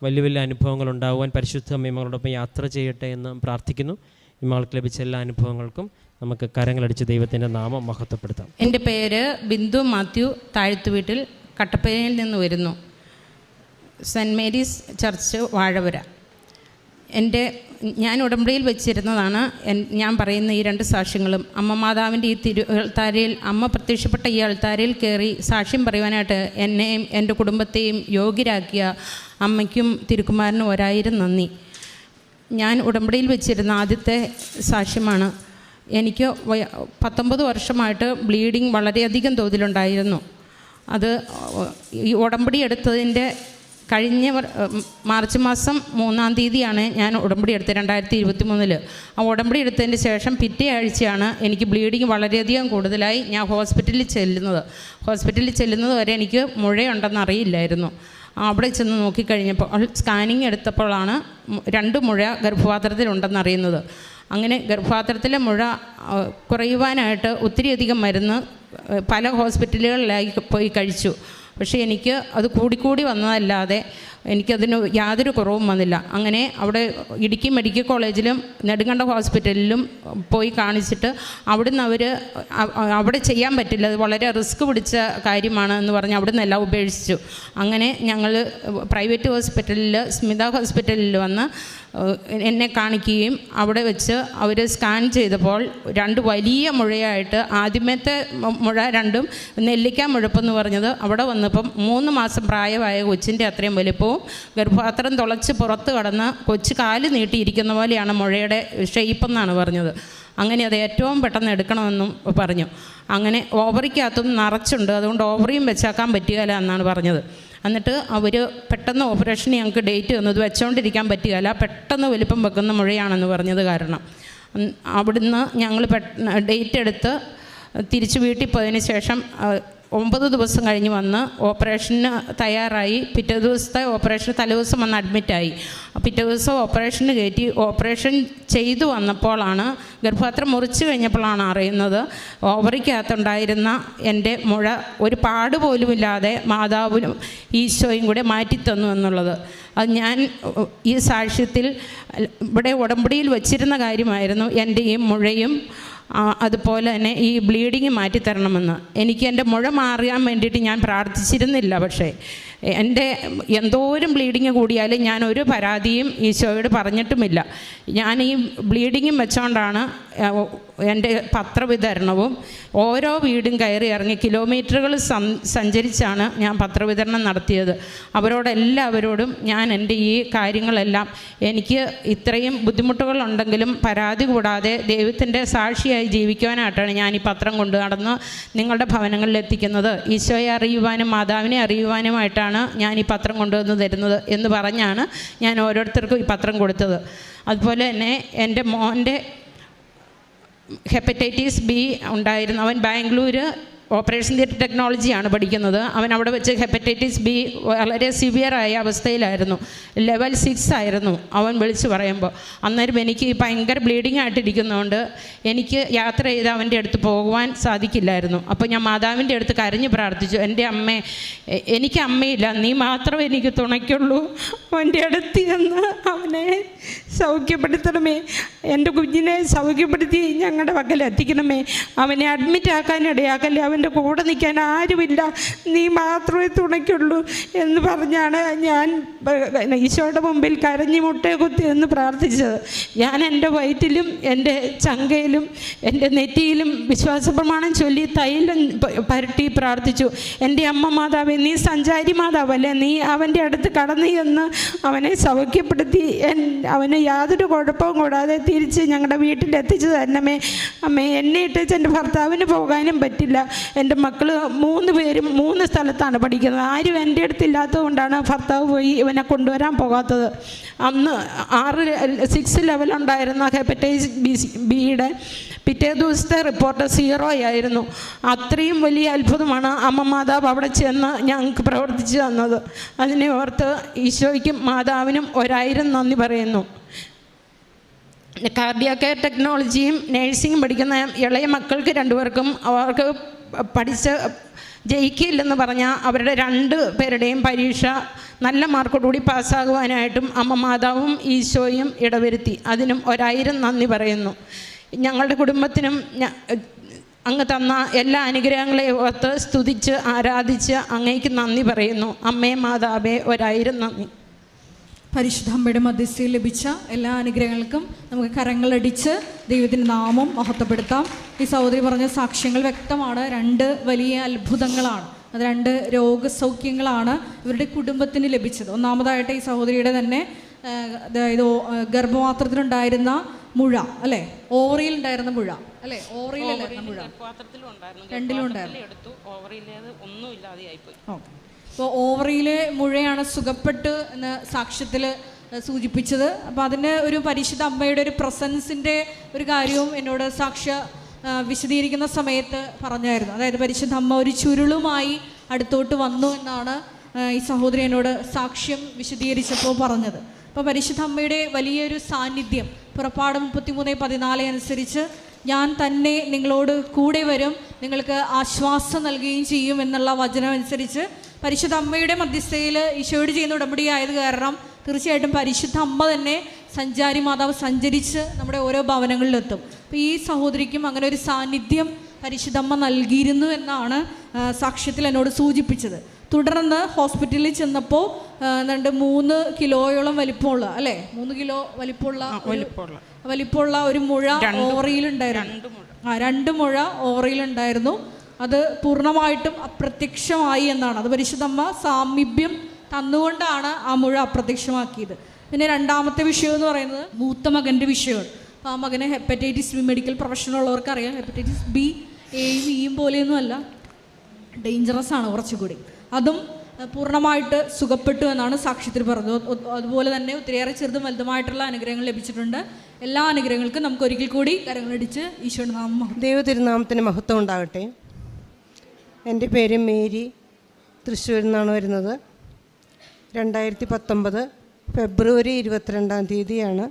വലിയ വലിയ അനുഭവങ്ങൾ ഉണ്ടാകുവാൻ പരിശുദ്ധ അമ്മ മകളോടൊപ്പം യാത്ര ചെയ്യട്ടെ എന്ന് പ്രാർത്ഥിക്കുന്നു. ഈ മകൾക്ക് ലഭിച്ച എല്ലാ അനുഭവങ്ങൾക്കും നമുക്ക് കരങ്ങളടിച്ച് ദൈവത്തിൻ്റെ നാമം മഹത്വപ്പെടുത്താം. എൻ്റെ പേര് ബിന്ദു മാത്യു, താഴ്ത്തുവീട്ടിൽ കട്ടപ്പനയിൽ നിന്ന് വരുന്നു. Saint Mary's church Vazhavara. ഞാൻ ഉടമ്പടിയിൽ വെച്ചിരുന്നതാണ് ഞാൻ പറയുന്ന ഈ 2 സാക്ഷ്യങ്ങളും. അമ്മ മാതാവിൻ്റെ ഈ അൾത്താരയിൽ, അമ്മ പ്രത്യക്ഷപ്പെട്ട ഈ അൾത്താരയിൽ കയറി സാക്ഷ്യം പറയുവാനായിട്ട് എന്നെയും എൻ്റെ കുടുംബത്തെയും യോഗ്യരാക്കിയ അമ്മയ്ക്കും തിരുക്കുമാരനും 1000 നന്ദി. ഞാൻ ഉടമ്പടിയിൽ വെച്ചിരുന്ന ആദ്യത്തെ സാക്ഷ്യമാണ്. എനിക്ക് 19 വർഷമായിട്ട് ബ്ലീഡിങ് വളരെയധികം തോതിലുണ്ടായിരുന്നു. അത് ഈ ഉടമ്പടി എടുത്തതിൻ്റെ കഴിഞ്ഞ മാർച്ച് മാസം 3-ാം തീയതിയാണ് ഞാൻ ഉടമ്പടി എടുത്തത് 2023. ആ ഉടമ്പടി എടുത്തതിന് ശേഷം പിറ്റേ ആഴ്ചയാണ് എനിക്ക് ബ്ലീഡിങ് വളരെയധികം കൂടുതലായി ഞാൻ ഹോസ്പിറ്റലിൽ ചെല്ലുന്നത് വരെ എനിക്ക് മുഴയുണ്ടെന്ന് അറിയില്ലായിരുന്നു. അവിടെ ചെന്ന് നോക്കിക്കഴിഞ്ഞപ്പോൾ സ്കാനിങ് എടുത്തപ്പോഴാണ് 2 മുഴ ഗർഭപാത്രത്തിലുണ്ടെന്നറിയുന്നത്. അങ്ങനെ ഗർഭപാത്രത്തിലെ മുഴ കുറയുവാനായിട്ട് ഒത്തിരിയധികം മരുന്ന് പല ഹോസ്പിറ്റലുകളിലായി പോയി കഴിച്ചു. പക്ഷേ എനിക്ക് അത് കൂടിക്കൂടി വന്നതല്ലാതെ എനിക്കതിന് യാതൊരു കുറവും വന്നില്ല. അങ്ങനെ അവിടെ ഇടുക്കി മെഡിക്കൽ കോളേജിലും നെടുങ്കണ്ട ഹോസ്പിറ്റലിലും പോയി കാണിച്ചിട്ട് അവിടുന്ന് അവിടെ ചെയ്യാൻ പറ്റില്ല, അത് വളരെ റിസ്ക് പിടിച്ച കാര്യമാണ് എന്ന് പറഞ്ഞ് അവിടുന്ന് എല്ലാം ഉപേക്ഷിച്ചു. അങ്ങനെ ഞങ്ങൾ പ്രൈവറ്റ് ഹോസ്പിറ്റലിൽ സ്മിത ഹോസ്പിറ്റലിൽ വന്ന് എന്നെ കാണിക്കുകയും അവിടെ വെച്ച് അവർ സ്കാൻ ചെയ്തപ്പോൾ 2 വലിയ മുഴയായിട്ട്, ആദ്യമത്തെ മുഴ 2 നെല്ലിക്ക മുഴപ്പെന്ന് പറഞ്ഞത് അവിടെ വന്നപ്പം 3 മാസം പ്രായമായ കൊച്ചിൻ്റെ അത്രയും വലിപ്പവും ഗർഭപാത്രം തുളച്ച് പുറത്ത് കടന്ന് കൊച്ചു കാല് നീട്ടിയിരിക്കുന്ന പോലെയാണ് മുഴയുടെ ഷെയ്പ്പെന്നാണ് പറഞ്ഞത്. അങ്ങനെ അത് ഏറ്റവും പെട്ടെന്ന് എടുക്കണമെന്നും പറഞ്ഞു. അങ്ങനെ ഓവറിക്കകത്തും നിറച്ചുണ്ട്, അതുകൊണ്ട് ഓവറിയും വെച്ചാക്കാൻ പറ്റുകയില്ല എന്നാണ് പറഞ്ഞത്. എന്നിട്ട് അവർ പെട്ടെന്ന് ഓപ്പറേഷന് ഞങ്ങൾക്ക് ഡേറ്റ് തന്നത് വെച്ചുകൊണ്ടിരിക്കാൻ പറ്റുകയില്ല, പെട്ടെന്ന് വലിപ്പം വെക്കുന്ന മുഴയാണെന്ന് പറഞ്ഞത് കാരണം. അവിടുന്ന് ഞങ്ങൾ ഡേറ്റ് എടുത്ത് തിരിച്ച് വീട്ടിൽ പോയതിന് ശേഷം 9 ദിവസം കഴിഞ്ഞ് വന്ന് ഓപ്പറേഷന് തയ്യാറായി. പിറ്റേ ദിവസത്തെ ഓപ്പറേഷന് തലേദിവസം വന്ന് അഡ്മിറ്റായി. പിറ്റേ ദിവസം ഓപ്പറേഷന് കയറ്റി. ഓപ്പറേഷൻ ചെയ്തു വന്നപ്പോഴാണ്, ഗർഭപാത്രം മുറിച്ച് കഴിഞ്ഞപ്പോഴാണ് അറിയുന്നത് ഓവറിക്കകത്തുണ്ടായിരുന്ന എൻ്റെ മുഴ ഒരു പാടുപോലുമില്ലാതെ മാതാവിനും ഈശോയും കൂടെ മാറ്റിത്തന്നു എന്നുള്ളത്. അത് ഞാൻ ഈ സാക്ഷ്യത്തിൽ ഇവിടെ ഉടമ്പടിയിൽ വച്ചിരുന്ന കാര്യമായിരുന്നു. എൻ്റെ ഈ മുഴയും അതുപോലെ തന്നെ ഈ ബ്ലീഡിങ് മാറ്റിത്തരണമെന്ന്. എനിക്ക് എൻ്റെ മുഴ മാറിയാൻ വേണ്ടിയിട്ട് ഞാൻ പ്രാർത്ഥിച്ചിരുന്നില്ല. പക്ഷേ എൻ്റെ എന്തോരം ബ്ലീഡിങ് കൂടിയാലും ഞാൻ ഒരു പരാതിയും ഈശോയോട് പറഞ്ഞിട്ടുമില്ല. ഞാൻ ഈ ബ്ലീഡിങ്ങും വെച്ചുകൊണ്ടാണ് എൻ്റെ പത്രവിതരണവും ഓരോ വീടും കയറി ഇറങ്ങി കിലോമീറ്ററുകൾ സഞ്ചരിച്ചാണ് ഞാൻ പത്രവിതരണം നടത്തിയത്. അവരോടെല്ലാവരോടും ഞാൻ എൻ്റെ ഈ കാര്യങ്ങളെല്ലാം, എനിക്ക് ഇത്രയും ബുദ്ധിമുട്ടുകളുണ്ടെങ്കിലും പരാതി കൂടാതെ ദൈവത്തിൻ്റെ സാക്ഷിയായി ജീവിക്കുവാനായിട്ടാണ് ഞാൻ ഈ പത്രം കൊണ്ട് നടന്ന് നിങ്ങളുടെ ഭവനങ്ങളിൽ എത്തിക്കുന്നത്. ഈശോയെ അറിയുവാനും മാതാവിനെ അറിയുവാനുമായിട്ടാണ് ഞാൻ ഈ പത്രം കൊണ്ടുവന്ന് തരുന്നത് എന്ന് പറഞ്ഞാണ് ഞാൻ ഓരോരുത്തർക്കും ഈ പത്രം കൊടുത്തത്. അതുപോലെ തന്നെ എൻ്റെ മോൻ്റെ ഹെപ്പറ്റൈറ്റിസ് ബി ഉണ്ടായിരുന്നു. അവൻ ബാംഗ്ലൂർ ഓപ്പറേഷൻ തിയേറ്റർ ടെക്നോളജിയാണ് പഠിക്കുന്നത്. അവൻ അവിടെ വെച്ച് ഹെപ്പറ്റൈറ്റിസ് ബി വളരെ സിവിയറായ അവസ്ഥയിലായിരുന്നു. ലെവൽ 6 ആയിരുന്നു അവൻ വിളിച്ച് പറയുമ്പോൾ. അന്നേരം എനിക്ക് ഭയങ്കര ബ്ലീഡിങ് ആയിട്ടിരിക്കുന്നതുകൊണ്ട് എനിക്ക് യാത്ര ചെയ്ത് അവൻ്റെ അടുത്ത് പോകുവാൻ സാധിക്കില്ലായിരുന്നു. അപ്പോൾ ഞാൻ മാതാവിൻ്റെ അടുത്ത് കരഞ്ഞ് പ്രാർത്ഥിച്ചു, എൻ്റെ അമ്മേ, എനിക്ക് അമ്മയില്ല, നീ മാത്രമേ എനിക്ക് തുണയ്ക്കുള്ളൂ. അവൻ്റെ അടുത്ത് ചെന്ന് അവനെ സൗഖ്യപ്പെടുത്തണമേ, എൻ്റെ കുഞ്ഞിനെ സൗഖ്യപ്പെടുത്തി ഞങ്ങളുടെ പക്കൽ എത്തിക്കണമേ, അവനെ അഡ്മിറ്റ് ആക്കാൻ ഇടയാക്കല്ലേ, അവൻ്റെ കൂടെ നിൽക്കാൻ ആരുമില്ല, നീ മാത്രമേ തുണയ്ക്കുള്ളൂ എന്ന് പറഞ്ഞാണ് ഞാൻ ഈശോയുടെ മുമ്പിൽ കരഞ്ഞി മുട്ടയെ കുത്തി എന്ന് പ്രാർത്ഥിച്ചത്. ഞാൻ എൻ്റെ വയറ്റിലും എൻ്റെ ചങ്കയിലും എൻ്റെ നെറ്റിയിലും വിശ്വാസ പ്രമാണം ചൊല്ലി തൈലം പരട്ടി പ്രാർത്ഥിച്ചു. എൻ്റെ അമ്മ മാതാവേ, നീ സഞ്ചാരി മാതാവല്ലേ, നീ അവൻ്റെ അടുത്ത് കടന്നു എന്ന് അവനെ സൗഖ്യപ്പെടുത്തി അവന് യാതൊരു കുഴപ്പവും കൂടാതെ തിരിച്ച് ഞങ്ങളുടെ വീട്ടിലെത്തിച്ചു തരണമേ. അമ്മേ, എന്നെ ഇട്ടേച്ച് എൻ്റെ ഭർത്താവിന് പോകാനും പറ്റില്ല. എൻ്റെ മക്കൾ 3 പേരും 3 സ്ഥലത്താണ് പഠിക്കുന്നത്. ആരും എൻ്റെ അടുത്തില്ലാത്തത് കൊണ്ടാണ് ഭർത്താവ് പോയി ഇവനെ കൊണ്ടുവരാൻ പോകാത്തത്. അന്ന് 6 ലെവലുണ്ടായിരുന്ന ഹെപ്പറ്റൈറ്റിസ് ബിയുടെ പിറ്റേ ദിവസത്തെ റിപ്പോർട്ട് 0 ആയിരുന്നു. അത്രയും വലിയ അത്ഭുതമാണ് അമ്മ മാതാവ് അവിടെ ചെന്ന് ഞങ്ങൾക്ക് പ്രവർത്തിച്ചു തന്നത്. അതിനെ ഓർത്ത് ഈശോയ്ക്കും മാതാവിനും 1000 നന്ദി പറയുന്നു. കാർഡിയാക് കെയർ ടെക്നോളജിയും നേഴ്സിംഗും പഠിക്കുന്ന ഇളയ മക്കൾക്ക് 2 പേർക്കും അവർക്ക് പഠിച്ച് ജയിക്കില്ലെന്ന് പറഞ്ഞാൽ അവരുടെ 2 പേരുടെയും പരീക്ഷ നല്ല മാർക്കോടുകൂടി പാസ്സാകുവാനായിട്ടും അമ്മ മാതാവും ഈശോയും ഇടവരുത്തി. അതിനും 1000 നന്ദി പറയുന്നു. ഞങ്ങളുടെ കുടുംബത്തിനും അങ്ങ് തന്ന എല്ലാ അനുഗ്രഹങ്ങളെയും ഓർത്ത് സ്തുതിച്ച് ആരാധിച്ച് അങ്ങേക്ക് നന്ദി പറയുന്നു. അമ്മേ മാതാവേ, 1000 നന്ദി. പരിശുദ്ധ അമ്മയുടെ മധ്യസ്ഥയിൽ ലഭിച്ച എല്ലാ അനുഗ്രഹങ്ങൾക്കും നമുക്ക് കരങ്ങളടിച്ച് ദൈവത്തിൻ്റെ നാമം മഹത്വപ്പെടുത്താം. ഈ സഹോദരി പറഞ്ഞ സാക്ഷ്യങ്ങൾ വ്യക്തമാണ്. 2 വലിയ അത്ഭുതങ്ങളാണ്, അത് 2 രോഗസൗഖ്യങ്ങളാണ് ഇവരുടെ കുടുംബത്തിന് ലഭിച്ചത്. ഒന്നാമതായിട്ട് ഈ സഹോദരിയുടെ തന്നെ അതായത് ഗർഭപാത്രത്തിലുണ്ടായിരുന്ന മുഴ, അല്ലേ, ഓവറിയിൽ ഉണ്ടായിരുന്ന മുഴ, അല്ലേ, ഓവറിയിലല്ലായിരുന്ന മുഴ, രണ്ടിലും ഉണ്ടായിരുന്നു. ഓക്കെ. അപ്പോൾ ഓവറിയിലെ മുഴയാണ് സുഖപ്പെട്ട് എന്ന് സാക്ഷ്യത്തിൽ സൂചിപ്പിച്ചത്. അപ്പോൾ അതിന് ഒരു പരിശുദ്ധ അമ്മയുടെ ഒരു പ്രസൻസിൻ്റെ ഒരു കാര്യവും എന്നോട് സാക്ഷ്യ വിശദീകരിക്കുന്ന സമയത്ത് പറഞ്ഞായിരുന്നു. അതായത് പരിശുദ്ധ അമ്മ ഒരു ചുരുളുമായി അടുത്തോട്ട് വന്നു എന്നാണ് ഈ സഹോദരി എന്നോട് സാക്ഷ്യം വിശദീകരിച്ചപ്പോൾ പറഞ്ഞത്. അപ്പോൾ പരിശുദ്ധ അമ്മയുടെ വലിയൊരു സാന്നിധ്യം പുറപ്പാട് 33:14 അനുസരിച്ച് ഞാൻ തന്നെ നിങ്ങളോട് കൂടെ വരും, നിങ്ങൾക്ക് ആശ്വാസം നൽകുകയും ചെയ്യും എന്നുള്ള വചനം അനുസരിച്ച് പരിശുദ്ധ അമ്മയുടെ മധ്യസ്ഥയിൽ ഈശോയോട് ചെയ്യുന്ന ഉടമ്പടിയായത് കാരണം തീർച്ചയായിട്ടും പരിശുദ്ധ അമ്മ തന്നെ സഞ്ചാരി മാതാവ് സഞ്ചരിച്ച് നമ്മുടെ ഓരോ ഭവനങ്ങളിലെത്തും. അപ്പോൾ ഈ സഹോദരിക്കും അങ്ങനെ ഒരു സാന്നിധ്യം പരിശുദ്ധമ്മ നൽകിയിരുന്നു എന്നാണ് സാക്ഷ്യത്തിൽ എന്നോട് സൂചിപ്പിച്ചത്. തുടർന്ന് ഹോസ്പിറ്റലിൽ ചെന്നപ്പോൾ 3 കിലോയോളം വലിപ്പമുള്ള 3 കിലോ വലിപ്പമുള്ള ഒരു മുഴ ഓവറിയിലുണ്ടായിരുന്നു. 2 മുഴ ഓവറിയിലുണ്ടായിരുന്നു. അത് പൂർണ്ണമായിട്ടും അപ്രത്യക്ഷമായി എന്നാണ്. അത് പരിശുദ്ധമ്മ സാമീപ്യം തന്നുകൊണ്ടാണ് ആ മുഴ അപ്രത്യക്ഷമാക്കിയത്. പിന്നെ രണ്ടാമത്തെ വിഷയം എന്ന് പറയുന്നത് മൂത്ത മകൻ്റെ വിഷയമാണ്. അപ്പോൾ ആ മകന് ഹെപ്പറ്റൈറ്റിസ് ബി, മെഡിക്കൽ പ്രൊഫഷനുള്ളവർക്ക് അറിയാം, ഹെപ്പറ്റൈറ്റിസ് ബി എയും ഇയും പോലെയൊന്നും അല്ല, ഡേഞ്ചറസ് ആണ് കുറച്ചുകൂടി. അതും പൂർണ്ണമായിട്ട് സുഖപ്പെട്ടു എന്നാണ് സാക്ഷ്യത്തിൽ പറഞ്ഞത്. അതുപോലെ തന്നെ ഒത്തിരിയേറെ ചെറുതും വലുതുമായിട്ടുള്ള അനുഗ്രഹങ്ങൾ ലഭിച്ചിട്ടുണ്ട്. എല്ലാ അനുഗ്രഹങ്ങൾക്കും നമുക്ക് ഒരിക്കൽ കൂടി കരങ്ങളടിച്ച് ഈശോയുടെ നാമം ദൈവ തിരുനാമത്തിന് മഹത്വം ഉണ്ടാകട്ടെ. എൻ്റെ പേര് മേരി, തൃശ്ശൂരിൽ നിന്നാണ് വരുന്നത്. 2019 ഫെബ്രുവരി 22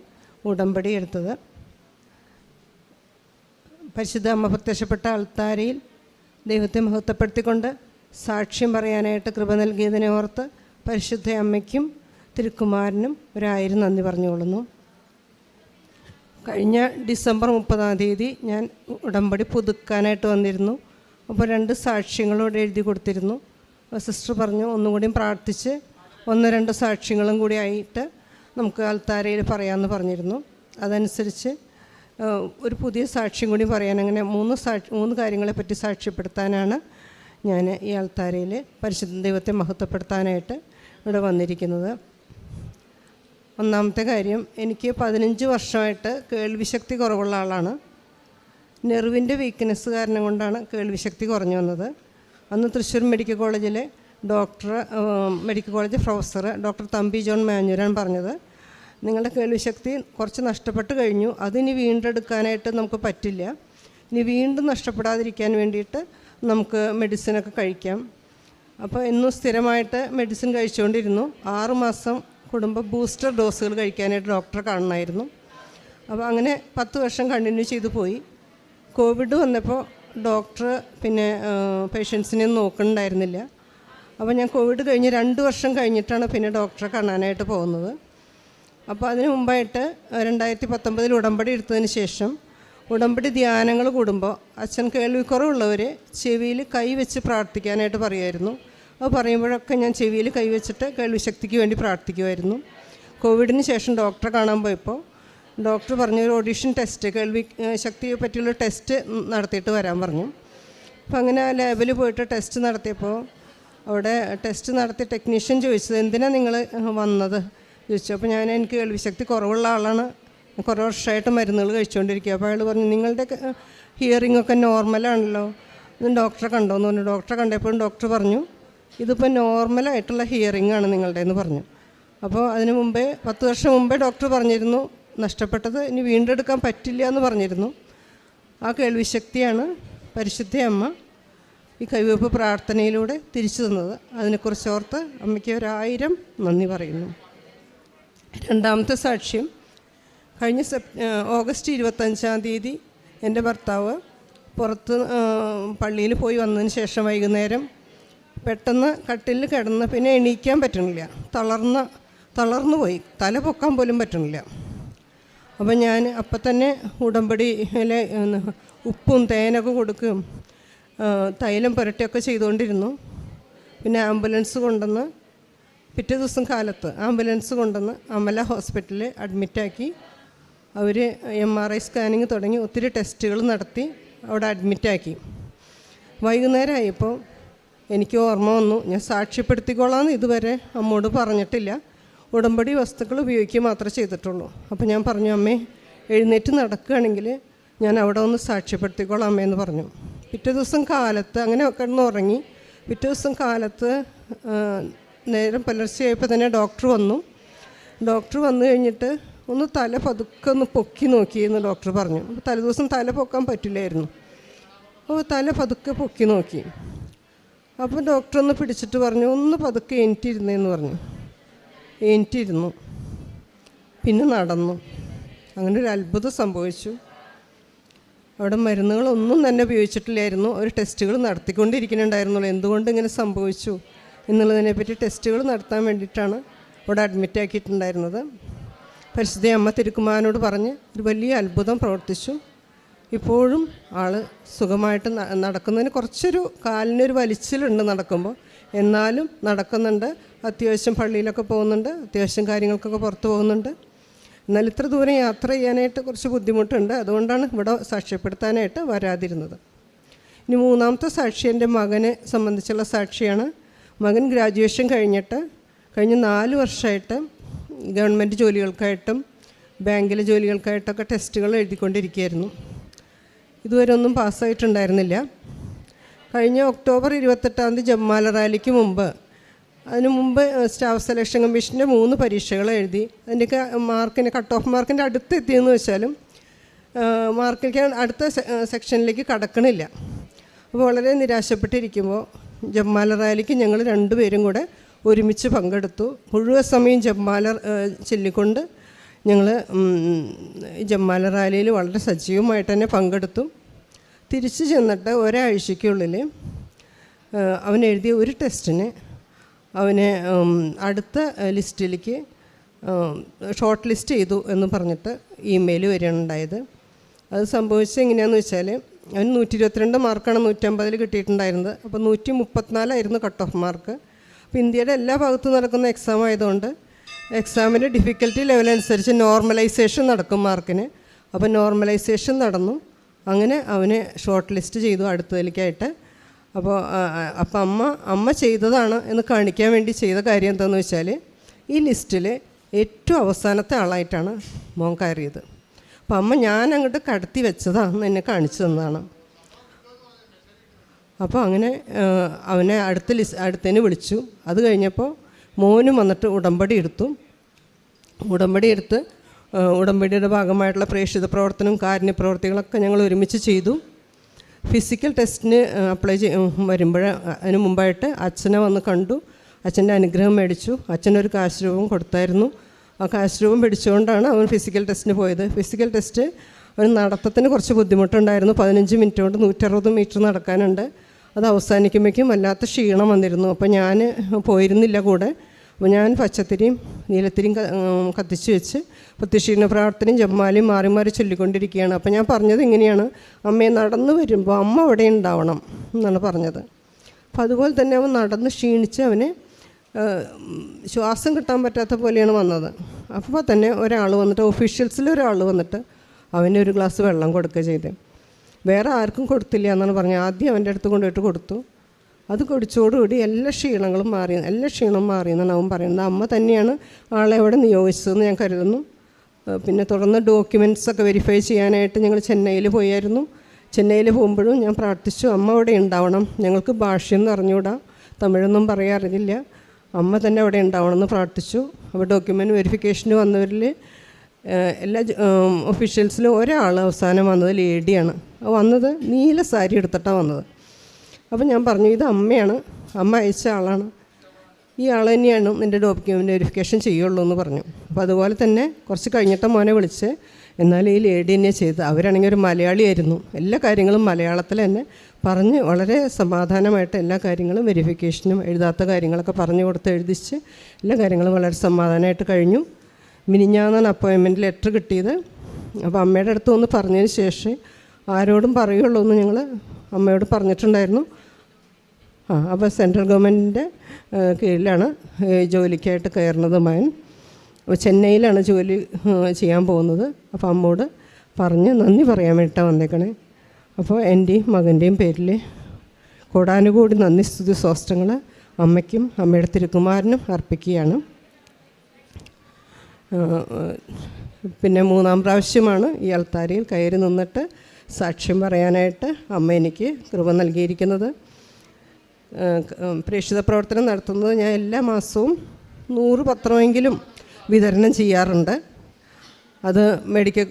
ഉടമ്പടി എടുത്തത്. പരിശുദ്ധ അമ്മ പ്രത്യക്ഷപ്പെട്ട അൾത്താരയിൽ ദൈവത്തെ മഹത്വപ്പെടുത്തിക്കൊണ്ട് സാക്ഷ്യം പറയാനായിട്ട് കൃപ നൽകിയതിനെ ഓർത്ത് പരിശുദ്ധ അമ്മയ്ക്കും തിരുക്കുമാരനും 1000 നന്ദി പറഞ്ഞുകൊള്ളുന്നു. കഴിഞ്ഞ ഡിസംബർ 30 ഞാൻ ഉടമ്പടി പുതുക്കാനായിട്ട് വന്നിരുന്നു. അപ്പോൾ 2 സാക്ഷ്യങ്ങളോട് എഴുതി കൊടുത്തിരുന്നു. സിസ്റ്റർ പറഞ്ഞു ഒന്നുകൂടിയും പ്രാർത്ഥിച്ച് 1-2 സാക്ഷ്യങ്ങളും കൂടി ആയിട്ട് നമുക്ക് അൾത്താരയിൽ പറയാമെന്ന് പറഞ്ഞിരുന്നു. അതനുസരിച്ച് ഒരു പുതിയ സാക്ഷ്യം കൂടി പറയാൻ, അങ്ങനെ 3 കാര്യങ്ങളെപ്പറ്റി സാക്ഷ്യപ്പെടുത്താനാണ് ഞാൻ ഈ അൾത്താരയിൽ പരിശുദ്ധ ദൈവത്തെ മഹത്വപ്പെടുത്താനായിട്ട് ഇവിടെ വന്നിരിക്കുന്നത്. ഒന്നാമത്തെ കാര്യം, എനിക്ക് 15 വർഷമായിട്ട് കേൾവിശക്തി കുറവുള്ള ആളാണ്. നെർവിൻ്റെ വീക്ക്നെസ് കാരണം കൊണ്ടാണ് കേൾവിശക്തി കുറഞ്ഞു വന്നത്. അന്ന് തൃശ്ശൂർ മെഡിക്കൽ കോളേജിലെ medical college professor doctor Thampi John Manjooran പറഞ്ഞത്, നിങ്ങളുടെ കേൾവിശക്തി കുറച്ച് നഷ്ടപ്പെട്ട് കഴിഞ്ഞു, അതിനി വീണ്ടെടുക്കാനായിട്ട് നമുക്ക് പറ്റില്ല, ഇനി വീണ്ടും നഷ്ടപ്പെടാതിരിക്കാൻ വേണ്ടിയിട്ട് നമുക്ക് മെഡിസിനൊക്കെ കഴിക്കാം. അപ്പോൾ എന്നും സ്ഥിരമായിട്ട് മെഡിസിൻ കഴിച്ചുകൊണ്ടിരുന്നു. 6 മാസം കൂടുമ്പോൾ ബൂസ്റ്റർ ഡോസുകൾ കഴിക്കാനായിട്ട് ഡോക്ടറെ കാണണമായിരുന്നു. അപ്പോൾ അങ്ങനെ 10 വർഷം കണ്ടിന്യൂ ചെയ്തു പോയി. കോവിഡ് വന്നപ്പോൾ ഡോക്ടർ പിന്നെ പേഷ്യൻസിനെ നോക്കുന്നുണ്ടായിരുന്നില്ല. അപ്പോൾ ഞാൻ കോവിഡ് കഴിഞ്ഞ് 2 വർഷം കഴിഞ്ഞിട്ടാണ് പിന്നെ ഡോക്ടറെ കാണാനായിട്ട് പോകുന്നത്. അപ്പോൾ അതിന് മുമ്പായിട്ട് 2019 ഉടമ്പടി എടുത്തതിന് ശേഷം ഉടമ്പടി ധ്യാനങ്ങൾ കൂടുമ്പോൾ അച്ഛൻ കേൾവിക്കുറവുള്ളവർ ചെവിയിൽ കൈവച്ച് പ്രാർത്ഥിക്കാനായിട്ട് പറയുമായിരുന്നു. അത് പറയുമ്പോഴൊക്കെ ഞാൻ ചെവിയിൽ കൈവച്ചിട്ട് കേൾവിശക്തിക്ക് വേണ്ടി പ്രാർത്ഥിക്കുമായിരുന്നു. കോവിഡിന് ശേഷം ഡോക്ടറെ കാണാൻ പോയപ്പോൾ ഡോക്ടർ പറഞ്ഞൊരു ഓഡിഷൻ ടെസ്റ്റ്, കേൾവി ശക്തിയെ പറ്റിയുള്ള ടെസ്റ്റ് നടത്തിയിട്ട് വരാൻ പറഞ്ഞു. അപ്പോൾ അങ്ങനെ ആ ലാബിൽ പോയിട്ട് ടെസ്റ്റ് നടത്തിയപ്പോൾ അവിടെ ടെസ്റ്റ് നടത്തിയ ടെക്നീഷ്യൻ ചോദിച്ചത്, എന്തിനാണ് നിങ്ങൾ വന്നത് ചോദിച്ചു. അപ്പോൾ എനിക്ക് കേൾവിശക്തി കുറവുള്ള ആളാണ്, കുറേ വർഷമായിട്ട് മരുന്നുകൾ കഴിച്ചുകൊണ്ടിരിക്കുക. അപ്പോൾ അയാൾ പറഞ്ഞു, നിങ്ങളുടെ ഹിയറിംഗ് ഒക്കെ നോർമലാണല്ലോ, ഡോക്ടറെ കണ്ടോയെന്ന് പറഞ്ഞു. ഡോക്ടറെ കണ്ടപ്പോഴും ഡോക്ടർ പറഞ്ഞു, ഇതിപ്പോൾ നോർമലായിട്ടുള്ള ഹിയറിംഗ് ആണ് നിങ്ങളുടെ എന്ന് പറഞ്ഞു. അപ്പോൾ അതിന് മുമ്പേ 10 വർഷം മുമ്പേ ഡോക്ടർ പറഞ്ഞിരുന്നു, നഷ്ടപ്പെട്ടത് ഇനി വീണ്ടെടുക്കാൻ പറ്റില്ല എന്ന് പറഞ്ഞിരുന്നു. ആ കേൾവിശക്തിയാണ് പരിശുദ്ധ അമ്മ ഈ കൈവെപ്പ് പ്രാർത്ഥനയിലൂടെ തിരിച്ചു തന്നത്. അതിനെക്കുറിച്ച് ഓർത്ത് അമ്മയ്ക്ക് 1000 നന്ദി പറയുന്നു. രണ്ടാമത്തെ സാക്ഷ്യം, കഴിഞ്ഞ ഓഗസ്റ്റ് 25 എൻ്റെ ഭർത്താവ് പുറത്ത് പള്ളിയിൽ പോയി വന്നതിന് ശേഷം വൈകുന്നേരം പെട്ടെന്ന് കട്ടിലിൽ കിടന്ന് പിന്നെ എണീക്കാൻ പറ്റണില്ല, തളർന്നു പോയി, തല പൊക്കാൻ പോലും പറ്റണില്ല. അപ്പം ഞാൻ അപ്പം തന്നെ ഉടമ്പടിയിലെ ഉപ്പും തേനൊക്കെ കൊടുക്കുകയും തൈലം പുരട്ടിയൊക്കെ ചെയ്തുകൊണ്ടിരുന്നു. പിന്നെ ആംബുലൻസ് കൊണ്ടുവന്ന് പിറ്റേ ദിവസം കാലത്ത് ആംബുലൻസ് കൊണ്ടുവന്ന് അമല ഹോസ്പിറ്റലിൽ അഡ്മിറ്റാക്കി. അവർ MRI സ്കാനിങ് തുടങ്ങി ഒത്തിരി ടെസ്റ്റുകൾ നടത്തി അവിടെ അഡ്മിറ്റാക്കി. വൈകുന്നേരം ആയപ്പോൾ എനിക്ക് ഓർമ്മ വന്നു, ഞാൻ സാക്ഷ്യപ്പെടുത്തിക്കോളാമെന്ന് ഇതുവരെ അമ്മോട് പറഞ്ഞിട്ടില്ല, ഉടമ്പടി വസ്തുക്കൾ ഉപയോഗിക്കുക മാത്രമേ ചെയ്തിട്ടുള്ളൂ. അപ്പോൾ ഞാൻ പറഞ്ഞു, അമ്മേ എഴുന്നേറ്റ് നടക്കുകയാണെങ്കിൽ ഞാൻ അവിടെ ഒന്ന് സാക്ഷ്യപ്പെടുത്തിക്കോളാം അമ്മയെന്ന് പറഞ്ഞു. പിറ്റേ ദിവസം കാലത്ത് അങ്ങനെ കിടന്ന് ഉറങ്ങി. പിറ്റേ ദിവസം കാലത്ത് നേരം പുലർച്ചെയായപ്പോൾ തന്നെ ഡോക്ടർ വന്നു. ഡോക്ടർ വന്നു കഴിഞ്ഞിട്ട് ഒന്ന് തല പതുക്കെ ഒന്ന് പൊക്കി നോക്കിയെന്ന് ഡോക്ടർ പറഞ്ഞു. അപ്പോൾ തലേദിവസം തല പൊക്കാൻ പറ്റില്ലായിരുന്നു. അപ്പോൾ തല പതുക്കെ പൊക്കി നോക്കി. അപ്പോൾ ഡോക്ടർ ഒന്ന് പിടിച്ചിട്ട് പറഞ്ഞു, ഒന്ന് പതുക്കെ എണീറ്റിരുന്നേന്ന് പറഞ്ഞു. എണീറ്റിരുന്നു, പിന്നെ നടന്നു. അങ്ങനെ ഒരു അത്ഭുതം സംഭവിച്ചു. അവിടെ മരുന്നുകളൊന്നും തന്നെ ഉപയോഗിച്ചിട്ടില്ലായിരുന്നു. ഒരു ടെസ്റ്റുകൾ നടത്തിക്കൊണ്ടിരിക്കുന്നുണ്ടായിരുന്നുള്ളൂ. എന്തുകൊണ്ട് ഇങ്ങനെ സംഭവിച്ചു എന്നുള്ളതിനെപ്പറ്റി ടെസ്റ്റുകൾ നടത്താൻ വേണ്ടിയിട്ടാണ് ഇവിടെ അഡ്മിറ്റ് ആക്കിയിട്ടുണ്ടായിരുന്നത്. പരിശുദ്ധ അമ്മ തിരുക്കുമാരനോട് പറഞ്ഞ് ഒരു വലിയ അത്ഭുതം പ്രവർത്തിച്ചു. ഇപ്പോഴും ആൾ സുഖമായിട്ട് നടക്കുന്നതിന് കുറച്ചൊരു കാലിനൊരു വലിച്ചിലുണ്ട് നടക്കുമ്പോൾ, എന്നാലും നടക്കുന്നുണ്ട്. അത്യാവശ്യം പള്ളിയിലൊക്കെ പോകുന്നുണ്ട്, അത്യാവശ്യം കാര്യങ്ങൾക്കൊക്കെ പുറത്ത് പോകുന്നുണ്ട്. എന്നാൽ ഇത്ര ദൂരം യാത്ര ചെയ്യാനായിട്ട് കുറച്ച് ബുദ്ധിമുട്ടുണ്ട്. അതുകൊണ്ടാണ് ഇവിടെ സാക്ഷ്യപ്പെടുത്താനായിട്ട് വരാതിരുന്നത്. ഇനി മൂന്നാമത്തെ സാക്ഷി എൻ്റെ മകനെ സംബന്ധിച്ചുള്ള സാക്ഷിയാണ്. മകൻ ഗ്രാജുവേഷൻ കഴിഞ്ഞ 4 വർഷമായിട്ട് ഗവൺമെൻറ് ജോലികൾക്കായിട്ടും ബാങ്കിലെ ജോലികൾക്കായിട്ടൊക്കെ ടെസ്റ്റുകൾ എഴുതിക്കൊണ്ടിരിക്കുകയായിരുന്നു. ഇതുവരെ ഒന്നും പാസ്സായിട്ടുണ്ടായിരുന്നില്ല. കഴിഞ്ഞ ഒക്ടോബർ 28 ജമ്മാല റാലിക്ക് മുമ്പ്, അതിനു മുമ്പ് സ്റ്റാഫ് സെലക്ഷൻ കമ്മീഷൻ്റെ 3 പരീക്ഷകൾ എഴുതി. അതിൻ്റെയൊക്കെ മാർക്കിന് കട്ട് ഓഫ് മാർക്കിൻ്റെ അടുത്തെത്തിയെന്ന് വെച്ചാലും മാർക്കിലേക്ക് അടുത്ത സെക്ഷനിലേക്ക് കടക്കണില്ല. അപ്പോൾ വളരെ നിരാശപ്പെട്ടിരിക്കുമ്പോൾ ജമ്മാല റാലിക്ക് ഞങ്ങൾ 2 പേരും കൂടെ ഒരുമിച്ച് പങ്കെടുത്തു. മുഴുവൻ സമയം ജമ്മാല ചൊല്ലിക്കൊണ്ട് ഞങ്ങൾ ജമ്മാല റാലിയിൽ വളരെ സജീവമായിട്ട് തന്നെ പങ്കെടുത്തു. തിരിച്ചു ചെന്നിട്ട് ഒരാഴ്ചയ്ക്കുള്ളിൽ അവൻ എഴുതിയ ഒരു ടെസ്റ്റിന് അവനെ അടുത്ത ലിസ്റ്റിലേക്ക് ഷോർട്ട് ലിസ്റ്റ് ചെയ്തു എന്ന് പറഞ്ഞിട്ട് ഇമെയിൽ വരികയാണുണ്ടായത്. അത് സംഭവിച്ചത് എങ്ങനെയാണെന്ന് വെച്ചാൽ അവന് 122 മാർക്കാണ് 150 കിട്ടിയിട്ടുണ്ടായിരുന്നത്. അപ്പോൾ 134 കട്ട് ഓഫ് മാർക്ക്. അപ്പോൾ ഇന്ത്യയുടെ എല്ലാ ഭാഗത്തും നടക്കുന്ന എക്സാം ആയതുകൊണ്ട് എക്സാമിൻ്റെ ഡിഫിക്കൽറ്റി ലെവൽ അനുസരിച്ച് നോർമലൈസേഷൻ നടക്കും മാർക്കിന്. അപ്പോൾ നോർമലൈസേഷൻ നടന്നു. അങ്ങനെ അവനെ ഷോർട്ട് ലിസ്റ്റ് ചെയ്തു അടുത്തതിലേക്കായിട്ട്. അപ്പോൾ അമ്മ ചെയ്തതാണ് എന്ന് കാണിക്കാൻ വേണ്ടി ചെയ്ത കാര്യം എന്താണെന്ന് വെച്ചാൽ ഈ ലിസ്റ്റിൽ ഏറ്റവും അവസാനത്തെ ആളായിട്ടാണ് മോൻ കയറിയത്. അപ്പം അമ്മ ഞാൻ അങ്ങോട്ട് കടത്തി വെച്ചതാണെന്ന് എന്നെ കാണിച്ചു തന്നതാണ്. അപ്പോൾ അങ്ങനെ അവനെ അടുത്തതിന് വിളിച്ചു. അത് കഴിഞ്ഞപ്പോൾ മോനും വന്നിട്ട് ഉടമ്പടി എടുത്ത് ഉടമ്പടിയുടെ ഭാഗമായിട്ടുള്ള പ്രേക്ഷിത പ്രവർത്തനം കാരുണ്യ പ്രവർത്തികളൊക്കെ ഞങ്ങൾ ഒരുമിച്ച് ചെയ്തു. ഫിസിക്കൽ ടെസ്റ്റിന് അപ്ലൈ അതിന് മുമ്പായിട്ട് അച്ഛനെ വന്ന് കണ്ടു. അച്ഛൻ്റെ അനുഗ്രഹം മേടിച്ചു. അച്ഛനൊരു കാശ് രൂപം കൊടുത്തായിരുന്നു. ആ കാശ് രൂപം പിടിച്ചുകൊണ്ടാണ് അവൻ ഫിസിക്കൽ ടെസ്റ്റിന് പോയത്. ഫിസിക്കൽ ടെസ്റ്റ് അവന് നടത്തത്തിന് കുറച്ച് ബുദ്ധിമുട്ടുണ്ടായിരുന്നു. 15 മിനിറ്റ് കൊണ്ട് 160 മീറ്റർ നടക്കാനുണ്ട്. അത് അവസാനിക്കുമ്പോഴേക്കും വല്ലാത്ത ക്ഷീണം വന്നിരുന്നു. അപ്പോൾ ഞാൻ പോയിരുന്നില്ല കൂടെ. അപ്പോൾ ഞാൻ പച്ചത്തിരിയും നീലത്തിരിയും കത്തിച്ച് വെച്ച് പ്രത്യക്ഷീണ പ്രാർത്ഥനയും ജമ്മാലയും മാറി മാറി ചൊല്ലിക്കൊണ്ടിരിക്കുകയാണ്. അപ്പോൾ ഞാൻ പറഞ്ഞത് ഇങ്ങനെയാണ്, അമ്മയെ നടന്നു വരുമ്പോൾ അമ്മ അവിടെ ഉണ്ടാവണം എന്നാണ് പറഞ്ഞത്. അപ്പോൾ അതുപോലെ തന്നെ അവൻ നടന്ന് ക്ഷീണിച്ച് അവന് ശ്വാസം കിട്ടാൻ പറ്റാത്ത പോലെയാണ് വന്നത്. അപ്പോൾ തന്നെ ഒരാൾ വന്നിട്ട് ഒഫീഷ്യൽസിൽ ഒരാൾ വന്നിട്ട് അവന് ഒരു ഗ്ലാസ് വെള്ളം കൊടുക്കുക ചെയ്തേ. വേറെ ആർക്കും കൊടുത്തില്ല എന്നാണ് പറഞ്ഞത്. ആദ്യം അവൻ്റെ അടുത്ത് കൊണ്ടുപോയിട്ട് കൊടുത്തു. അത് കുടിച്ചോടുകൂടി എല്ലാ ക്ഷീണവും മാറി എന്നാണ് അവൻ പറയുന്നത്. അമ്മ തന്നെയാണ് ആളെ അവിടെ നിയോഗിച്ചതെന്ന് ഞാൻ കരുതുന്നു. പിന്നെ തുടർന്ന് ഡോക്യുമെൻറ്റ്സൊക്കെ വെരിഫൈ ചെയ്യാനായിട്ട് ഞങ്ങൾ ചെന്നൈയിൽ പോയായിരുന്നു. ചെന്നൈയിൽ പോകുമ്പോഴും ഞാൻ പ്രാർത്ഥിച്ചു, അമ്മ അവിടെ ഉണ്ടാവണം. ഞങ്ങൾക്ക് ഭാഷയൊന്നും അറിഞ്ഞുകൂടാ, തമിഴൊന്നും പറയാറില്ല, അമ്മ തന്നെ അവിടെ ഉണ്ടാവണമെന്ന് പ്രാർത്ഥിച്ചു. അപ്പോൾ ഡോക്യുമെൻ്റ് വെരിഫിക്കേഷന് വന്നവരിൽ എല്ലാ ഒഫീഷ്യൽസിലും ഒരാൾ അവസാനം വന്നത് ലേഡിയാണ്. വന്നത് നീല സാരി എടുത്തിട്ടാണ് വന്നത്. അപ്പോൾ ഞാൻ പറഞ്ഞു, ഇത് അമ്മയാണ്, അമ്മ അയച്ച ആളാണ്, ഈ ആൾ തന്നെയാണ് നിൻ്റെ ഡോക്യുമെൻ്റ് വെരിഫിക്കേഷൻ ചെയ്യുള്ളൂ എന്ന് പറഞ്ഞു. അപ്പോൾ അതുപോലെ തന്നെ കുറച്ച് കഴിഞ്ഞിട്ട് മോനെ വിളിച്ച്, എന്നാൽ ഈ ലേഡി തന്നെ ചെയ്ത്. അവരാണെങ്കിൽ ഒരു മലയാളിയായിരുന്നു. എല്ലാ കാര്യങ്ങളും മലയാളത്തിൽ തന്നെ പറഞ്ഞ് വളരെ സമാധാനമായിട്ട് എല്ലാ കാര്യങ്ങളും വെരിഫിക്കേഷനും എഴുതാത്ത കാര്യങ്ങളൊക്കെ പറഞ്ഞു കൊടുത്ത് എഴുതിച്ച് എല്ലാ കാര്യങ്ങളും വളരെ സമാധാനമായിട്ട് കഴിഞ്ഞു. മിനിഞ്ഞാന്നാണ് അപ്പോയിൻമെൻറ്റ് ലെറ്റർ കിട്ടിയത്. അപ്പോൾ അമ്മയുടെ അടുത്ത് ഒന്ന് പറഞ്ഞതിന് ശേഷം ആരോടും പറയുള്ളൂ എന്ന് ഞങ്ങൾ അമ്മയോട് പറഞ്ഞിട്ടുണ്ടായിരുന്നു. അപ്പോൾ സെൻട്രൽ ഗവൺമെൻറ്റിൻ്റെ കീഴിലാണ് ജോലിക്കായിട്ട് കയറുന്നത് മകൻ. ചെന്നൈയിലാണ് ജോലി ചെയ്യാൻ പോകുന്നത്. അപ്പോൾ അമ്മയോട് പറഞ്ഞ് നന്ദി പറയാൻ വേണ്ടിയിട്ടാണ് വന്നേക്കണേ. അപ്പോൾ എൻ്റെയും മകൻ്റെയും പേരിൽ കോടാനുകൂടി നന്ദി സ്തുതി സ്വസ്ത്രങ്ങൾ അമ്മയ്ക്കും അമ്മയുടെ തിരുക്കുമാരനും അർപ്പിക്കുകയാണ്. പിന്നെ 3-ാം പ്രാവശ്യമാണ് ഈ അൾത്താരയിൽ കയറി നിന്നിട്ട് സാക്ഷ്യം പറയാനായിട്ട് അമ്മ എനിക്ക് കൃപ നൽകിയിരിക്കുന്നത്. പ്രേക്ഷിത പ്രവർത്തനം നടത്തുന്നത് ഞാൻ എല്ലാ മാസവും 100 പത്രമെങ്കിലും വിതരണം ചെയ്യാറുണ്ട്. അത് medical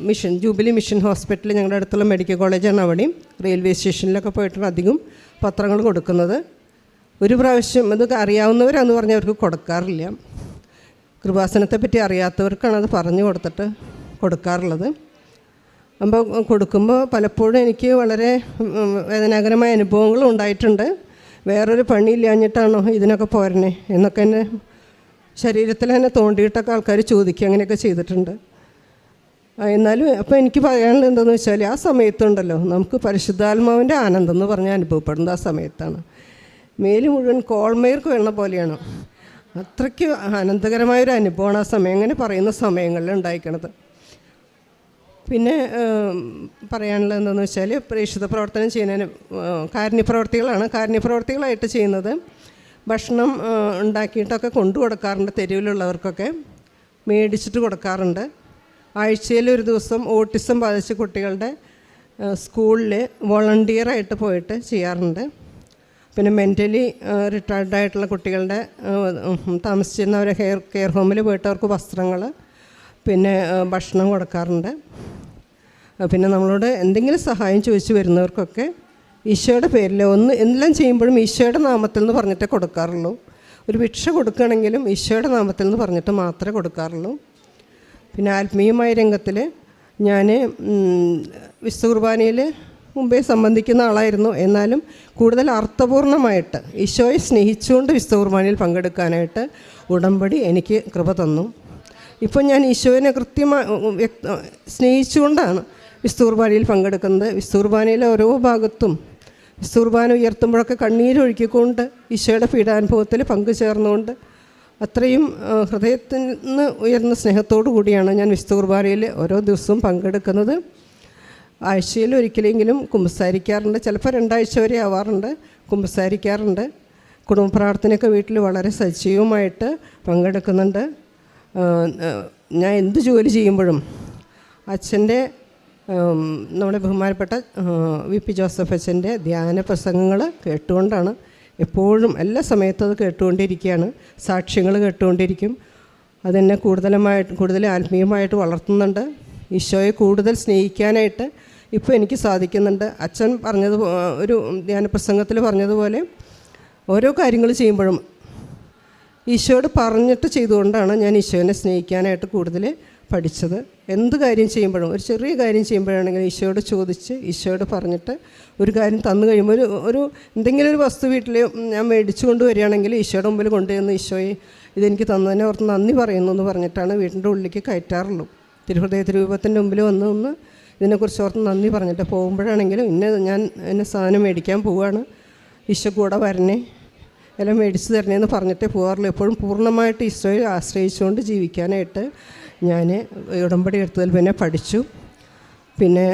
mission jubilee mission hospital ഞങ്ങളുടെ അടുത്തുള്ള മെഡിക്കൽ കോളേജാണ്. അവിടെയും റെയിൽവേ സ്റ്റേഷനിലൊക്കെ പോയിട്ടാണ് അധികം പത്രങ്ങൾ കൊടുക്കുന്നത്. ഒരു പ്രാവശ്യം ഇത് അറിയാവുന്നവരാണെന്ന് പറഞ്ഞവർക്ക് കൊടുക്കാറില്ല. കൃപാസനത്തെ പറ്റി അറിയാത്തവർക്കാണ് അത് പറഞ്ഞു കൊടുക്കാറുള്ളത്. അപ്പോൾ കൊടുക്കുമ്പോൾ പലപ്പോഴും എനിക്ക് വളരെ വേദനാകരമായ അനുഭവങ്ങളും ഉണ്ടായിട്ടുണ്ട്. വേറൊരു പണിയില്ലാഞ്ഞിട്ടാണോ ഇതിനൊക്കെ പോരണേ എന്നൊക്കെ എന്നെ ശരീരത്തിൽ തന്നെ തോണ്ടിയിട്ടൊക്കെ ആൾക്കാർ ചോദിക്കുക, അങ്ങനെയൊക്കെ ചെയ്തിട്ടുണ്ട്. എന്നാലും അപ്പോൾ എനിക്ക് പറയാനുള്ളത് എന്താണെന്ന് വെച്ചാൽ, ആ സമയത്തുണ്ടല്ലോ നമുക്ക് പരിശുദ്ധാത്മാവിൻ്റെ ആനന്ദം എന്ന് പറഞ്ഞാൽ അനുഭവപ്പെടുന്നത് ആ സമയത്താണ്. മേല് മുഴുവൻ കോൾമേർക്ക് വീണ പോലെയാണ്. അത്രയ്ക്ക് ആനന്ദകരമായൊരു അനുഭവമാണ് ആ സമയം, അങ്ങനെ പറയുന്ന സമയങ്ങളിൽ ഉണ്ടായിക്കണത്. പിന്നെ പറയാനുള്ളത് എന്താണെന്ന് വെച്ചാൽ, പ്രേക്ഷിത പ്രവർത്തനം ചെയ്യുന്നതിന് കാരുണ്യപ്രവർത്തികളായിട്ട് ചെയ്യുന്നത് ഭക്ഷണം ഉണ്ടാക്കിയിട്ടൊക്കെ കൊണ്ടു കൊടുക്കാറുണ്ട്. തെരുവിലുള്ളവർക്കൊക്കെ മേടിച്ചിട്ട് കൊടുക്കാറുണ്ട്. ആഴ്ചയിൽ ഒരു ദിവസം ഓട്ടിസം ബാധിച്ച കുട്ടികളുടെ സ്കൂളിൽ വോളണ്ടിയറായിട്ട് പോയിട്ട് ചെയ്യാറുണ്ട്. പിന്നെ മെൻ്റലി റിട്ടയർഡായിട്ടുള്ള കുട്ടികളുടെ താമസിച്ചിരുന്നവരെ കെയർ ഹോമിൽ പോയിട്ട് അവർക്ക് വസ്ത്രങ്ങൾ പിന്നെ ഭക്ഷണം കൊടുക്കാറുണ്ട്. പിന്നെ നമ്മളോട് എന്തെങ്കിലും സഹായം ചോദിച്ചു വരുന്നവർക്കൊക്കെ ഈശോയുടെ പേരിൽ എല്ലാം ചെയ്യുമ്പോഴും ഈശോയുടെ നാമത്തിൽ നിന്ന് പറഞ്ഞിട്ടേ കൊടുക്കാറുള്ളൂ. ഒരു ഭിക്ഷ കൊടുക്കുകയാണെങ്കിലും ഈശോയുടെ നാമത്തിൽ നിന്ന് പറഞ്ഞിട്ട് മാത്രമേ കൊടുക്കാറുള്ളൂ. പിന്നെ ആത്മീയമായ രംഗത്തിൽ ഞാൻ വിശുദ്ധ കുർബാനയിൽ മുമ്പേ സംബന്ധിക്കുന്ന ആളായിരുന്നു. എന്നാലും കൂടുതൽ അർത്ഥപൂർണമായിട്ട് ഈശോയെ സ്നേഹിച്ചുകൊണ്ട് വിശുദ്ധ കുർബാനയിൽ പങ്കെടുക്കാനായിട്ട് ഉടമ്പടി എനിക്ക് കൃപ തന്നു. ഇപ്പോൾ ഞാൻ ഈശോയെ കൃത്യമായി സ്നേഹിച്ചുകൊണ്ടാണ് വിശുദ്ധ കുർബാനയിൽ പങ്കെടുക്കുന്നത്. വിശുദ്ധ കുർബാനയിലെ ഓരോ ഭാഗത്തും വിശുദ്ധ കുർബാന ഉയർത്തുമ്പോഴൊക്കെ കണ്ണീരൊഴുക്കിക്കൊണ്ട് ഈശോയുടെ പീഡാനുഭവത്തിൽ പങ്കുചേർന്നുകൊണ്ട് അത്രയും ഹൃദയത്തിൽ നിന്ന് ഉയർന്ന സ്നേഹത്തോടു കൂടിയാണ് ഞാൻ വിശുദ്ധ കുർബാനയിൽ ഓരോ ദിവസവും പങ്കെടുക്കുന്നത്. ആഴ്ചയിൽ ഒരിക്കലെങ്കിലും കുമ്പസാരിക്കാറുണ്ട്. ചിലപ്പോൾ 2 ആഴ്ച വരെ ആവാറുണ്ട്. കുമ്പസാരിക്കാറുണ്ട്. കുടുംബ പ്രാർത്ഥനയൊക്കെ വീട്ടിൽ വളരെ സജീവമായിട്ട് പങ്കെടുക്കുന്നുണ്ട്. ഞാൻ എന്ത് ജോലി ചെയ്യുമ്പോഴും അച്ഛൻ്റെ നമ്മുടെ ബഹുമാനപ്പെട്ട VP ജോസഫ് അച്ഛൻ്റെ ധ്യാന പ്രസംഗങ്ങൾ കേട്ടുകൊണ്ടാണ് എപ്പോഴും എല്ലാ സമയത്തും അത് കേട്ടുകൊണ്ടിരിക്കുകയാണ്. സാക്ഷ്യങ്ങൾ കേട്ടുകൊണ്ടിരിക്കും. അതെന്നെ കൂടുതൽ ആത്മീയമായിട്ട് വളർത്തുന്നുണ്ട്. ഈശോയെ കൂടുതൽ സ്നേഹിക്കാനായിട്ട് ഇപ്പോൾ എനിക്ക് സാധിക്കുന്നുണ്ട്. അച്ഛൻ ഒരു ധ്യാന പ്രസംഗത്തിൽ പറഞ്ഞതുപോലെ ഓരോ കാര്യങ്ങൾ ചെയ്യുമ്പോഴും ഈശോയോട് പറഞ്ഞിട്ട് ചെയ്തുകൊണ്ടാണ് ഞാൻ ഈശോനെ സ്നേഹിക്കാനായിട്ട് കൂടുതൽ പഠിച്ചത്. എന്ത് കാര്യം ചെയ്യുമ്പോഴും, ഒരു ചെറിയ കാര്യം ചെയ്യുമ്പോഴാണെങ്കിൽ ഈശോയോട് ചോദിച്ച് ഈശോയോട് പറഞ്ഞിട്ട് ഒരു കാര്യം തന്നു കഴിയുമ്പോൾ എന്തെങ്കിലും ഒരു വസ്തു വീട്ടിൽ ഞാൻ മേടിച്ചു കൊണ്ടുവരികയാണെങ്കിൽ ഈശോയുടെ മുമ്പിൽ കൊണ്ടുവന്ന് ഈശോയെ ഇതെനിക്ക് തന്നതിനെ ഓർത്ത് നന്ദി പറയുന്നു എന്ന് പറഞ്ഞിട്ടാണ് വീടിൻ്റെ ഉള്ളിലേക്ക് കയറ്റാറുള്ളൂ. തിരുഹൃദയ തിരുരൂപത്തിൻ്റെ മുമ്പിൽ വന്ന് ഇതിനെക്കുറിച്ച് ഓർത്ത് നന്ദി പറഞ്ഞിട്ട് പോകുമ്പോഴാണെങ്കിലും എന്നെ സാധനം മേടിക്കാൻ പോവുകയാണ്, ഈശോ കൂടെ വരണേ, എല്ലാം മേടിച്ച് തരണേന്ന് പറഞ്ഞിട്ടേ പോകാറുള്ളൂ. എപ്പോഴും പൂർണ്ണമായിട്ട് ഈശോയെ ആശ്രയിച്ചുകൊണ്ട് ജീവിക്കാനായിട്ട് ഞാൻ ഉടമ്പടി എടുത്തതിൽ പിന്നെ പഠിച്ചു. പിന്നെ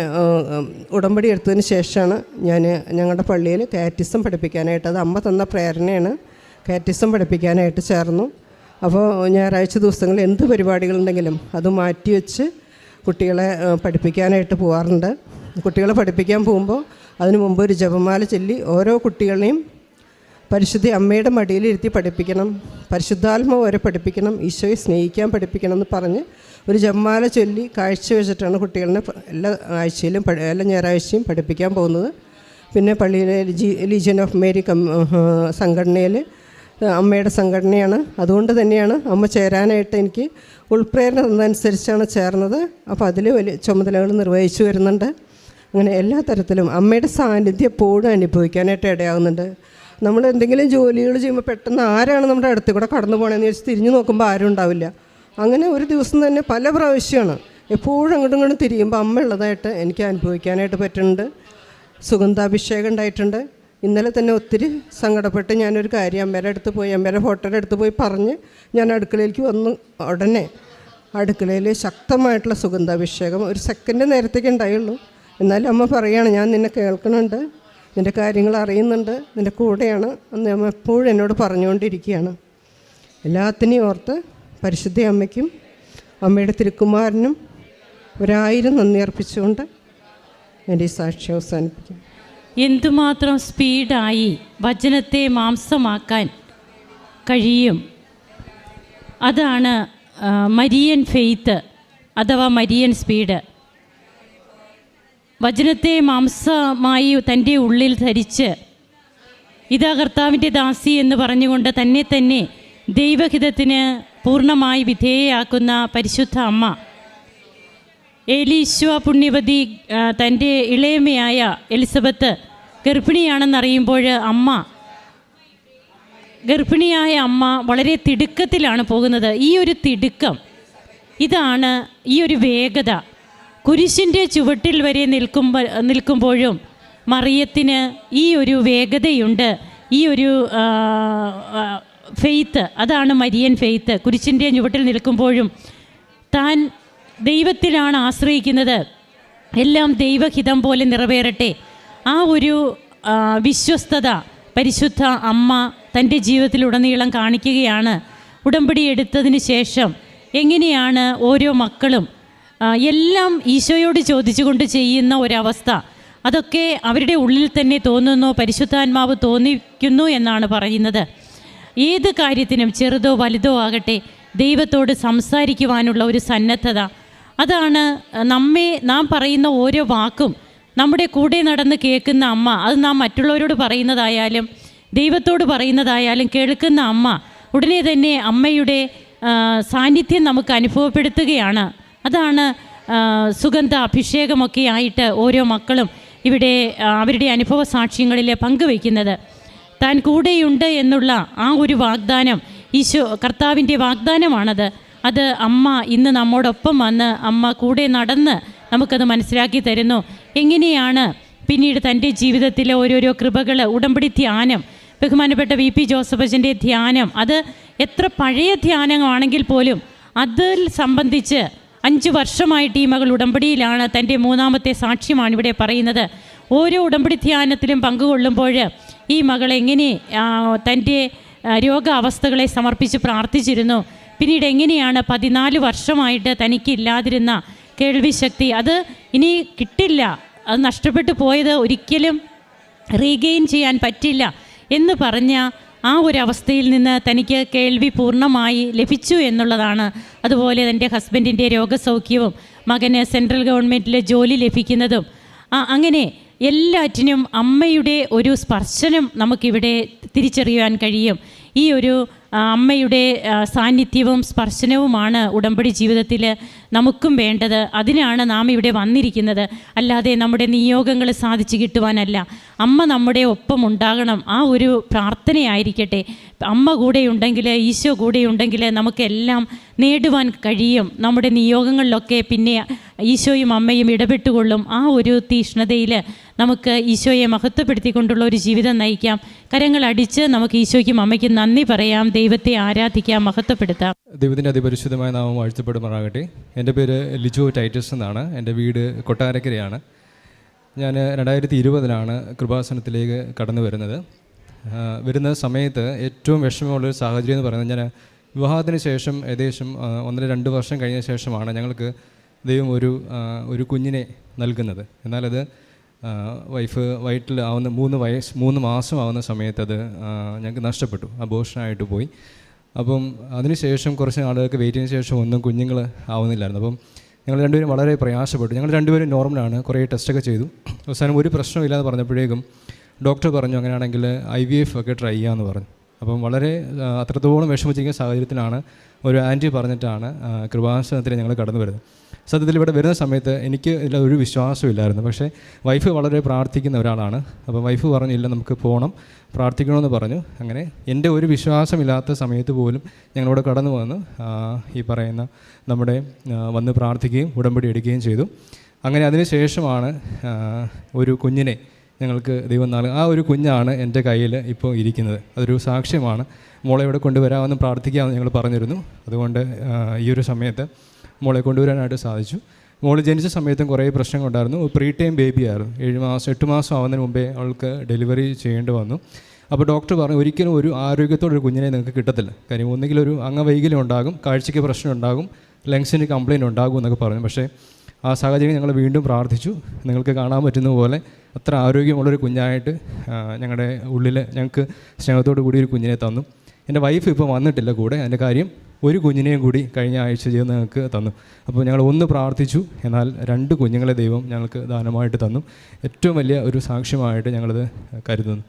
ഉടമ്പടി എടുത്തതിന് ശേഷമാണ് ഞാൻ ഞങ്ങളുടെ പള്ളിയിൽ കാറ്റിസം പഠിപ്പിക്കാനായിട്ട്, അത് അമ്മ തന്ന പ്രേരണയാണ്, കാറ്റിസം പഠിപ്പിക്കാനായിട്ട് ചേർന്നു. അപ്പോൾ ഞായറാഴ്ച ദിവസങ്ങളിൽ എന്ത് പരിപാടികളുണ്ടെങ്കിലും അത് മാറ്റിവെച്ച് കുട്ടികളെ പഠിപ്പിക്കാനായിട്ട് പോകാറുണ്ട്. കുട്ടികളെ പഠിപ്പിക്കാൻ പോകുമ്പോൾ അതിനു മുമ്പ് ഒരു ജപമാല ചൊല്ലി ഓരോ കുട്ടികളെയും പരിശുദ്ധ അമ്മയുടെ മടിയിലിരുത്തി പഠിപ്പിക്കണം, പരിശുദ്ധാത്മാവ് വരെ പഠിപ്പിക്കണം, ഈശോയെ സ്നേഹിക്കാൻ പഠിപ്പിക്കണം എന്ന് പറഞ്ഞ് ഒരു ജപമാല ചൊല്ലി കാഴ്ച വെച്ചിട്ടാണ് കുട്ടികളെ എല്ലാ ഞായറാഴ്ചയും പഠിപ്പിക്കാൻ പോകുന്നത്. പിന്നെ പള്ളിയിലെ ലീജിയൻ ഓഫ് മേരി സംഘടനയിൽ അമ്മയുടെ സംഘടനയാണ്. അതുകൊണ്ട് തന്നെയാണ് അമ്മ ചേരാനായിട്ട് എനിക്ക് ഉൾപ്രേരണ തന്നതനുസരിച്ചാണ് ചേർന്നത്. അപ്പോൾ അതിൽ വലിയ ചുമതലകൾ നിർവഹിച്ചു വരുന്നുണ്ട്. അങ്ങനെ എല്ലാ തരത്തിലും അമ്മയുടെ സാന്നിധ്യം എപ്പോഴും അനുഭവിക്കാനായിട്ട് ഇടയാകുന്നുണ്ട്. നമ്മൾ എന്തെങ്കിലും ജോലികൾ ചെയ്യുമ്പോൾ പെട്ടെന്ന് ആരാണ് നമ്മുടെ അടുത്ത് കൂടെ കടന്നു പോകണമെന്ന് ചോദിച്ച് തിരിഞ്ഞു നോക്കുമ്പോൾ ആരും ഉണ്ടാവില്ല. അങ്ങനെ ഒരു ദിവസം തന്നെ പല പ്രാവശ്യമാണ് എപ്പോഴും അങ്ങോട്ടും ഇങ്ങോട്ടും തിരിയുമ്പോൾ അമ്മ ഉള്ളതായിട്ട് എനിക്ക് അനുഭവിക്കാനായിട്ട് പറ്റുന്നുണ്ട്. സുഗന്ധാഭിഷേകം ഉണ്ടായിട്ടുണ്ട്. ഇന്നലെ തന്നെ ഒത്തിരി സങ്കടപ്പെട്ട് ഞാനൊരു കാര്യം അമ്മയുടെ അടുത്ത് പോയി, അമ്മയുടെ ഫോട്ടോയുടെ അടുത്ത് പോയി പറഞ്ഞ് ഞാൻ അടുക്കളയിലേക്ക് വന്നു. ഉടനെ അടുക്കളയിൽ ശക്തമായിട്ടുള്ള സുഗന്ധാഭിഷേകം ഒരു സെക്കൻഡ് നേരത്തേക്ക് ഉണ്ടായുള്ളൂ. എന്നാലും അമ്മ പറയുകയാണ്, ഞാൻ നിന്നെ കേൾക്കുന്നുണ്ട്, നിൻ്റെ കാര്യങ്ങൾ അറിയുന്നുണ്ട്, നിൻ്റെ കൂടെയാണ് എന്ന് അമ്മ എപ്പോഴും എന്നോട് പറഞ്ഞുകൊണ്ടിരിക്കുകയാണ്. എല്ലാത്തിനെയും ഓർത്ത് പരിശുദ്ധ അമ്മയ്ക്കും അമ്മയുടെ തിരുക്കുമാരനും 1000 നന്ദി അർപ്പിച്ചുകൊണ്ട് എൻ്റെ ഈ സാക്ഷി അവസാനിപ്പിക്കും. എന്തുമാത്രം സ്പീഡായി വചനത്തെ മാംസമാക്കാൻ കഴിയും. അതാണ് മരിയൻ ഫെയ്ത്ത് അഥവാ മരിയൻ സ്പീഡ്. വചനത്തെ മാംസമായി തൻ്റെ ഉള്ളിൽ ധരിച്ച് ഇതാ കർത്താവിൻ്റെ ദാസി എന്ന് പറഞ്ഞുകൊണ്ട് തന്നെ ദൈവഹിതത്തിന് പൂർണ്ണമായി വിധേയയാക്കുന്ന പരിശുദ്ധ അമ്മ, ഏലീശ്വ പുണ്യവതി തൻ്റെ ഇളയമയായ എലിസബത്ത് ഗർഭിണിയാണെന്നറിയുമ്പോൾ ഗർഭിണിയായ അമ്മ വളരെ തിടുക്കത്തിലാണ് പോകുന്നത്. ഈ ഒരു തിടുക്കം, ഇതാണ് ഈ ഒരു വേഗത. കുരിശിൻ്റെ ചുവട്ടിൽ വരെ നിൽക്കുമ്പോഴും മറിയത്തിന് ഈ ഒരു വേഗതയുണ്ട്, ഈ ഒരു ഫെയ്ത്ത്. അതാണ് മരിയൻ ഫെയ്ത്ത്. കുരിശിൻ്റെ ചുവട്ടിൽ നിൽക്കുമ്പോഴും താൻ ദൈവത്തിലാണ് ആശ്രയിക്കുന്നത്, എല്ലാം ദൈവഹിതം പോലെ നിറവേറട്ടെ. ആ ഒരു വിശ്വസ്തത പരിശുദ്ധ അമ്മ തൻ്റെ ജീവിതത്തിലുടനീളം കാണിക്കുകയാണ്. ഉടമ്പടി എടുത്തതിന് ശേഷം എങ്ങനെയാണ് ഓരോ മക്കളും എല്ലാം ഈശോയോട് ചോദിച്ചുകൊണ്ട് ചെയ്യുന്ന ഒരവസ്ഥ, അതൊക്കെ അവരുടെ ഉള്ളിൽ തന്നെ തോന്നുന്നു, പരിശുദ്ധാത്മാവ് തോന്നിക്കുന്നു എന്നാണ് പറയുന്നത്. ഏത് കാര്യത്തിനും ചെറുതോ വലുതോ ആകട്ടെ ദൈവത്തോട് സംസാരിക്കുവാനുള്ള ഒരു സന്നദ്ധത, അതാണ് നാം പറയുന്ന ഓരോ വാക്കും നമ്മുടെ കൂടെ നടന്ന് കേൾക്കുന്ന അമ്മ, അത് നാം മറ്റുള്ളവരോട് പറയുന്നതായാലും ദൈവത്തോട് പറയുന്നതായാലും കേൾക്കുന്ന അമ്മ ഉടനെ തന്നെ അമ്മയുടെ സാന്നിധ്യം നമുക്ക് അനുഭവപ്പെടുത്തുകയാണ്. അതാണ് സുഗന്ധ അഭിഷേകമൊക്കെ ആയിട്ട് ഓരോ മക്കളും ഇവിടെ അവരുടെ അനുഭവ സാക്ഷ്യങ്ങളിൽ പങ്കുവയ്ക്കുന്നത്. താൻ കൂടെയുണ്ട് എന്നുള്ള ആ ഒരു വാഗ്ദാനം, ഈശോ കർത്താവിൻ്റെ വാഗ്ദാനമാണത്. അത് അമ്മ ഇന്ന് നമ്മോടൊപ്പം വന്ന് അമ്മ കൂടെ നടന്ന് നമുക്കത് മനസ്സിലാക്കി തരുന്നു. എങ്ങനെയാണ് പിന്നീട് തൻ്റെ ജീവിതത്തിലെ ഓരോരോ കൃപകൾ, ഉടമ്പടി ധ്യാനം, ബഹുമാനപ്പെട്ട VP ജോസഫ് അച്ഛൻ്റെ ധ്യാനം, അത് എത്ര പഴയ ധ്യാനമാണെങ്കിൽ പോലും അതിൽ സംബന്ധിച്ച് 5 വർഷമായിട്ട് ഈ മകൾ ഉടമ്പടിയിലാണ്. തൻ്റെ 3ാമത്തെ സാക്ഷ്യമാണ് ഇവിടെ പറയുന്നത്. ഓരോ ഉടമ്പടി ധ്യാനത്തിലും പങ്കുകൊള്ളുമ്പോൾ ഈ മകൾ എങ്ങനെ തൻ്റെ രോഗാവസ്ഥകളെ സമർപ്പിച്ച് പ്രാർത്ഥിച്ചിരുന്നു. പിന്നീട് എങ്ങനെയാണ് 14 വർഷമായിട്ട് തനിക്കില്ലാതിരുന്ന കേൾവിശക്തി, അത് ഇനി കിട്ടില്ല, അത് നഷ്ടപ്പെട്ടു പോയത് ഒരിക്കലും റീഗെയിൻ ചെയ്യാൻ പറ്റില്ല എന്ന് പറഞ്ഞ ആ ഒരു അവസ്ഥയിൽ നിന്ന് തനിക്ക് കേൾവി പൂർണ്ണമായി ലഭിച്ചു എന്നുള്ളതാണ്. അതുപോലെ എൻ്റെ ഹസ്ബൻഡിൻ്റെ രോഗസൗഖ്യവും മകന് സെൻട്രൽ ഗവൺമെൻറ്റിലെ ജോലി ലഭിക്കുന്നതും, അങ്ങനെ എല്ലാറ്റിനും അമ്മയുടെ ഒരു സ്പർശനം നമുക്കിവിടെ തിരിച്ചറിയാൻ കഴിയും. ഈ ഒരു അമ്മയുടെ സാന്നിധ്യവും സ്പർശനവുമാണ് ഉടമ്പടി ജീവിതത്തിൽ നമുക്കും വേണ്ടത്. അതിനാണ് നാം ഇവിടെ വന്നിരിക്കുന്നത്. അല്ലാതെ നമ്മുടെ നിയോഗങ്ങൾ സാധിച്ചു കിട്ടുവാനല്ല. അമ്മ നമ്മുടെ ഒപ്പം ഉണ്ടാകണം. ആ ഒരു പ്രാർത്ഥനയായിരിക്കട്ടെ. അമ്മ കൂടെയുണ്ടെങ്കിൽ, ഈശോ കൂടെയുണ്ടെങ്കിൽ നമുക്കെല്ലാം നേടുവാൻ കഴിയും. നമ്മുടെ നിയോഗങ്ങളിലൊക്കെ പിന്നെ ഈശോയും അമ്മയും ഇടപെട്ടുകൊള്ളും. ആ ഒരു തീഷ്ണതയിൽ നമുക്ക് ഈശോയെ മഹത്വപ്പെടുത്തിക്കൊണ്ടുള്ള ഒരു ജീവിതം നയിക്കാം. കരങ്ങൾ അടിച്ച് നമുക്ക് ഈശോയ്ക്കും അമ്മയ്ക്കും നന്ദി പറയാം, ദൈവത്തെ ആരാധിക്കാം, മഹത്വപ്പെടുത്താം. ദൈവത്തിൻ്റെ അതിപരിശുദ്ധമായ നാമം വാഴ്ത്തപ്പെടുമാറാകട്ടെ. എൻ്റെ പേര് ലിജോ ടൈറ്റസ് എന്നാണ്. എൻ്റെ വീട് കൊട്ടാരക്കരയാണ്. ഞാൻ 2020 കൃപാസനത്തിലേക്ക് കടന്നു വരുന്ന സമയത്ത് ഏറ്റവും വിഷമമുള്ളൊരു സാഹചര്യം എന്ന് പറയുന്നത്, ഞാൻ വിവാഹത്തിന് ശേഷം ഏകദേശം 1-2 വർഷം കഴിഞ്ഞ ശേഷമാണ് ഞങ്ങൾക്ക് ദൈവം ഒരു കുഞ്ഞിനെ നൽകുന്നത്. എന്നാലത് വൈഫ് വയറ്റിലാവുന്ന 3 മാസം ആവുന്ന സമയത്ത് അത് ഞങ്ങൾക്ക് നഷ്ടപ്പെട്ടു, അബോർഷനായിട്ട് പോയി. അപ്പം അതിനുശേഷം കുറച്ച് നാളുകൾക്ക് വെയിറ്റ് ചെയ്തതിന് ശേഷം ഒന്നും കുഞ്ഞുങ്ങൾ ആവുന്നില്ലായിരുന്നു. അപ്പം ഞങ്ങൾ രണ്ടുപേരും വളരെ പ്രയാസപ്പെട്ടു. ഞങ്ങൾ രണ്ടുപേരും നോർമലാണ്, കുറേ ടെസ്റ്റൊക്കെ ചെയ്തു. അവസാനം ഒരു പ്രശ്നമില്ലാന്ന് പറഞ്ഞപ്പോഴേക്കും ഡോക്ടർ പറഞ്ഞു അങ്ങനെയാണെങ്കിൽ IVF ഒക്കെ ട്രൈ ചെയ്യാമെന്ന് പറഞ്ഞു. അപ്പം വളരെ അത്രത്തോളം വിഷമിച്ചിരിക്കുന്ന സാഹചര്യത്തിലാണ് ഒരു ആൻറ്റി പറഞ്ഞിട്ടാണ് കൃപാസനത്തിൽ ഞങ്ങൾ കടന്നു വരുന്നത്. സത്യത്തിൽ ഇവിടെ വരുന്ന സമയത്ത് എനിക്ക് ഇതിൽ ഒരു വിശ്വാസമില്ലായിരുന്നു. പക്ഷേ വൈഫ് വളരെ പ്രാർത്ഥിക്കുന്ന ഒരാളാണ്. അപ്പോൾ വൈഫ് പറഞ്ഞു ഇല്ല നമുക്ക് പോകണം, പ്രാർത്ഥിക്കണമെന്ന് പറഞ്ഞു. അങ്ങനെ എൻ്റെ ഒരു വിശ്വാസമില്ലാത്ത സമയത്ത് പോലും ഞങ്ങളിവിടെ കടന്നു വന്ന് ഈ പറയുന്ന നമ്മുടെ വന്ന് പ്രാർത്ഥിക്കുകയും ഉടമ്പടി എടുക്കുകയും ചെയ്തു. അങ്ങനെ അതിന് ശേഷമാണ് ഒരു കുഞ്ഞിനെ ഞങ്ങൾക്ക് ദൈവം നൽകുക. ആ ഒരു കുഞ്ഞാണ് എൻ്റെ കയ്യിൽ ഇപ്പോൾ ഇരിക്കുന്നത്. അതൊരു സാക്ഷ്യമാണ്. മോളെ ഇവിടെ കൊണ്ടുവരാമെന്ന് പ്രാർത്ഥിക്കാമെന്ന് ഞങ്ങൾ പറഞ്ഞിരുന്നു. അതുകൊണ്ട് ഈ ഒരു സമയത്ത് മോളെ കൊണ്ടുവരാനായിട്ട് സാധിച്ചു. മോൾ ജനിച്ച സമയത്തും കുറേ പ്രശ്നങ്ങളുണ്ടായിരുന്നു. പ്രീ ടൈം ബേബി ആയിരുന്നു. 8 മാസം ആവുന്നതിന് മുമ്പേ അവൾക്ക് ഡെലിവറി ചെയ്യേണ്ടി വന്നു. അപ്പോൾ ഡോക്ടർ പറഞ്ഞു ഒരിക്കലും ഒരു ആരോഗ്യത്തോടൊരു കുഞ്ഞിനെ നിങ്ങൾക്ക് കിട്ടത്തില്ല. കാര്യം ഒന്നുകിൽ ഒരു അംഗവൈകല്യം ഉണ്ടാകും, കാഴ്ചയ്ക്ക് പ്രശ്നം ഉണ്ടാകും, ലങ്സിന് കംപ്ലയിൻറ്റ് ഉണ്ടാകും എന്നൊക്കെ പറഞ്ഞു. പക്ഷേ ആ സാഹചര്യം ഞങ്ങൾ വീണ്ടും പ്രാർത്ഥിച്ചു. നിങ്ങൾക്ക് കാണാൻ പറ്റുന്ന പോലെ അത്ര ആരോഗ്യമുള്ളൊരു കുഞ്ഞായിട്ട് ഞങ്ങളുടെ ഉള്ളിൽ ഞങ്ങൾക്ക് സ്നേഹത്തോടു കൂടി ഒരു കുഞ്ഞിനെ തന്നു. എൻ്റെ വൈഫ് ഇപ്പോൾ വന്നിട്ടില്ല കൂടെ. അതിൻ്റെ കാര്യം ഒരു കുഞ്ഞിനെയും കൂടി കഴിഞ്ഞ ആഴ്ച ചെയ്ത് ഞങ്ങൾക്ക് തന്നു. അപ്പോൾ ഞങ്ങൾ ഒന്ന് പ്രാർത്ഥിച്ചു, എന്നാൽ 2 കുഞ്ഞുങ്ങളെ ദൈവം ഞങ്ങൾക്ക് ദാനമായിട്ട് തന്നു. ഏറ്റവും വലിയ ഒരു സാക്ഷ്യമായിട്ട് ഞങ്ങളത് കരുതുന്നു.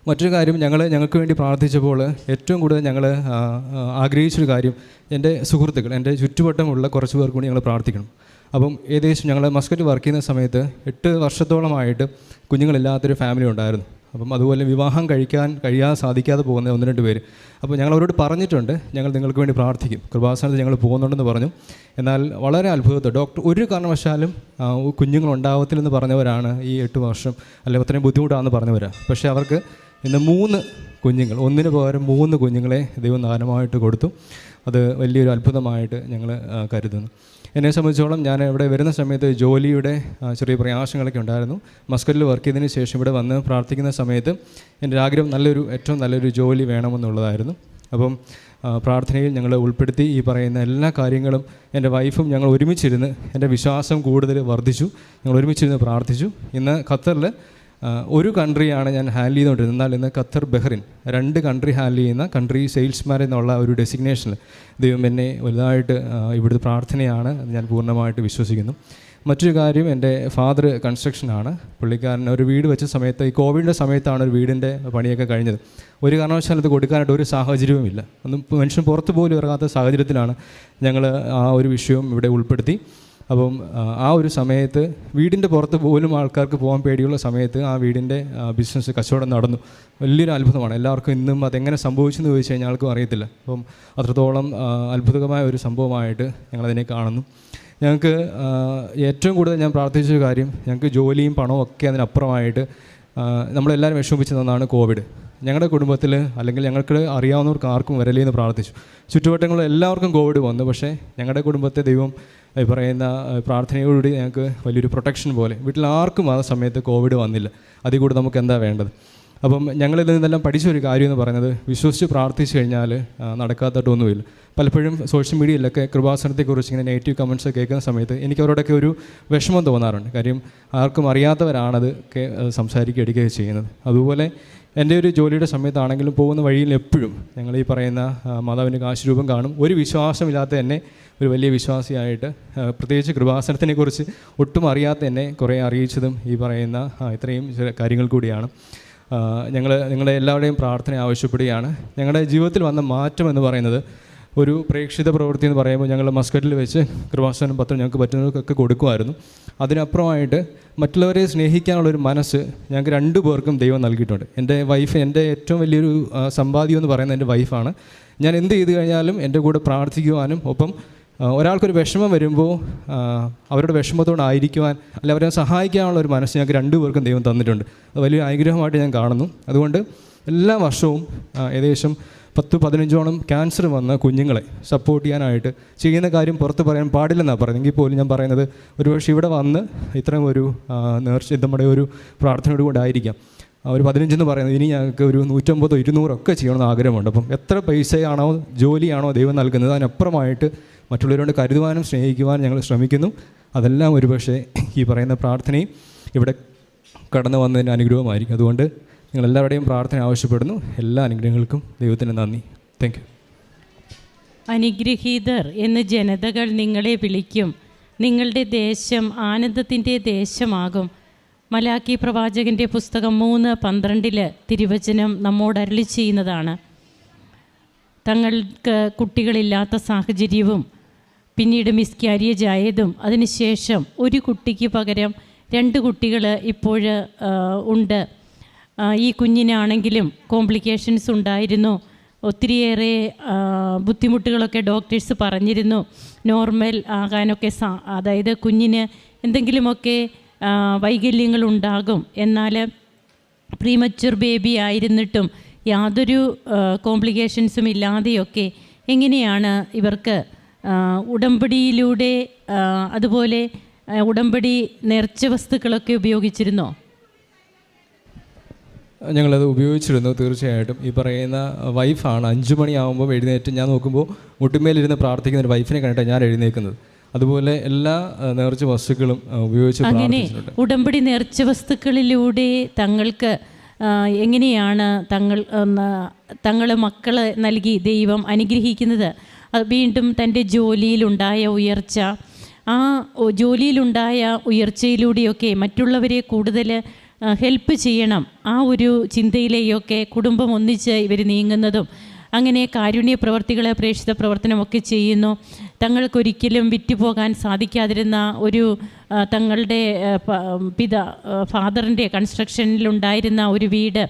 മറ്റൊരു കാര്യം, ഞങ്ങൾക്ക് വേണ്ടി പ്രാർത്ഥിച്ചപ്പോൾ ഏറ്റവും കൂടുതൽ ഞങ്ങൾ ആഗ്രഹിച്ചൊരു കാര്യം, എൻ്റെ സുഹൃത്തുക്കൾ, എൻ്റെ ചുറ്റുവട്ടമുള്ള കുറച്ച് പേർക്ക് കൂടി ഞങ്ങൾ പ്രാർത്ഥിക്കണം. അപ്പം ഏകദേശം ഞങ്ങൾ മസ്കറ്റ് വർക്ക് ചെയ്യുന്ന സമയത്ത് 8 വർഷത്തോളമായിട്ട് കുഞ്ഞുങ്ങളില്ലാത്തൊരു ഫാമിലി ഉണ്ടായിരുന്നു. അപ്പം അതുപോലെ വിവാഹം കഴിയാതെ സാധിക്കാതെ പോകുന്ന 1-2 പേര്. അപ്പോൾ ഞങ്ങൾ അവരോട് പറഞ്ഞിട്ടുണ്ട്, ഞങ്ങൾ നിങ്ങൾക്ക് വേണ്ടി പ്രാർത്ഥിക്കും, കൃപാസനത്തിൽ ഞങ്ങൾ പോകുന്നുണ്ടെന്ന് പറഞ്ഞു. എന്നാൽ വളരെ അത്ഭുതത്തോടെ ഡോക്ടർ ഒരു കാരണവശാലും കുഞ്ഞുങ്ങളുണ്ടാവത്തില്ലെന്ന് പറഞ്ഞവരാണ് ഈ 8 വർഷം അല്ലെങ്കിൽ അത്രയും ബുദ്ധിമുട്ടാണെന്ന് പറഞ്ഞവരാണ്. പക്ഷേ അവർക്ക് ഇന്ന് 3 കുഞ്ഞുങ്ങൾ, ഒന്നിന് പകരം 3 കുഞ്ഞുങ്ങളെ ദൈവം ദാനമായിട്ട് കൊടുത്തു. അത് വലിയൊരു അത്ഭുതമായിട്ട് ഞങ്ങൾ കരുതുന്നു. എന്നെ സംബന്ധിച്ചോളം ഞാൻ ഇവിടെ വരുന്ന സമയത്ത് ജോലിയുടെ ചെറിയ പ്രയാസങ്ങളൊക്കെ ഉണ്ടായിരുന്നു. മസ്കറ്റിൽ വർക്ക് ചെയ്തതിന് ശേഷം ഇവിടെ വന്ന് പ്രാർത്ഥിക്കുന്ന സമയത്ത് എൻ്റെ ആഗ്രഹം ഏറ്റവും നല്ലൊരു ജോലി വേണമെന്നുള്ളതായിരുന്നു. അപ്പം പ്രാർത്ഥനയിൽ ഞങ്ങൾ ഉൾപ്പെടുത്തി ഈ പറയുന്ന എല്ലാ കാര്യങ്ങളും എൻ്റെ വൈഫും ഞങ്ങൾ ഒരുമിച്ചിരുന്ന്, എൻ്റെ വിശ്വാസം കൂടുതൽ വർദ്ധിച്ചു. ഞങ്ങൾ ഒരുമിച്ചിരുന്ന് പ്രാർത്ഥിച്ചു. ഇന്ന് ഖത്തറിൽ ഒരു കൺട്രിയാണ് ഞാൻ ഹാൻഡിൽ ചെയ്തുകൊണ്ടിരുന്നത്. എന്നാൽ ഇന്ന് ഖത്തർ, ബഹ്റിൻ 2 കൺട്രി ഹാൻഡിൽ ചെയ്യുന്ന കൺട്രി സെയിൽസ്മാൻ എന്നുള്ള ഒരു ഡെസിഗ്നേഷനിൽ ദൈവം എന്നെ വലുതായിട്ട് ഇവിടുത്തെ പ്രാർത്ഥനയാണ് ഞാൻ പൂർണ്ണമായിട്ട് വിശ്വസിക്കുന്നു. മറ്റൊരു കാര്യം, എൻ്റെ ഫാദർ കൺസ്ട്രക്ഷനാണ്. പുള്ളിക്കാരൻ ഒരു വീട് വെച്ച സമയത്ത്, ഈ കോവിഡിൻ്റെ സമയത്താണ് ഒരു വീടിൻ്റെ പണിയൊക്കെ കഴിഞ്ഞത്. ഒരു കാരണവശാലും അത് കൊടുക്കാനായിട്ട് ഒരു സാഹചര്യവുമില്ല. ഒന്നും മനുഷ്യൻ പുറത്ത് പോലും ഇറങ്ങാത്ത സാഹചര്യത്തിലാണ് ഞങ്ങൾ ആ ഒരു വിഷയവും ഇവിടെ ഉൾപ്പെടുത്തി. അപ്പം ആ ഒരു സമയത്ത് വീടിൻ്റെ പുറത്ത് പോലും ആൾക്കാർക്ക് പോകാൻ പേടിയുള്ള സമയത്ത് ആ വീടിൻ്റെ ബിസിനസ് കച്ചവടം നടന്നു. വലിയൊരു അത്ഭുതമാണ്. എല്ലാവർക്കും ഇന്നും അതെങ്ങനെ സംഭവിച്ചെന്ന് ചോദിച്ചു കഴിഞ്ഞാൽ ആൾക്കും അറിയത്തില്ല. അപ്പം അത്രത്തോളം അത്ഭുതകമായ ഒരു സംഭവമായിട്ട് ഞങ്ങളതിനെ കാണുന്നു. ഞങ്ങൾക്ക് ഏറ്റവും കൂടുതൽ ഞാൻ പ്രാർത്ഥിച്ച കാര്യം, ഞങ്ങൾക്ക് ജോലിയും പണവും ഒക്കെ അതിനപ്പുറമായിട്ട് നമ്മളെല്ലാവരും വിഷമിപ്പിച്ചു തന്നതാണ് കോവിഡ്. ഞങ്ങളുടെ കുടുംബത്തിൽ അല്ലെങ്കിൽ ഞങ്ങൾക്ക് അറിയാവുന്നവർക്ക് ആർക്കും വരലേന്ന് പ്രാർത്ഥിച്ചു. ചുറ്റുവട്ടങ്ങളിൽ എല്ലാവർക്കും കോവിഡ് വന്നു. പക്ഷേ ഞങ്ങളുടെ കുടുംബത്തെ ദൈവം ഈ പറയുന്ന പ്രാർത്ഥനയോടുകൂടി ഞങ്ങൾക്ക് വലിയൊരു പ്രൊട്ടക്ഷൻ പോലെ, വീട്ടിൽ ആർക്കും ആ സമയത്ത് കോവിഡ് വന്നില്ല. അതിൽ കൂടെ നമുക്ക് എന്താ വേണ്ടത്? അപ്പം ഞങ്ങളിതിൽ നിന്നെല്ലാം പഠിച്ചൊരു കാര്യം എന്ന് പറയുന്നത്, വിശ്വസിച്ച് പ്രാർത്ഥിച്ചു കഴിഞ്ഞാൽ നടക്കാത്തതൊന്നുമില്ല. പലപ്പോഴും സോഷ്യൽ മീഡിയയിലൊക്കെ കൃപാസനത്തെക്കുറിച്ച് ഇങ്ങനെ നെഗറ്റീവ് കമൻറ്റ്സ് കേൾക്കുന്ന സമയത്ത് എനിക്ക് അവരോടൊക്കെ ഒരു വിഷമം തോന്നാറുണ്ട്. കാര്യം ആർക്കും അറിയാത്തവരാണത് സംസാരിക്കുകയൊക്കെ ചെയ്യുന്നത്. അതുപോലെ എൻ്റെ ഒരു ജോലിയുടെ സമയത്താണെങ്കിലും പോകുന്ന വഴിയിൽ എപ്പോഴും ഞങ്ങൾ ഈ പറയുന്ന മാതാവിൻ്റെ കാശുരൂപം കാണും. ഒരു വിശ്വാസമില്ലാത്ത എന്നെ ഒരു വലിയ വിശ്വാസിയായിട്ട്, പ്രത്യേകിച്ച് കൃപാസനത്തിനെക്കുറിച്ച് ഒട്ടും അറിയാത്ത എന്നെ കുറേ അറിയിച്ചതും ഈ പറയുന്ന ഇത്രയും കാര്യങ്ങൾ കൂടിയാണ്. നിങ്ങളുടെ എല്ലാവരുടെയും പ്രാർത്ഥന ആവശ്യപ്പെടുകയാണ്. ഞങ്ങളുടെ ജീവിതത്തിൽ വന്ന മാറ്റം എന്ന് പറയുന്നത് ഒരു പ്രേക്ഷിത പ്രവൃത്തി എന്ന് പറയുമ്പോൾ ഞങ്ങൾ മസ്കറ്റിൽ വെച്ച് കൃപാസനം പത്രം ഞങ്ങൾക്ക് പറ്റുന്നവർക്കൊക്കെ കൊടുക്കുമായിരുന്നു. അതിനപ്പുറമായിട്ട് മറ്റുള്ളവരെ സ്നേഹിക്കാനുള്ളൊരു മനസ്സ് ഞങ്ങൾക്ക് 2 പേർക്കും ദൈവം നൽകിയിട്ടുണ്ട്. എൻ്റെ വൈഫ്, എൻ്റെ ഏറ്റവും വലിയൊരു സമ്പാദ്യം എന്ന് പറയുന്നത് എൻ്റെ വൈഫാണ്. ഞാൻ എന്ത് ചെയ്തു കഴിഞ്ഞാലും എൻ്റെ കൂടെ പ്രാർത്ഥിക്കുവാനും, ഒപ്പം ഒരാൾക്കൊരു വിഷമം വരുമ്പോൾ അവരുടെ വിഷമത്തോടായിരിക്കുവാൻ അല്ല അവരെ സഹായിക്കാനുള്ള ഒരു മനസ്സ് ഞങ്ങൾക്ക് 2 പേർക്കും ദൈവം തന്നിട്ടുണ്ട്. അത് വലിയൊരു അനുഗ്രഹമായിട്ട് ഞാൻ കാണുന്നു. അതുകൊണ്ട് എല്ലാ വർഷവും ഏകദേശം 10-15ഓളം ക്യാൻസർ വന്ന കുഞ്ഞുങ്ങളെ സപ്പോർട്ട് ചെയ്യാനായിട്ട് ചെയ്യുന്ന കാര്യം പുറത്ത് പറയാൻ പാടില്ലെന്നാണ് പറയുന്നത്. എങ്കിൽ പോലും ഞാൻ പറയുന്നത്, ഒരുപക്ഷെ ഇവിടെ വന്ന് ഇത്രയും ഒരു നേർച്ച നമ്മുടെ ഒരു പ്രാർത്ഥനയോട് കൊണ്ടായിരിക്കാം ഒരു 15 എന്ന് പറയുന്നത്, ഇനി ഞങ്ങൾക്ക് ഒരു 150-200 ഒക്കെ ചെയ്യണമെന്ന് ആഗ്രഹമുണ്ട്. അപ്പം എത്ര പൈസയാണോ ജോലിയാണോ ദൈവം നൽകുന്നത്, അതിനപ്പുറമായിട്ട് മറ്റുള്ളവരോട് കരുതുവാനും സ്നേഹിക്കുവാനും ഞങ്ങൾ ശ്രമിക്കുന്നു. അതെല്ലാം ഒരുപക്ഷെ ഈ പറയുന്ന പ്രാർത്ഥനയും ഇവിടെ കടന്നു വന്നതിൻ്റെ അനുഗ്രഹമായിരിക്കും. അതുകൊണ്ട് നിങ്ങളെല്ലാവരുടെയും പ്രാർത്ഥന ആവശ്യപ്പെടുന്നു. എല്ലാ അനുഗ്രഹങ്ങൾക്കും ദൈവത്തിന് നന്ദി. Thank you. അനുഗ്രഹീതർ എന്ന് ജനതകൾ നിങ്ങളെ വിളിക്കും. നിങ്ങളുടെ ദേശം ആനന്ദത്തിൻ്റെ ദേശമാകും. മലാക്കി പ്രവാചകൻ്റെ പുസ്തകം 3:12 തിരുവചനം നമ്മോട് അരുളി ചെയ്യുന്നതാണ്. തങ്ങൾക്ക് കുട്ടികളില്ലാത്ത സാഹചര്യവും പിന്നീട് മിസ്കാരിയേജ് ആയതും അതിനുശേഷം ഒരു കുട്ടിക്ക് പകരം 2 കുട്ടികൾ ഇപ്പോൾ ഉണ്ട്. ഈ കുഞ്ഞിനാണെങ്കിലും കോംപ്ലിക്കേഷൻസ് ഉണ്ടായിരുന്നു. ഒത്തിരിയേറെ ബുദ്ധിമുട്ടുകളൊക്കെ ഡോക്ടേഴ്സ് പറഞ്ഞിരുന്നു. നോർമൽ ആകാനൊക്കെ അതായത് കുഞ്ഞിന് എന്തെങ്കിലുമൊക്കെ വൈകല്യങ്ങളുണ്ടാകും. എന്നാൽ പ്രീമച്വർ ബേബി ആയിരുന്നിട്ടും യാതൊരു കോംപ്ലിക്കേഷൻസും ഇല്ലാതെയൊക്കെ എങ്ങനെയാണ് ഇവർക്ക് ഉടമ്പടിയിലൂടെ, അതുപോലെ ഉടമ്പടി നേർച്ച വസ്തുക്കളൊക്കെ ഉപയോഗിച്ചിരുന്നോ? ഞങ്ങളത് ഉപയോഗിച്ചിരുന്നു. തീർച്ചയായിട്ടും ഈ പറയുന്ന വൈഫാണ് 5 മണിയാകുമ്പോൾ എഴുന്നേറ്റ് ഞാൻ നോക്കുമ്പോൾ മുട്ടുമേലിരുന്ന് പ്രാർത്ഥിക്കുന്ന ഒരു വൈഫിനെ കണ്ടിട്ടാണ് ഞാൻ എഴുന്നേൽക്കുന്നത്. അതുപോലെ എല്ലാ നേർച്ച വസ്തുക്കളും ഉപയോഗിച്ച് അങ്ങനെ പ്രാർത്ഥിച്ചിട്ടുണ്ട്. ഉടമ്പടി നേർച്ച വസ്തുക്കളിലൂടെ തങ്ങൾക്ക് എങ്ങനെയാണ് തങ്ങളെ മക്കളെ നൽകി ദൈവം അനുഗ്രഹിക്കുന്നത്? വീണ്ടും തൻ്റെ ജോലിയിലുണ്ടായ ഉയർച്ച, ആ ജോലിയിലുണ്ടായ ഉയർച്ചയിലൂടെയൊക്കെ മറ്റുള്ളവരെ കൂടുതൽ ഹെൽപ്പ് ചെയ്യണം, ആ ഒരു ചിന്തയിലെയൊക്കെ കുടുംബം ഒന്നിച്ച് ഇവർ നീങ്ങുന്നതും, അങ്ങനെ കാരുണ്യ പ്രവർത്തികളെ പ്രേക്ഷിത പ്രവർത്തനമൊക്കെ ചെയ്യുന്നു. തങ്ങൾക്കൊരിക്കലും വിറ്റുപോകാൻ സാധിക്കാതിരുന്ന ഒരു തങ്ങളുടെ ഫാദറിൻ്റെ കൺസ്ട്രക്ഷനിലുണ്ടായിരുന്ന ഒരു വീട്,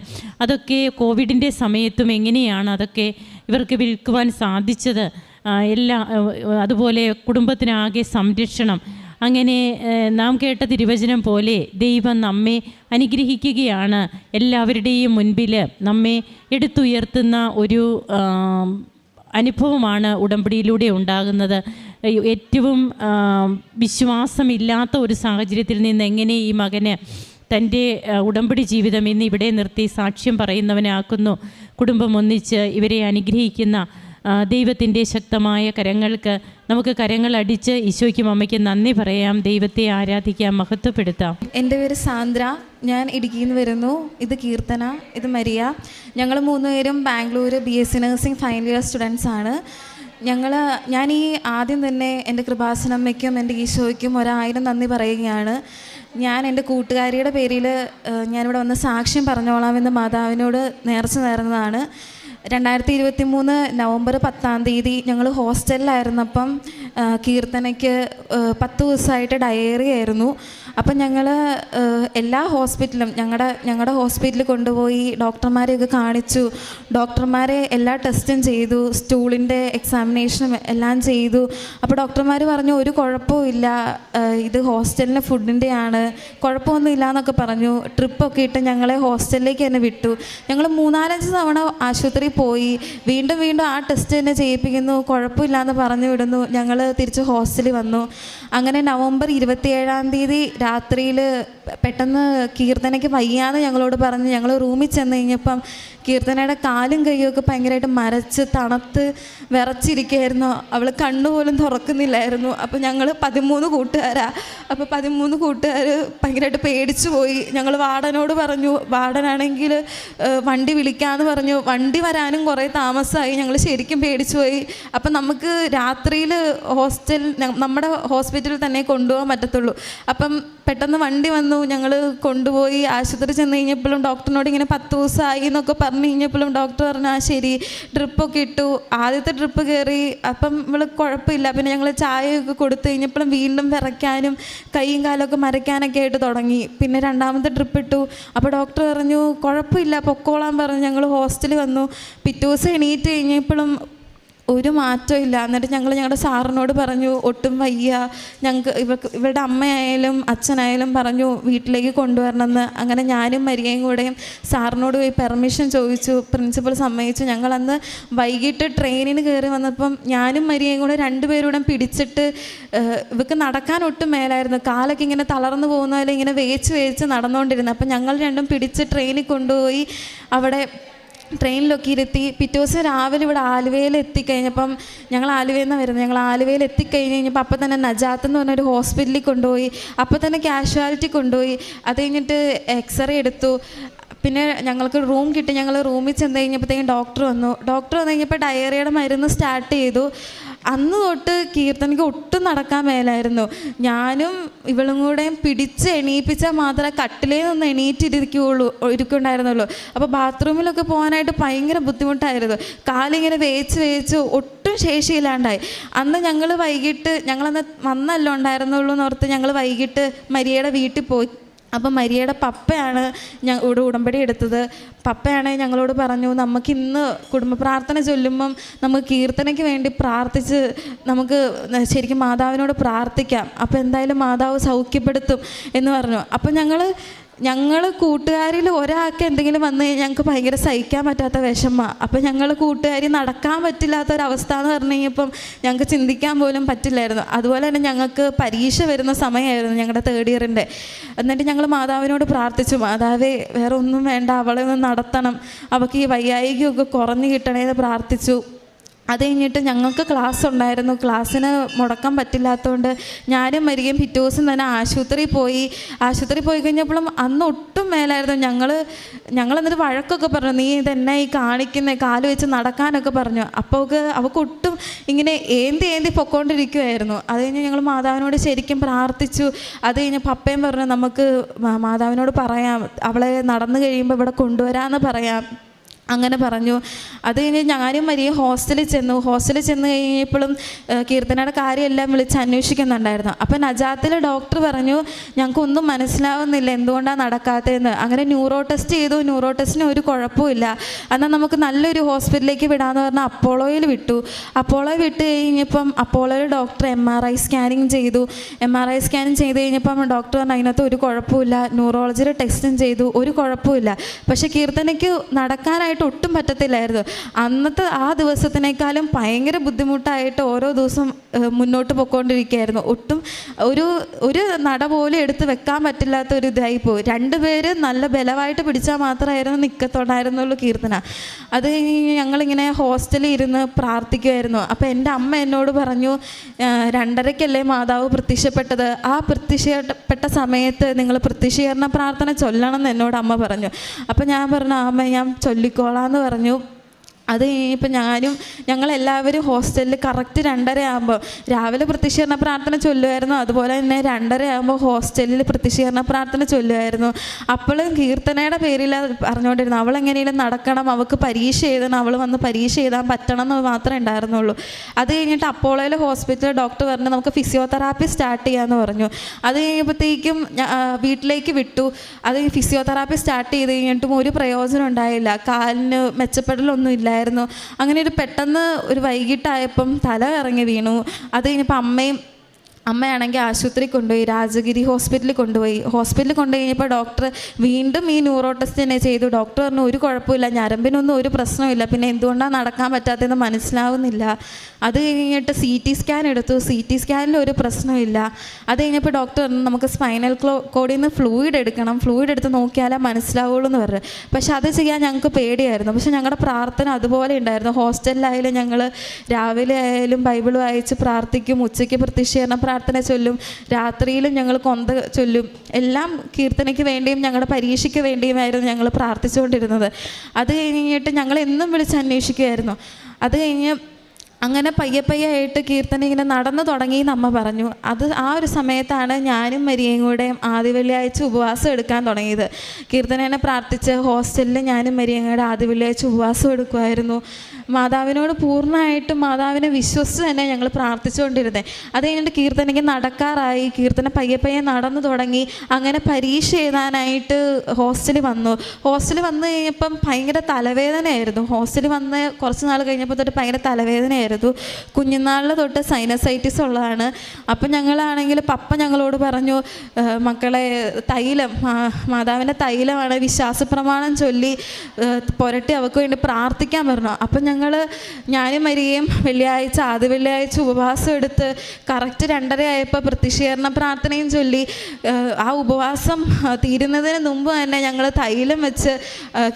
അതൊക്കെ കോവിഡിൻ്റെ സമയത്തും എങ്ങനെയാണ് അതൊക്കെ ഇവർക്ക് വിൽക്കുവാൻ സാധിച്ചത്? അതുപോലെ കുടുംബത്തിനാകെ സംരക്ഷണം. അങ്ങനെ നാം കേട്ട തിരുവചനം പോലെ ദൈവം നമ്മെ അനുഗ്രഹിക്കുകയാണ്. എല്ലാവരുടെയും മുൻപിൽ നമ്മെ എടുത്തുയർത്തുന്ന ഒരു അനുഭവമാണ് ഉടമ്പടിയിലൂടെ ഉണ്ടാകുന്നത്. ഏറ്റവും വിശ്വാസമില്ലാത്ത ഒരു സാഹചര്യത്തിൽ നിന്ന് എങ്ങനെ ഈ മകന് തൻ്റെ ഉടമ്പടി ജീവിതം ഇന്ന് ഇവിടെ നിർത്തി സാക്ഷ്യം പറയുന്നവനാക്കുന്നു. കുടുംബം ഒന്നിച്ച് ഇവരെ അനുഗ്രഹിക്കുന്ന ദൈവത്തിൻ്റെ ശക്തമായ കരങ്ങൾക്ക് നമുക്ക് കരങ്ങളടിച്ച് ഈശോയ്ക്കും അമ്മയ്ക്കും നന്ദി പറയാം, ദൈവത്തെ ആരാധിക്കാം, മഹത്വപ്പെടുത്താം. എൻ്റെ പേര് സാന്ദ്ര, ഞാൻ ഇടുക്കിയിൽ നിന്ന് വരുന്നു. ഇത് കീർത്തന, ഇത് മരിയ. ഞങ്ങൾ 3 പേരും Bangalore BSc nursing final year students ആണ്. ഞാൻ ഈ ആദ്യം തന്നെ എൻ്റെ കൃപാസനമ്മയ്ക്കും എൻ്റെ ഈശോയ്ക്കും 1000 നന്ദി പറയുകയാണ്. ഞാൻ എൻ്റെ കൂട്ടുകാരിയുടെ പേരിൽ ഞാനിവിടെ വന്ന് സാക്ഷ്യം പറഞ്ഞോളാമെന്ന് മാതാവിനോട് നേർന്നതാണ്. 2023 നവംബർ 10 ഞങ്ങൾ ഹോസ്റ്റലിലായിരുന്നപ്പം കീർത്തനയ്ക്ക് 10 ദിവസമായിട്ട് ഡയേറി ആയിരുന്നു. അപ്പം ഞങ്ങൾ എല്ലാ ഹോസ്പിറ്റലും ഞങ്ങളുടെ ഹോസ്പിറ്റലിൽ കൊണ്ടുപോയി ഡോക്ടർമാരെയൊക്കെ കാണിച്ചു. ഡോക്ടർമാരെ എല്ലാ ടെസ്റ്റും ചെയ്തു, സ്റ്റൂളിൻ്റെ എക്സാമിനേഷനും എല്ലാം ചെയ്തു. അപ്പോൾ ഡോക്ടർമാർ പറഞ്ഞു ഒരു കുഴപ്പമില്ല, ഇത് ഹോസ്റ്റലിൻ്റെ ഫുഡിൻ്റെയാണ്, കുഴപ്പമൊന്നുമില്ല എന്നൊക്കെ പറഞ്ഞു. ട്രിപ്പൊക്കെ ഇട്ട് ഞങ്ങളെ ഹോസ്റ്റലിലേക്ക് തന്നെ വിട്ടു. ഞങ്ങൾ 3-4 തവണ ആശുപത്രിയിൽ പോയി, വീണ്ടും ആ ടെസ്റ്റ് തന്നെ ചെയ്യിപ്പിക്കുന്നു, കുഴപ്പമില്ല എന്ന് പറഞ്ഞു വിടുന്നു. ഞങ്ങൾ തിരിച്ച് ഹോസ്റ്റലിൽ വന്നു. അങ്ങനെ നവംബർ 27 രാത്രിയിൽ പെട്ടെന്ന് കീർത്തനയ്ക്ക് വയ്യാന്ന് ഞങ്ങളോട് പറഞ്ഞ് ഞങ്ങൾ റൂമിൽ ചെന്ന് കഴിഞ്ഞപ്പം കീർത്തനയുടെ കാലും കൈയൊക്കെ ഭയങ്കരമായിട്ട് മരച്ച് തണുത്ത് വിറച്ചിരിക്കുകയായിരുന്നു. അവൾ കണ്ണുപോലും തുറക്കുന്നില്ലായിരുന്നു. അപ്പോൾ ഞങ്ങൾ 13 കൂട്ടുകാരാണ്. അപ്പോൾ 13 കൂട്ടുകാർ ഭയങ്കരമായിട്ട് പേടിച്ചു പോയി. ഞങ്ങൾ വാർഡനോട് പറഞ്ഞു, വാർഡനാണെങ്കിൽ വണ്ടി വിളിക്കാമെന്ന് പറഞ്ഞു. വണ്ടി വരാനും കുറേ താമസമായി. ഞങ്ങൾ ശരിക്കും പേടിച്ചു പോയി. അപ്പം നമുക്ക് രാത്രിയിൽ നമ്മുടെ ഹോസ്പിറ്റലിൽ തന്നെ കൊണ്ടുപോകാൻ പറ്റത്തുള്ളൂ. അപ്പം പെട്ടെന്ന് വണ്ടി വന്നു, ഞങ്ങൾ കൊണ്ടുപോയി ആശുപത്രി ചെന്ന് കഴിഞ്ഞപ്പോഴും ഡോക്ടറിനോട് ഇങ്ങനെ 10 ദിവസമായി എന്നൊക്കെ പറഞ്ഞു കഴിഞ്ഞപ്പോഴും ഡോക്ടർ പറഞ്ഞാൽ ശരി, ഡ്രിപ്പൊക്കെ ഇട്ടു. ആദ്യത്തെ ഡ്രിപ്പ് കയറി, അപ്പം ഇവള് കുഴപ്പമില്ല. പിന്നെ ഞങ്ങൾ ചായയൊക്കെ കൊടുത്തു കഴിഞ്ഞപ്പോഴും വീണ്ടും വിറയ്ക്കാനും കൈയും കാലമൊക്കെ മരയ്ക്കാനൊക്കെ ആയിട്ട് തുടങ്ങി. പിന്നെ 2ാമത്തെ ഡ്രിപ്പ് ഇട്ടു. അപ്പോൾ ഡോക്ടർ പറഞ്ഞു കുഴപ്പമില്ല, പൊക്കോളാൻ പറഞ്ഞു. ഞങ്ങൾ ഹോസ്റ്റലിൽ വന്നു. പിറ്റേ ദിവസം എണീറ്റ് കഴിഞ്ഞപ്പോഴും ഒരു മാറ്റവും ഇല്ല. എന്നിട്ട് ഞങ്ങൾ ഞങ്ങളുടെ സാറിനോട് പറഞ്ഞു ഒട്ടും വയ്യ, ഞങ്ങൾക്ക് ഇവരുടെ അമ്മയായാലും അച്ഛനായാലും പറഞ്ഞു വീട്ടിലേക്ക് കൊണ്ടുവരണമെന്ന്. അങ്ങനെ ഞാനും മരിയയും കൂടെയും സാറിനോട് പോയി പെർമിഷൻ ചോദിച്ചു. പ്രിൻസിപ്പൽ സമ്മതിച്ചു. ഞങ്ങളന്ന് വൈകിട്ട് ട്രെയിനിന് കയറി വന്നപ്പം ഞാനും മരിയയും കൂടെ 2 പേരൂടെ പിടിച്ചിട്ട്, ഇവർക്ക് നടക്കാൻ ഒട്ടും മേലായിരുന്നു, കാലൊക്കെ ഇങ്ങനെ തളർന്നു പോകുന്ന പോലെ ഇങ്ങനെ വേച്ച് നടന്നുകൊണ്ടിരുന്നു. അപ്പം ഞങ്ങൾ 2 പിടിച്ച് ട്രെയിനിൽ കൊണ്ടുപോയി അവിടെ ട്രെയിനിലൊക്കെ ഇരുത്തി. പിറ്റേ ദിവസം രാവിലെ ഇവിടെ ആലുവയിൽ എത്തിക്കഴിഞ്ഞപ്പം, ഞങ്ങൾ ആലുവയിൽ നിന്നാണ് വരുന്നത്, ഞങ്ങൾ ആലുവയിൽ എത്തിക്കഴിഞ്ഞ് കഴിഞ്ഞപ്പോൾ അപ്പം തന്നെ നജാത്ത് എന്ന് പറഞ്ഞൊരു ഹോസ്പിറ്റലിൽ കൊണ്ടുപോയി. അപ്പം തന്നെ കാഷ്വാലിറ്റി കൊണ്ടുപോയി. അത് കഴിഞ്ഞിട്ട് എക്സ്റേ എടുത്തു. പിന്നെ ഞങ്ങൾക്ക് റൂം കിട്ടി. ഞങ്ങൾ റൂമിൽ ചെന്ന് കഴിഞ്ഞപ്പോഴത്തേക്കും ഡോക്ടർ വന്നു കഴിഞ്ഞപ്പോൾ ഡയറിയയുടെ മരുന്ന് സ്റ്റാർട്ട് ചെയ്തു. അന്ന് തൊട്ട് കീർത്തനയ്ക്ക് ഒട്ടും നടക്കാൻ മേലായിരുന്നു. ഞാനും ഇവളും കൂടെയും പിടിച്ച് എണീപ്പിച്ചാൽ മാത്രമേ കട്ടിലേ നിന്ന് ഇരിക്കുന്നുണ്ടായിരുന്നുള്ളൂ. അപ്പോൾ ബാത്റൂമിലൊക്കെ പോകാനായിട്ട് ഭയങ്കര ബുദ്ധിമുട്ടായിരുന്നു. കാലിങ്ങനെ വേച്ച് ഒട്ടും ശേഷിയില്ലാണ്ടായി. അന്ന് ഞങ്ങൾ വൈകിട്ട്, ഞങ്ങളന്ന് വന്നല്ലോ ഉണ്ടായിരുന്നുള്ളൂ എന്നോർത്ത് ഞങ്ങൾ വൈകിട്ട് മരിയയുടെ വീട്ടിൽ പോയി. അപ്പം മരിയയുടെ പപ്പയാണ് ഇവിടെ ഉടമ്പടി എടുത്തത്. പപ്പയാണ് ഞങ്ങളോട് പറഞ്ഞു നമുക്കിന്ന് കുടുംബ പ്രാർത്ഥന ചൊല്ലുമ്പം നമുക്ക് കീർത്തനയ്ക്ക് വേണ്ടി പ്രാർത്ഥിച്ച് നമുക്ക് ശരിക്കും മാതാവിനോട് പ്രാർത്ഥിക്കാം, അപ്പോൾ എന്തായാലും മാതാവ് സൗഖ്യപ്പെടുത്തും എന്ന് പറഞ്ഞു. അപ്പം ഞങ്ങൾ കൂട്ടുകാരിൽ ഒരാൾക്ക് എന്തെങ്കിലും വന്നു കഴിഞ്ഞാൽ ഞങ്ങൾക്ക് ഭയങ്കര സഹിക്കാൻ പറ്റാത്ത വിഷമമാണ്. അപ്പം ഞങ്ങൾ കൂട്ടുകാരി നടക്കാൻ പറ്റില്ലാത്തൊരവസ്ഥ എന്ന് പറഞ്ഞു കഴിഞ്ഞപ്പം ഞങ്ങൾക്ക് ചിന്തിക്കാൻ പോലും പറ്റില്ലായിരുന്നു. അതുപോലെ തന്നെ ഞങ്ങൾക്ക് പരീക്ഷ വരുന്ന സമയമായിരുന്നു, ഞങ്ങളുടെ 3rd ഇയറിൻ്റെ. എന്നിട്ട് ഞങ്ങൾ മാതാവിനോട് പ്രാർത്ഥിച്ചു, മാതാവേ വേറെ ഒന്നും വേണ്ട, അവളെ ഒന്ന് നടത്തണം, അവൾക്ക് ഈ വയ്യായികയൊക്കെ കുറഞ്ഞു കിട്ടണേന്ന് പ്രാർത്ഥിച്ചു. അത് കഴിഞ്ഞിട്ട് ഞങ്ങൾക്ക് ക്ലാസ് ഉണ്ടായിരുന്നു. ക്ലാസ്സിന് മുടക്കാൻ പറ്റില്ലാത്തതുകൊണ്ട് ഞാനും മരികയും പിറ്റേ ദിവസം തന്നെ ആശുപത്രിയിൽ പോയി കഴിഞ്ഞപ്പോഴും അന്ന് ഒട്ടും മേലായിരുന്നു. ഞങ്ങൾ എന്നിട്ട് വഴക്കൊക്കെ പറഞ്ഞു, നീ ഇതെന്നെ ഈ കാണിക്കുന്നേ, കാല് വെച്ച് നടക്കാനൊക്കെ പറഞ്ഞു. അപ്പോൾ അവൾക്ക് ഒട്ടും ഇങ്ങനെ ഏന്തി പൊക്കോണ്ടിരിക്കുമായിരുന്നു. അത് കഴിഞ്ഞ് ഞങ്ങൾ മാതാവിനോട് ശരിക്കും പ്രാർത്ഥിച്ചു. അത് കഴിഞ്ഞ് പപ്പയും പറഞ്ഞു, നമുക്ക് മാതാവിനോട് പറയാം, അവളെ നടന്നു കഴിയുമ്പോൾ ഇവിടെ കൊണ്ടുവരാമെന്ന് പറയാം. അങ്ങനെ പറഞ്ഞു. അത് കഴിഞ്ഞ് ഞാനും മരിയ ഹോസ്റ്റലിൽ ചെന്ന് കഴിഞ്ഞപ്പോഴും കീർത്തനയുടെ കാര്യമെല്ലാം വിളിച്ച് അന്വേഷിക്കുന്നുണ്ടായിരുന്നു. അപ്പം നജാത്തിൽ ഡോക്ടർ പറഞ്ഞു, ഞങ്ങൾക്കൊന്നും മനസ്സിലാവുന്നില്ല എന്തുകൊണ്ടാണ് നടക്കാത്തതെന്ന്. അങ്ങനെ ന്യൂറോ ടെസ്റ്റ് ചെയ്തു. ന്യൂറോ ടെസ്റ്റിന് ഒരു കുഴപ്പമില്ല. എന്നാൽ നമുക്ക് നല്ലൊരു ഹോസ്പിറ്റലിലേക്ക് വിടാമെന്ന് പറഞ്ഞാൽ അപ്പോളോയിൽ വിട്ടു കഴിഞ്ഞപ്പം അപ്പോളോയിൽ ഡോക്ടർ MRI സ്കാനിങ് ചെയ്തു. MRI സ്കാനിങ് ചെയ്ത് കഴിഞ്ഞപ്പം ഡോക്ടർ പറഞ്ഞു അതിനകത്ത് ഒരു കുഴപ്പമില്ല. ന്യൂറോളജിയിൽ ടെസ്റ്റും ചെയ്തു, ഒരു കുഴപ്പമില്ല. പക്ഷേ കീർത്തനയ്ക്ക് നടക്കാനായിട്ട് ഒട്ടും പറ്റത്തില്ലായിരുന്നു. അന്നത്തെ ആ ദിവസത്തിനേക്കാളും ഭയങ്കര ബുദ്ധിമുട്ടായിട്ട് ഓരോ ദിവസം മുന്നോട്ട് പോയിക്കൊണ്ടിരിക്കുകയായിരുന്നു. ഒട്ടും ഒരു നട പോലും എടുത്ത് വെക്കാൻ പറ്റില്ലാത്ത ഒരു ഇതായി പോയി. രണ്ടുപേര് നല്ല ബലമായിട്ട് പിടിച്ചാൽ മാത്രമായിരുന്നു നിൽക്കത്തുണ്ടായിരുന്നുള്ളൂ കീർത്തന. അത് ഞങ്ങളിങ്ങനെ ഹോസ്റ്റലിൽ ഇരുന്ന് പ്രാർത്ഥിക്കുമായിരുന്നു. അപ്പോൾ എൻ്റെ അമ്മ എന്നോട് പറഞ്ഞു, 2:30-ക്കല്ലേ മാതാവ് പ്രത്യക്ഷപ്പെട്ടത്, ആ പ്രത്യക്ഷപ്പെട്ട സമയത്ത് നിങ്ങൾ പ്രത്യക്ഷീകരണ പ്രാർത്ഥന ചൊല്ലണം എന്ന് എന്നോട് അമ്മ പറഞ്ഞു. അപ്പോൾ ഞാൻ പറഞ്ഞു, അമ്മ ഞാൻ ചൊല്ലിക്കോളാന്ന് പറഞ്ഞു. അത് കഴിഞ്ഞപ്പോൾ ഞങ്ങളെല്ലാവരും ഹോസ്റ്റലിൽ കറക്റ്റ് 2:30 ആകുമ്പോൾ രാവിലെ പ്രത്യക്ഷീകരണ പ്രാർത്ഥന ചൊല്ലുമായിരുന്നു. അതുപോലെ തന്നെ 2:30 ആകുമ്പോൾ ഹോസ്റ്റലിൽ പ്രത്യക്ഷീകരണ പ്രാർത്ഥന ചൊല്ലുമായിരുന്നു. അപ്പോഴും കീർത്തനയുടെ പേരിലാണ് പറഞ്ഞുകൊണ്ടിരുന്നത്. അവളെങ്ങനെയും നടക്കണം, അവൾക്ക് പരീക്ഷ എഴുതണം, അവൾ വന്ന് പരീക്ഷ എഴുതാൻ പറ്റണം എന്ന് മാത്രമേ ഉണ്ടായിരുന്നുള്ളൂ. അത് കഴിഞ്ഞിട്ട് അപ്പോളോയിലെ ഹോസ്പിറ്റലിൽ ഡോക്ടർ പറഞ്ഞു നമുക്ക് ഫിസിയോതെറാപ്പി സ്റ്റാർട്ട് ചെയ്യാമെന്ന് പറഞ്ഞു. അത് കഴിഞ്ഞപ്പോഴത്തേക്കും വീട്ടിലേക്ക് വിട്ടു. അത് ഫിസിയോതെറാപ്പി സ്റ്റാർട്ട് ചെയ്ത് കഴിഞ്ഞിട്ടും ഒരു പ്രയോജനം ഉണ്ടായില്ല. കാലിന് മെച്ചപ്പെടലൊന്നും ഇല്ല. അങ്ങനെ പെട്ടെന്ന് ഒരു വൈകിട്ടായപ്പം തല ഇറങ്ങി വീണു. അത് കഴിഞ്ഞപ്പോൾ അമ്മയാണെങ്കിൽ ആശുപത്രി കൊണ്ടുപോയി, രാജഗിരി ഹോസ്പിറ്റലിൽ കൊണ്ടുപോയി കഴിഞ്ഞപ്പോൾ ഡോക്ടർ വീണ്ടും ഈ ന്യൂറോ ടെസ്റ്റ് തന്നെ ചെയ്തു. ഡോക്ടർ പറഞ്ഞു ഒരു കുഴപ്പമില്ല, ഞരമ്പിനൊന്നും ഒരു പ്രശ്നമില്ല, പിന്നെ എന്തുകൊണ്ടാണ് നടക്കാൻ പറ്റാത്തതെന്ന് മനസ്സിലാവുന്നില്ല. അത് കഴിഞ്ഞിട്ട് CT സ്കാൻ എടുത്തു. CT സ്കാനിൽ ഒരു പ്രശ്നമില്ല. അത് കഴിഞ്ഞപ്പോൾ ഡോക്ടർ പറഞ്ഞു നമുക്ക് സ്പൈനൽ കോഡിൽ നിന്ന് ഫ്ലൂയിഡ് എടുത്ത് നോക്കിയാലേ മനസ്സിലാവുള്ളൂ എന്ന് പറഞ്ഞു. പക്ഷെ അത് ചെയ്യാൻ ഞങ്ങൾക്ക് പേടിയായിരുന്നു. പക്ഷെ ഞങ്ങളുടെ പ്രാർത്ഥന അതുപോലെ ഉണ്ടായിരുന്നു. ഹോസ്റ്റലിലായാലും ഞങ്ങൾ രാവിലെ ആയാലും ബൈബിൾ വായിച്ച് പ്രാർത്ഥിക്കും, ഉച്ചയ്ക്ക് പ്രത്യക്ഷീകരണ പ്രാർത്ഥന ചൊല്ലും, രാത്രിയിലും ഞങ്ങൾ കൊന്ത ചൊല്ലും. എല്ലാം കീർത്തനയ്ക്ക് വേണ്ടിയും ഞങ്ങളുടെ പരീക്ഷയ്ക്ക് വേണ്ടിയുമായിരുന്നു ഞങ്ങൾ പ്രാർത്ഥിച്ചുകൊണ്ടിരുന്നത്. അത് കഴിഞ്ഞിട്ട് ഞങ്ങൾ എന്നും വിളിച്ച് അന്വേഷിക്കുമായിരുന്നു. അത് കഴിഞ്ഞ് അങ്ങനെ പയ്യെ ആയിട്ട് കീർത്തന ഇങ്ങനെ നടന്നു തുടങ്ങി എന്ന് അമ്മ പറഞ്ഞു. ആ ഒരു സമയത്താണ് ഞാനും മരിയയും കൂടെ ആദ്യ വെള്ളിയാഴ്ച ഉപവാസം എടുക്കാൻ തുടങ്ങിയത്. കീർത്തനേനെ പ്രാർത്ഥിച്ച് ഹോസ്റ്റലിൽ ഞാനും മരിയയും കൂടെ ആദ്യ വെള്ളിയാഴ്ച ഉപവാസം എടുക്കുമായിരുന്നു. മാതാവിനോട് പൂർണ്ണമായിട്ടും മാതാവിനെ വിശ്വസിച്ച് തന്നെ ഞങ്ങൾ പ്രാർത്ഥിച്ചുകൊണ്ടിരുന്നത്. അത് കഴിഞ്ഞിട്ട് കീർത്തനയ്ക്ക് നടക്കാറായി. കീർത്തന പയ്യെ നടന്നു തുടങ്ങി. അങ്ങനെ പരീക്ഷ എഴുതാനായിട്ട് ഹോസ്റ്റലിൽ വന്നു കഴിഞ്ഞപ്പം ഭയങ്കര തലവേദനയായിരുന്നു. ഹോസ്റ്റലിൽ വന്ന് കുറച്ച് നാൾ കഴിഞ്ഞപ്പോൾ തൊട്ട് ഭയങ്കര തലവേദനയായിരുന്നു. കുഞ്ഞുനാളിൽ തൊട്ട് സൈനസൈറ്റിസ് ഉള്ളതാണ്. അപ്പം ഞങ്ങളാണെങ്കിൽ പപ്പ ഞങ്ങളോട് പറഞ്ഞു, മക്കളെ മാതാവിൻ്റെ തൈലമാണ്, വിശ്വാസപ്രമാണം ചൊല്ലി പുരട്ടി അവൾക്ക് വേണ്ടി പ്രാർത്ഥിക്കാൻ പറഞ്ഞു. അപ്പം ഞാനും മരിയയും ആദ്യ വെള്ളിയാഴ്ച ഉപവാസം എടുത്ത് കറക്റ്റ് 2:30 ആയപ്പോൾ പ്രത്യക്ഷീകരണ പ്രാർത്ഥനയും ചൊല്ലി. ആ ഉപവാസം തീരുന്നതിന് മുമ്പ് തന്നെ ഞങ്ങൾ തൈലം വെച്ച്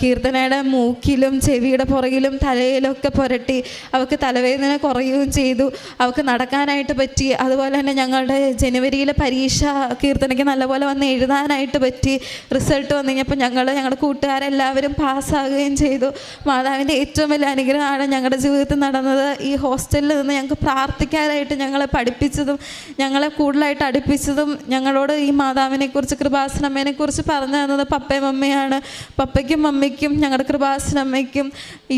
കീർത്തനയുടെ മൂക്കിലും ചെവിയുടെ പുറകിലും തലയിലൊക്കെ പുരട്ടി അവൾക്ക് തലവേദന കുറയുകയും ചെയ്തു. അവൾക്ക് നടക്കാനായിട്ട് പറ്റി. അതുപോലെ തന്നെ ഞങ്ങളുടെ ജനുവരിയിലെ പരീക്ഷ കീർത്തനയ്ക്ക് നല്ലപോലെ വന്ന് എഴുതാനായിട്ട് പറ്റി. റിസൾട്ട് വന്നു കഴിഞ്ഞപ്പോൾ ഞങ്ങളുടെ കൂട്ടുകാരെല്ലാവരും പാസ്സാകുകയും ചെയ്തു. മാതാവിൻ്റെ ഏറ്റവും വലിയ അനുഗ്രഹമാണ് ഞങ്ങളുടെ ജീവിതത്തിൽ നടന്നത്. ഈ ഹോസ്റ്റലിൽ നിന്ന് ഞങ്ങൾക്ക് പ്രാർത്ഥിക്കാനായിട്ട് ഞങ്ങളെ പഠിപ്പിച്ചതും ഞങ്ങളെ കൂടുതലായിട്ട് അടുപ്പിച്ചതും ഞങ്ങളോട് ഈ മാതാവിനെക്കുറിച്ച് കൃപാസനമ്മേനെക്കുറിച്ച് പറഞ്ഞു തന്നത് പപ്പയും മമ്മിയാണ്. പപ്പയ്ക്കും മമ്മിക്കും ഞങ്ങളുടെ കൃപാസനമ്മയ്ക്കും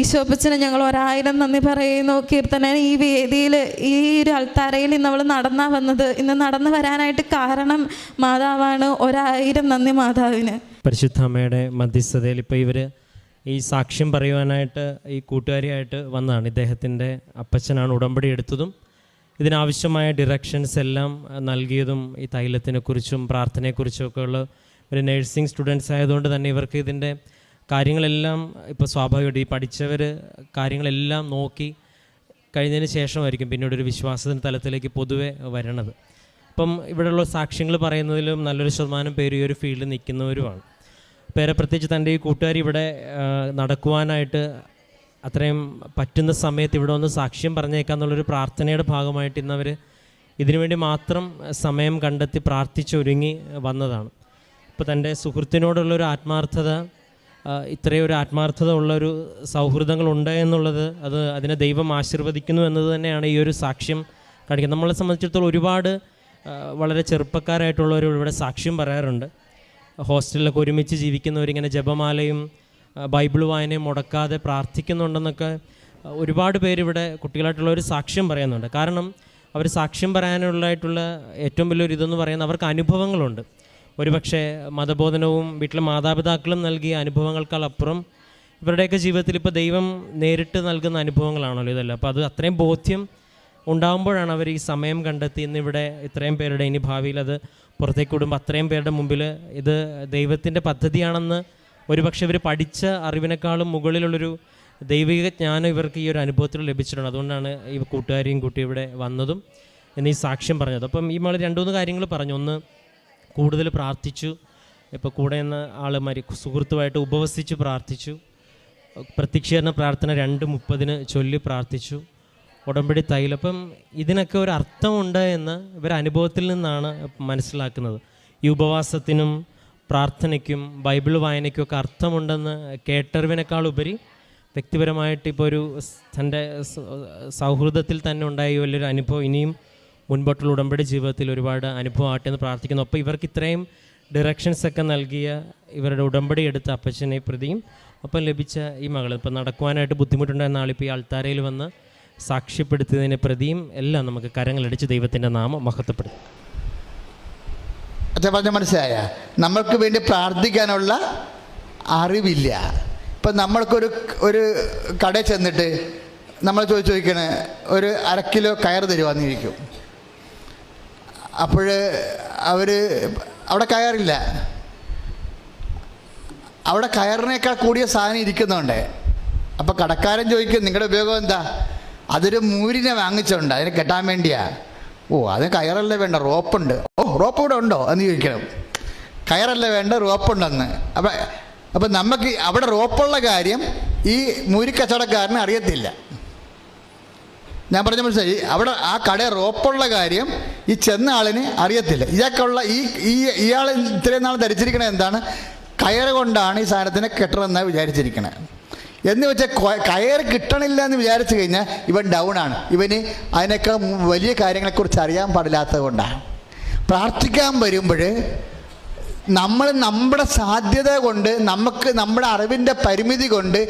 ഈശോപ്പച്ചനും ഞങ്ങൾ 1000 നന്ദി പറയുന്നു. കീർത്തന ഈ വേദിയിൽ ഈ ഒരു അൾത്താരയിൽ ഇന്ന് അവൾ നടന്നാണ് വന്നത്. ഇന്ന് നടന്നു വരാനായിട്ട് കാരണം മാതാവാണ്. 1000 നന്ദി മാതാവിന്. പരിശുദ്ധ അമ്മയുടെ മധ്യസ്ഥതയിൽ ഇപ്പോൾ ഇവർ ഈ സാക്ഷ്യം പറയുവാനായിട്ട് ഈ കൂട്ടുകാരിയായിട്ട് വന്നതാണ്. ഇദ്ദേഹത്തിൻ്റെ അപ്പച്ചനാണ് ഉടമ്പടി എടുത്തതും ഇതിനാവശ്യമായ ഡിറക്ഷൻസ് എല്ലാം നൽകിയതും ഈ തൈലത്തിനെക്കുറിച്ചും പ്രാർത്ഥനയെക്കുറിച്ചും ഒക്കെ ഉള്ള ഒരു നഴ്സിംഗ് സ്റ്റുഡൻസ് ആയതുകൊണ്ട് തന്നെ ഇവർക്ക് ഇതിൻ്റെ കാര്യങ്ങളെല്ലാം ഇപ്പോൾ സ്വാഭാവികമായിട്ട് ഈ പഠിച്ചവർ കാര്യങ്ങളെല്ലാം നോക്കി കഴിഞ്ഞതിന് ശേഷമായിരിക്കും പിന്നീട് ഒരു വിശ്വാസത്തിൻ്റെ തലത്തിലേക്ക് പൊതുവെ വരണത്. അപ്പം ഇവിടെയുള്ള സാക്ഷ്യങ്ങൾ പറയുന്നതിലും നല്ലൊരു ശതമാനം പേര് ഈ ഒരു ഫീൽഡിൽ നിൽക്കുന്നവരുമാണ്. പേരെ പ്രത്യേകിച്ച് തൻ്റെ ഈ കൂട്ടുകാർ ഇവിടെ നടക്കുവാനായിട്ട് അത്രയും പറ്റുന്ന സമയത്ത് ഇവിടെ ഒന്ന് സാക്ഷ്യം പറഞ്ഞേക്കാന്നുള്ളൊരു പ്രാർത്ഥനയുടെ ഭാഗമായിട്ട് ഇന്നവർ ഇതിനുവേണ്ടി മാത്രം സമയം കണ്ടെത്തി പ്രാർത്ഥിച്ചൊരുങ്ങി വന്നതാണ്. ഇപ്പോൾ തൻ്റെ സുഹൃത്തിനോടുള്ളൊരു ആത്മാർത്ഥത, ഇത്രയും ഒരു ആത്മാർത്ഥത ഉള്ളൊരു സൗഹൃദങ്ങളുണ്ട് എന്നുള്ളത്, അതിനെ ദൈവം ആശീർവദിക്കുന്നു എന്നത് തന്നെയാണ് ഈ ഒരു സാക്ഷ്യം കാണിക്കുന്നത്. നമ്മളെ സംബന്ധിച്ചിടത്തോളം ഒരുപാട് വളരെ ചെറുപ്പക്കാരായിട്ടുള്ളവർ ഇവിടെ സാക്ഷ്യം പറയാറുണ്ട്. ഹോസ്റ്റലിലൊക്കെ ഒരുമിച്ച് ജീവിക്കുന്നവരിങ്ങനെ ജപമാലയും ബൈബിൾ വായനയും മുടക്കാതെ പ്രാർത്ഥിക്കുന്നുണ്ടെന്നൊക്കെ ഒരുപാട് പേരിവിടെ കുട്ടികളായിട്ടുള്ളവർ സാക്ഷ്യം പറയുന്നുണ്ട്. കാരണം അവർ സാക്ഷ്യം പറയാനുള്ളതായിട്ടുള്ള ഏറ്റവും വലിയൊരു ഇതെന്ന് പറയുന്നത് അവർക്ക് അനുഭവങ്ങളുണ്ട്. ഒരുപക്ഷെ മതബോധനവും വീട്ടിലെ മാതാപിതാക്കളും നൽകിയ അനുഭവങ്ങൾക്കപ്പുറം ഇവരുടെയൊക്കെ ജീവിതത്തിൽ ഇപ്പോൾ ദൈവം നേരിട്ട് നൽകുന്ന അനുഭവങ്ങളാണല്ലോ ഇതെല്ലാം. അപ്പോൾ അത് അത്രയും ബോധ്യം ഉണ്ടാകുമ്പോഴാണ് അവർ ഈ സമയം കണ്ടെത്തി ഇന്നിവിടെ ഇത്രയും പേരുടെ, ഇനി ഭാവിയിൽ അത് പുറത്തേക്ക് വിടുമ്പോൾ അത്രയും പേരുടെ മുമ്പിൽ ഇത് ദൈവത്തിൻ്റെ പദ്ധതിയാണെന്ന് ഒരുപക്ഷെ ഇവർ പഠിച്ച അറിവിനേക്കാളും മുകളിലുള്ളൊരു ദൈവിക ജ്ഞാനം ഇവർക്ക് ഈ ഒരു അനുഭവത്തിൽ ലഭിച്ചിട്ടുണ്ട്. അതുകൊണ്ടാണ് ഈ കൂട്ടുകാരെയും കൂട്ടി ഇവിടെ വന്നതും എന്നീ സാക്ഷ്യം പറഞ്ഞത്. അപ്പം ഈ മകൾ 2-3 കാര്യങ്ങൾ പറഞ്ഞു. ഒന്ന്, കൂടുതൽ പ്രാർത്ഥിച്ചു. ഇപ്പോൾ കൂടെ എന്ന ആൾ സുഹൃത്തുമായിട്ട് ഉപവസിച്ച് പ്രാർത്ഥിച്ചു. പ്രത്യക്ഷീകരണ പ്രാർത്ഥന 2:30 ചൊല്ലി പ്രാർത്ഥിച്ചു. ഉടമ്പടി തൈലം. അപ്പം ഇതിനൊക്കെ ഒരു അർത്ഥമുണ്ട് എന്ന് ഇവർ അനുഭവത്തിൽ നിന്നാണ് മനസ്സിലാക്കുന്നത്. ഈ ഉപവാസത്തിനും പ്രാർത്ഥനയ്ക്കും ബൈബിൾ വായനയ്ക്കും ഒക്കെ അർത്ഥമുണ്ടെന്ന് കേട്ടറിവിനേക്കാളുപരി വ്യക്തിപരമായിട്ട് ഇപ്പോൾ ഒരു തൻ്റെ സൗഹൃദത്തിൽ തന്നെ ഉണ്ടായ വലിയൊരു അനുഭവം ഇനിയും മുൻപോട്ടുള്ള ഉടമ്പടി ജീവിതത്തിൽ ഒരുപാട് അനുഭവം ആട്ടെ എന്ന് പ്രാർത്ഥിക്കുന്നു. അപ്പോൾ ഇവർക്ക് ഇത്രയും ഡിറക്ഷൻസൊക്കെ നൽകിയ ഇവരുടെ ഉടമ്പടി എടുത്ത അപ്പച്ചനെ പ്രതിയും ഒപ്പം ലഭിച്ച ഈ മകൾ, ഇപ്പോൾ നടക്കുവാനായിട്ട് ബുദ്ധിമുട്ടുണ്ടായിരുന്ന ആളിപ്പോൾ ഈ അൾത്താരയിൽ വന്ന് സാക്ഷ്യപ്പെടുത്തിയതിനെ പ്രതിയും എല്ലാം നമുക്ക് കരങ്ങളടിച്ച് ദൈവത്തിൻ്റെ നാമം മഹത്വപ്പെടുത്തും. അച്ഛൻ പറഞ്ഞ മനസ്സിലായ? നമ്മൾക്ക് വേണ്ടി പ്രാർത്ഥിക്കാനുള്ള അറിവില്ല. ഇപ്പം നമ്മൾക്കൊരു കടയിൽ ചെന്നിട്ട് നമ്മൾ ചോദിക്കണേ ഒരു 1/2 കിലോ കയർ തരുവാന്നിരിക്കും. അപ്പോൾ അവിടെ കയറില്ല, അവിടെ കയറിനേക്കാൾ കൂടിയ സാധനം ഇരിക്കുന്നുണ്ട്. അപ്പോൾ കടക്കാരൻ ചോദിക്കും, നിങ്ങളുടെ ഉപയോഗം എന്താ? അതൊരു മൂരിനെ വാങ്ങിച്ചുണ്ട്, അതിനെ കെട്ടാൻ വേണ്ടിയാ. ഓ, അതിന് കയറല്ലേ വേണ്ട, റോപ്പുണ്ട്. ഓ, റോപ്പ് ഇവിടെ ഉണ്ടോ എന്ന് ചോദിക്കണം. കയറല്ലേ വേണ്ട, റോപ്പുണ്ടെന്ന്. അപ്പം നമുക്ക് അവിടെ റോപ്പുള്ള കാര്യം ഈ മൂരിക്കച്ചവടക്കാരന് അറിയത്തില്ല. ഞാൻ പറഞ്ഞ മനസ്സിലായി? അവിടെ ആ കട റോപ്പുള്ള കാര്യം ഈ ചെന്ന ആളിന് അറിയത്തില്ല. ഇയാൾക്കുള്ള ഇയാൾ ഇത്രയും നാൾ ധരിച്ചിരിക്കണത് എന്താണ്? കയറ് കൊണ്ടാണ് ഈ സാധനത്തിനെ കെട്ടണമെന്നാണ് വിചാരിച്ചിരിക്കണത്. എന്ന് വെച്ചാൽ കയർ കിട്ടണില്ല എന്ന് വിചാരിച്ചു കഴിഞ്ഞാൽ ഇവൻ ഡൗൺ ആണ്. ഇവന് അതിനൊക്കെ വലിയ കാര്യങ്ങളെക്കുറിച്ച് അറിയാൻ പാടില്ലാത്തത് കൊണ്ടാണ്. പ്രാർത്ഥിക്കാൻ വരുമ്പോൾ നമ്മൾ നമ്മുടെ സാധ്യത കൊണ്ട്, നമുക്ക് നമ്മുടെ അറിവിൻ്റെ പരിമിതി കൊണ്ട്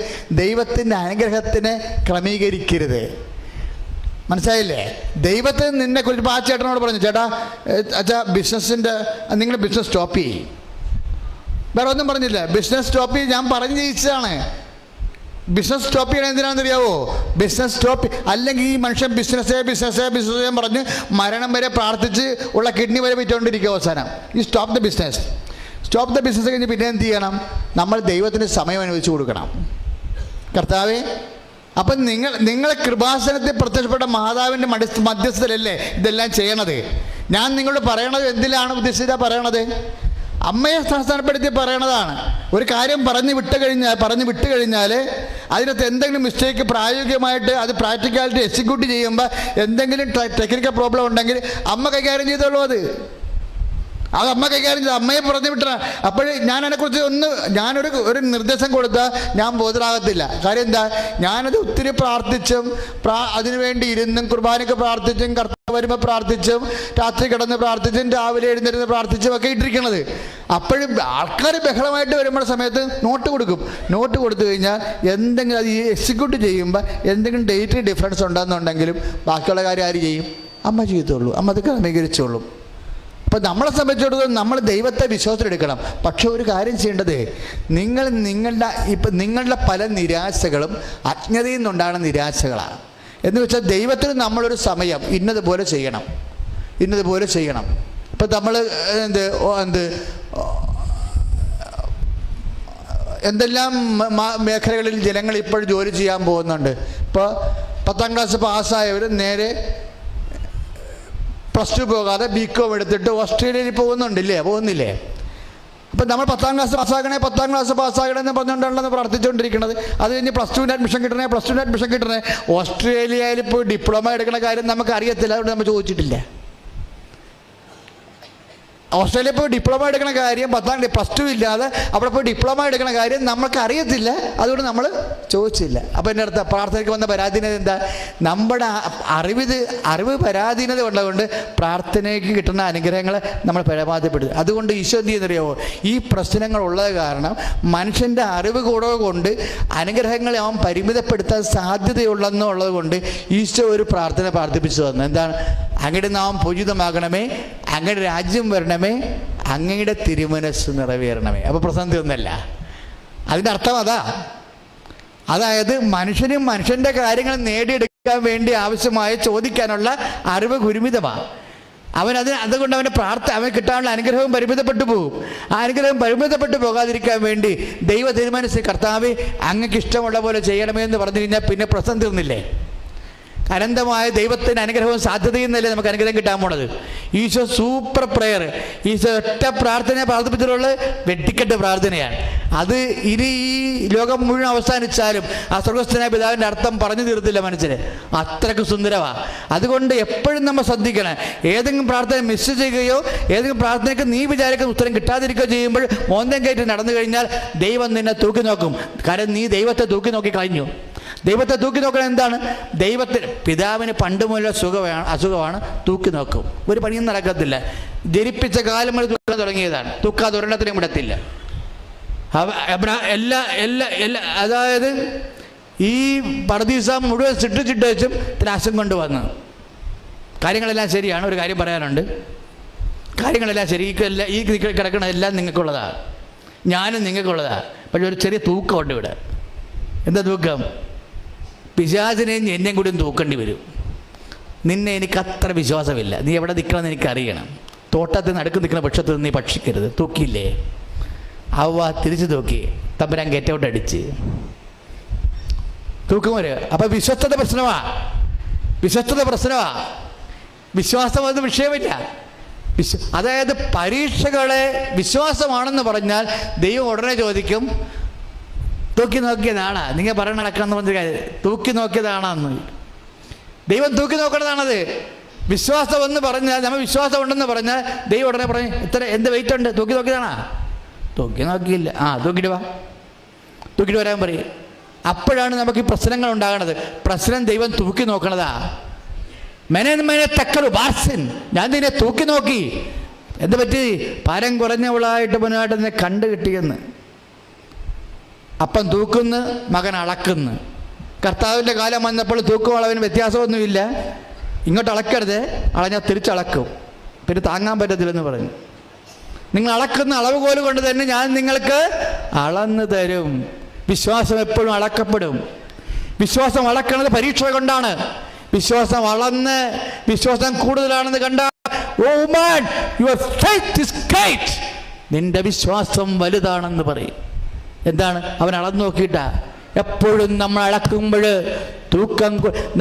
ദൈവത്തിൻ്റെ അനുഗ്രഹത്തിനെ ക്രമീകരിക്കരുത്. മനസ്സിലായില്ലേ? ദൈവത്തിന് നിന്നെക്കുറിച്ച് ഇപ്പോൾ ആ ചേട്ടനോട് പറഞ്ഞു, ചേട്ടാ അച്ഛാ ബിസിനസ്സിൻ്റെ നിങ്ങൾ ബിസിനസ് സ്റ്റോപ്പ് ചെയ്യും. വേറെ ഒന്നും പറഞ്ഞില്ല. ബിസിനസ് സ്റ്റോപ്പ് ചെയ്ത് ഞാൻ പറഞ്ഞു ജയിച്ചതാണ്. ബിസിനസ് സ്റ്റോപ്പ് ചെയ്യണത് എന്തിനാണെന്ന് അറിയാവോ? ബിസിനസ് സ്റ്റോപ്പ് അല്ലെങ്കിൽ ഈ മനുഷ്യൻ ബിസിനസ്സേ പറഞ്ഞ് മരണം വരെ പ്രാർത്ഥിച്ച് ഉള്ള കിഡ്നി വരെ വിറ്റുകൊണ്ടിരിക്കുക. അവസാനം ഈ സ്റ്റോപ്പ് ദ ബിസിനസ് കഴിഞ്ഞ് പിന്നെ എന്ത് ചെയ്യണം? നമ്മൾ ദൈവത്തിന് സമയം അനുവദിച്ചു കൊടുക്കണം. കർത്താവേ, അപ്പം നിങ്ങളെ കൃപാസനത്തിൽ പ്രത്യക്ഷപ്പെട്ട മാതാവിൻ്റെ മധ്യസ്ഥതയിലല്ലേ ഇതെല്ലാം ചെയ്യണത്? ഞാൻ നിങ്ങളോട് പറയണത് എന്തിലാണ് ഉദ്ദേശിച്ചാ പറയണത്? അമ്മയെ സ്ഥാനപ്പെടുത്തി പറയണതാണ്. ഒരു കാര്യം പറഞ്ഞു വിട്ട് കഴിഞ്ഞാൽ അതിനകത്ത് എന്തെങ്കിലും മിസ്റ്റേക്ക് പ്രായോഗികമായിട്ട് അത് പ്രാക്ടിക്കാലിറ്റി എക്സിക്യൂട്ട് ചെയ്യുമ്പോൾ എന്തെങ്കിലും ടെക്നിക്കൽ പ്രോബ്ലം ഉണ്ടെങ്കിൽ അമ്മ കൈകാര്യം ചെയ്തോളൂ. അത് അമ്മ കൈകാര്യം ചെയ്ത് അമ്മയെ പറഞ്ഞു വിട്ട. അപ്പോൾ ഞാൻ അതിനെക്കുറിച്ച് ഞാനൊരു നിർദ്ദേശം കൊടുത്താൽ ഞാൻ ബോധരാകത്തില്ല. കാര്യം എന്താ? ഞാനത് ഒത്തിരി പ്രാർത്ഥിച്ചും അതിനുവേണ്ടി ഇരുന്നും കുർബാനയ്ക്ക് പ്രാർത്ഥിച്ചും കർത്താവ് വരുമ്പോൾ പ്രാർത്ഥിച്ചും രാത്രി കിടന്ന് പ്രാർത്ഥിച്ചും രാവിലെ എഴുന്നേരുന്ന് പ്രാർത്ഥിച്ചും ഒക്കെ ഇട്ടിരിക്കണത്. അപ്പോഴും ആൾക്കാർ ബഹളമായിട്ട് വരുമ്പോൾ സമയത്ത് നോട്ട് കൊടുത്തു കഴിഞ്ഞാൽ എന്തെങ്കിലും അത് എക്സിക്യൂട്ട് ചെയ്യുമ്പോൾ എന്തെങ്കിലും ഡേറ്റ് ഡിഫറൻസ് ഉണ്ടെന്നുണ്ടെങ്കിലും ബാക്കിയുള്ള കാര്യം ആര് ചെയ്യും? അമ്മ ചെയ്തോളൂ. അമ്മ അത് ക്രമീകരിച്ചോളൂ. അപ്പം നമ്മളെ സംബന്ധിച്ചിടത്തോളം നമ്മൾ ദൈവത്തെ വിശ്വാസത്തിലെടുക്കണം. പക്ഷെ ഒരു കാര്യം ചെയ്യേണ്ടത്, നിങ്ങളുടെ പല നിരാശകളും അജ്ഞതയിൽ നിന്നുണ്ടാകുന്ന നിരാശകളാണ്. എന്ന് വെച്ചാൽ ദൈവത്തിന് നമ്മളൊരു സമയം ഇന്നതുപോലെ ചെയ്യണം. ഇപ്പം നമ്മൾ എന്തെല്ലാം മേഖലകളിൽ ജനങ്ങൾ ഇപ്പോൾ ജോലി ചെയ്യാൻ പോകുന്നുണ്ട്. ഇപ്പോൾ 10ാം ക്ലാസ് പാസ്സായവർ നേരെ +2 പോകാതെ BCom എടുത്തിട്ട് ഓസ്ട്രേലിയയിൽ പോകുന്നില്ലേ? അപ്പം നമ്മൾ 10ാം ക്ലാസ് പാസ്സാകണമെന്ന് പറഞ്ഞുകൊണ്ടാണല്ലോ പ്രാർത്ഥിച്ചുകൊണ്ടിരിക്കുന്നത്. അത് കഴിഞ്ഞ് +2 അഡ്മിഷൻ കിട്ടണേ. ഓസ്ട്രേലിയയിൽ പോയി ഡിപ്ലോമ എടുക്കുന്ന കാര്യം നമുക്ക് അറിയത്തില്ല, അതുകൊണ്ട് നമ്മൾ ചോദിച്ചിട്ടില്ല. ഓസ്ട്രേലിയയിൽ പോയി ഡിപ്ലോമ എടുക്കുന്ന കാര്യം +2 ഇല്ലാതെ അവിടെ പോയി ഡിപ്ലോമ എടുക്കുന്ന കാര്യം നമുക്ക് അറിയത്തില്ല, അതുകൊണ്ട് നമ്മൾ ചോദിച്ചില്ല. അപ്പോൾ എൻ്റെ അടുത്ത് പ്രാർത്ഥനയ്ക്ക് വന്ന പരാധീനത എന്താ? നമ്മുടെ അറിവ് പരാധീനത ഉള്ളതുകൊണ്ട് പ്രാർത്ഥനയ്ക്ക് കിട്ടുന്ന അനുഗ്രഹങ്ങൾ നമ്മൾ പരമാവധിപ്പെടുത്തും. അതുകൊണ്ട് ഈശോ എന്ത് ചെയ്യുന്നറിയാമോ? ഈ പ്രശ്നങ്ങളുള്ളത് കാരണം മനുഷ്യൻ്റെ അറിവ് കുറവ് കൊണ്ട് അനുഗ്രഹങ്ങളെ അവൻ പരിമിതപ്പെടുത്താൻ സാധ്യതയുള്ളതെന്നുള്ളത് കൊണ്ട് ഈശോ ഒരു പ്രാർത്ഥന പ്രാർത്ഥിപ്പിച്ചു തന്നു. എന്താണ്? അങ്ങയുടെ നാമം പൂജിതമാകണമേ, അങ്ങയുടെ രാജ്യം വരണമേ, അങ്ങയുടെ തിരുമനസ് നിറവേറണമേ. അപ്പോൾ പ്രശ്നം തീർന്നല്ല. അതിൻ്റെ അർത്ഥം അതാ. അതായത് മനുഷ്യൻ്റെ കാര്യങ്ങൾ നേടിയെടുക്കാൻ വേണ്ടി ആവശ്യമായ ചോദിക്കാനുള്ള അറിവ് പരിമിതമാണ്. അതുകൊണ്ട് അവന് കിട്ടാനുള്ള അനുഗ്രഹവും പരിമിതപ്പെട്ടു പോകും. ആ അനുഗ്രഹം പരിമിതപ്പെട്ടു പോകാതിരിക്കാൻ വേണ്ടി ദൈവ തീരുമാനിച്ച് കർത്താവേ അങ്ങക്ക് ഇഷ്ടമുള്ള പോലെ ചെയ്യണമേ എന്ന് പറഞ്ഞു കഴിഞ്ഞാൽ പിന്നെ പ്രശ്നം തീർന്നില്ലേ? അനന്തമായ ദൈവത്തിൻ്റെ അനുഗ്രഹവും സാധ്യതയും എന്നല്ലേ നമുക്ക് അനുഗ്രഹം കിട്ടാൻ പോണത്. ഈശോ സൂപ്പർ പ്രെയർ, ഈശോ ഒറ്റ പ്രാർത്ഥനയെ പ്രാർത്ഥിപ്പിച്ചിട്ടുള്ളത് വെട്ടിക്കെട്ട് പ്രാർത്ഥനയാണ്. അത് ഇനി ഈ ലോകം മുഴുവൻ അവസാനിച്ചാലും ആ സ്വർഗസ്ഥനായ പിതാവിൻ്റെ അർത്ഥം പറഞ്ഞു തീർത്തില്ല മനസ്സിന്, അത്രയ്ക്ക് സുന്ദരമാണ്. അതുകൊണ്ട് എപ്പോഴും നമ്മൾ ശ്രദ്ധിക്കണം. ഏതെങ്കിലും പ്രാർത്ഥന മിസ് ചെയ്യുകയോ ഏതെങ്കിലും പ്രാർത്ഥനയ്ക്ക് നീ വിചാരിക്കുന്ന ഉത്തരം കിട്ടാതിരിക്കുകയോ ചെയ്യുമ്പോൾ മോന്തം കയറ്റി നടന്നു കഴിഞ്ഞാൽ ദൈവം നിന്നെ തൂക്കി നോക്കും. കാരണം നീ ദൈവത്തെ തൂക്കി നോക്കി കഴിഞ്ഞു. ദൈവത്തെ തൂക്കി നോക്കണം എന്താണ്? പിതാവിന് പണ്ട് മുതലുള്ള അസുഖമാണ് തൂക്കി നോക്കും. ഒരു പണിയും നടക്കത്തില്ല. ജനിപ്പിച്ച കാലം മുതൽ തൂക്കാൻ തുടങ്ങിയതാണ്. തൂക്കാതെ ഒരെണ്ണത്തിനും വിടത്തില്ല. അതായത് ഈ പർദീസ മുഴുവൻ ചിട്ട് വെച്ചും ത്രാസം കൊണ്ടുവന്ന് കാര്യങ്ങളെല്ലാം ശരിയാണ്. ഒരു കാര്യം പറയാനുണ്ട്. കാര്യങ്ങളെല്ലാം ശരി, ഈ കിടക്കണതെല്ലാം നിങ്ങൾക്കുള്ളതാണ്, ഞാനും നിങ്ങൾക്കുള്ളതാണ്. പക്ഷെ ഒരു ചെറിയ തൂക്കമുണ്ട് ഇവിടെ. എന്താ തൂക്കം? പിശാചിനെയും എന്നെയും കൂടി തൂക്കേണ്ടി വരും. നിന്നെ എനിക്ക് അത്ര വിശ്വാസമില്ല. നീ എവിടെ നിൽക്കണമെന്ന് എനിക്കറിയണം. തോട്ടത്തിൽ നടുക്ക് നിൽക്കുന്ന പക്ഷത്തിൽ നീ ഭക്ഷിക്കരുത്. തൂക്കിയില്ലേ? അവ തിരിച്ചു തൂക്കി. തമ്പുരാൻ ഗെറ്റ് ഔട്ട് അടിച്ച് തൂക്കുമോര്. അപ്പം വിശ്വസ്തത പ്രശ്നമാണ്. വിശ്വാസം അത് വിഷയമില്ല. അതായത് പരീക്ഷകളെ വിശ്വാസമാണെന്ന് പറഞ്ഞാൽ ദൈവം ഉടനെ ചോദിക്കും, തൂക്കി നോക്കിയതാണാ? നിങ്ങൾ പറയണ നടക്കാന്ന് പറഞ്ഞ കാര്യം തൂക്കി നോക്കിയതാണെന്ന്. ദൈവം തൂക്കി നോക്കണതാണത്. വിശ്വാസം എന്ന് പറഞ്ഞാൽ, നമ്മൾ വിശ്വാസം ഉണ്ടെന്ന് പറഞ്ഞാൽ ദൈവം ഉടനെ പറഞ്ഞു, എന്ത് വെയിറ്റ് ഉണ്ട്? തൂക്കി നോക്കിയതാണാ? തൂക്കി നോക്കിയില്ല. തൂക്കിയിട്ട് വാ, തൂക്കിയിട്ട് വരാൻ പറയും. അപ്പോഴാണ് നമുക്ക് ഈ പ്രശ്നങ്ങൾ ഉണ്ടാകണത്. പ്രശ്നം ദൈവം തൂക്കി നോക്കണതാ. മെനെ തക്കറു ബാർസൻ, ഞാൻ നിന്നെ തൂക്കി നോക്കി. എന്ത് പറ്റി? ഭാരം കുറഞ്ഞവളായിട്ട് മുന്നായിട്ട് നിന്നെ കണ്ടു കിട്ടിയെന്ന്. അപ്പം തൂക്കുന്നു, മകൻ അളക്കുന്നു. കർത്താവിൻ്റെ കാലം വന്നപ്പോൾ തൂക്കും അളവിന് വ്യത്യാസമൊന്നുമില്ല. ഇങ്ങോട്ട് അളക്കരുത്, അളഞ്ഞാൽ തിരിച്ചളക്കും, പിന്നെ താങ്ങാൻ പറ്റത്തില്ലെന്ന് പറഞ്ഞു. നിങ്ങൾ അളക്കുന്ന അളവുകോല് കൊണ്ട് തന്നെ ഞാൻ നിങ്ങൾക്ക് അളന്നു തരും. വിശ്വാസം എപ്പോഴും അളക്കപ്പെടും. വിശ്വാസം അളക്കുന്നത് പരീക്ഷ കൊണ്ടാണ്. വിശ്വാസം അളന്ന് വിശ്വാസം കൂടുതലാണെന്ന് കണ്ടാൽ, ഓ മാൻ, യുവർ ഫെയ്ത്ത് ഈസ് ഗ്രേറ്റ്, നിന്റെ വിശ്വാസം വലുതാണെന്ന് പറയും. എന്താണ്? അവൻ അളന്നു നോക്കിയിട്ടാ. എപ്പോഴും നമ്മൾ അളക്കുമ്പോൾ തൂക്കം,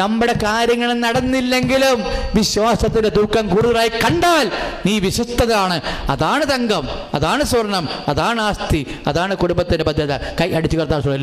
നമ്മുടെ കാര്യങ്ങൾ നടന്നില്ലെങ്കിലും വിശ്വാസത്തിൻ്റെ തൂക്കം കൂടുതലായി കണ്ടാൽ നീ വിശ്വസ്തതാണ്. അതാണ് തങ്കം, അതാണ് സ്വർണം, അതാണ് ആസ്തി, അതാണ് കുടുംബത്തിൻ്റെ ഭദ്രത. കൈ അടിച്ചു കർത്താവ്.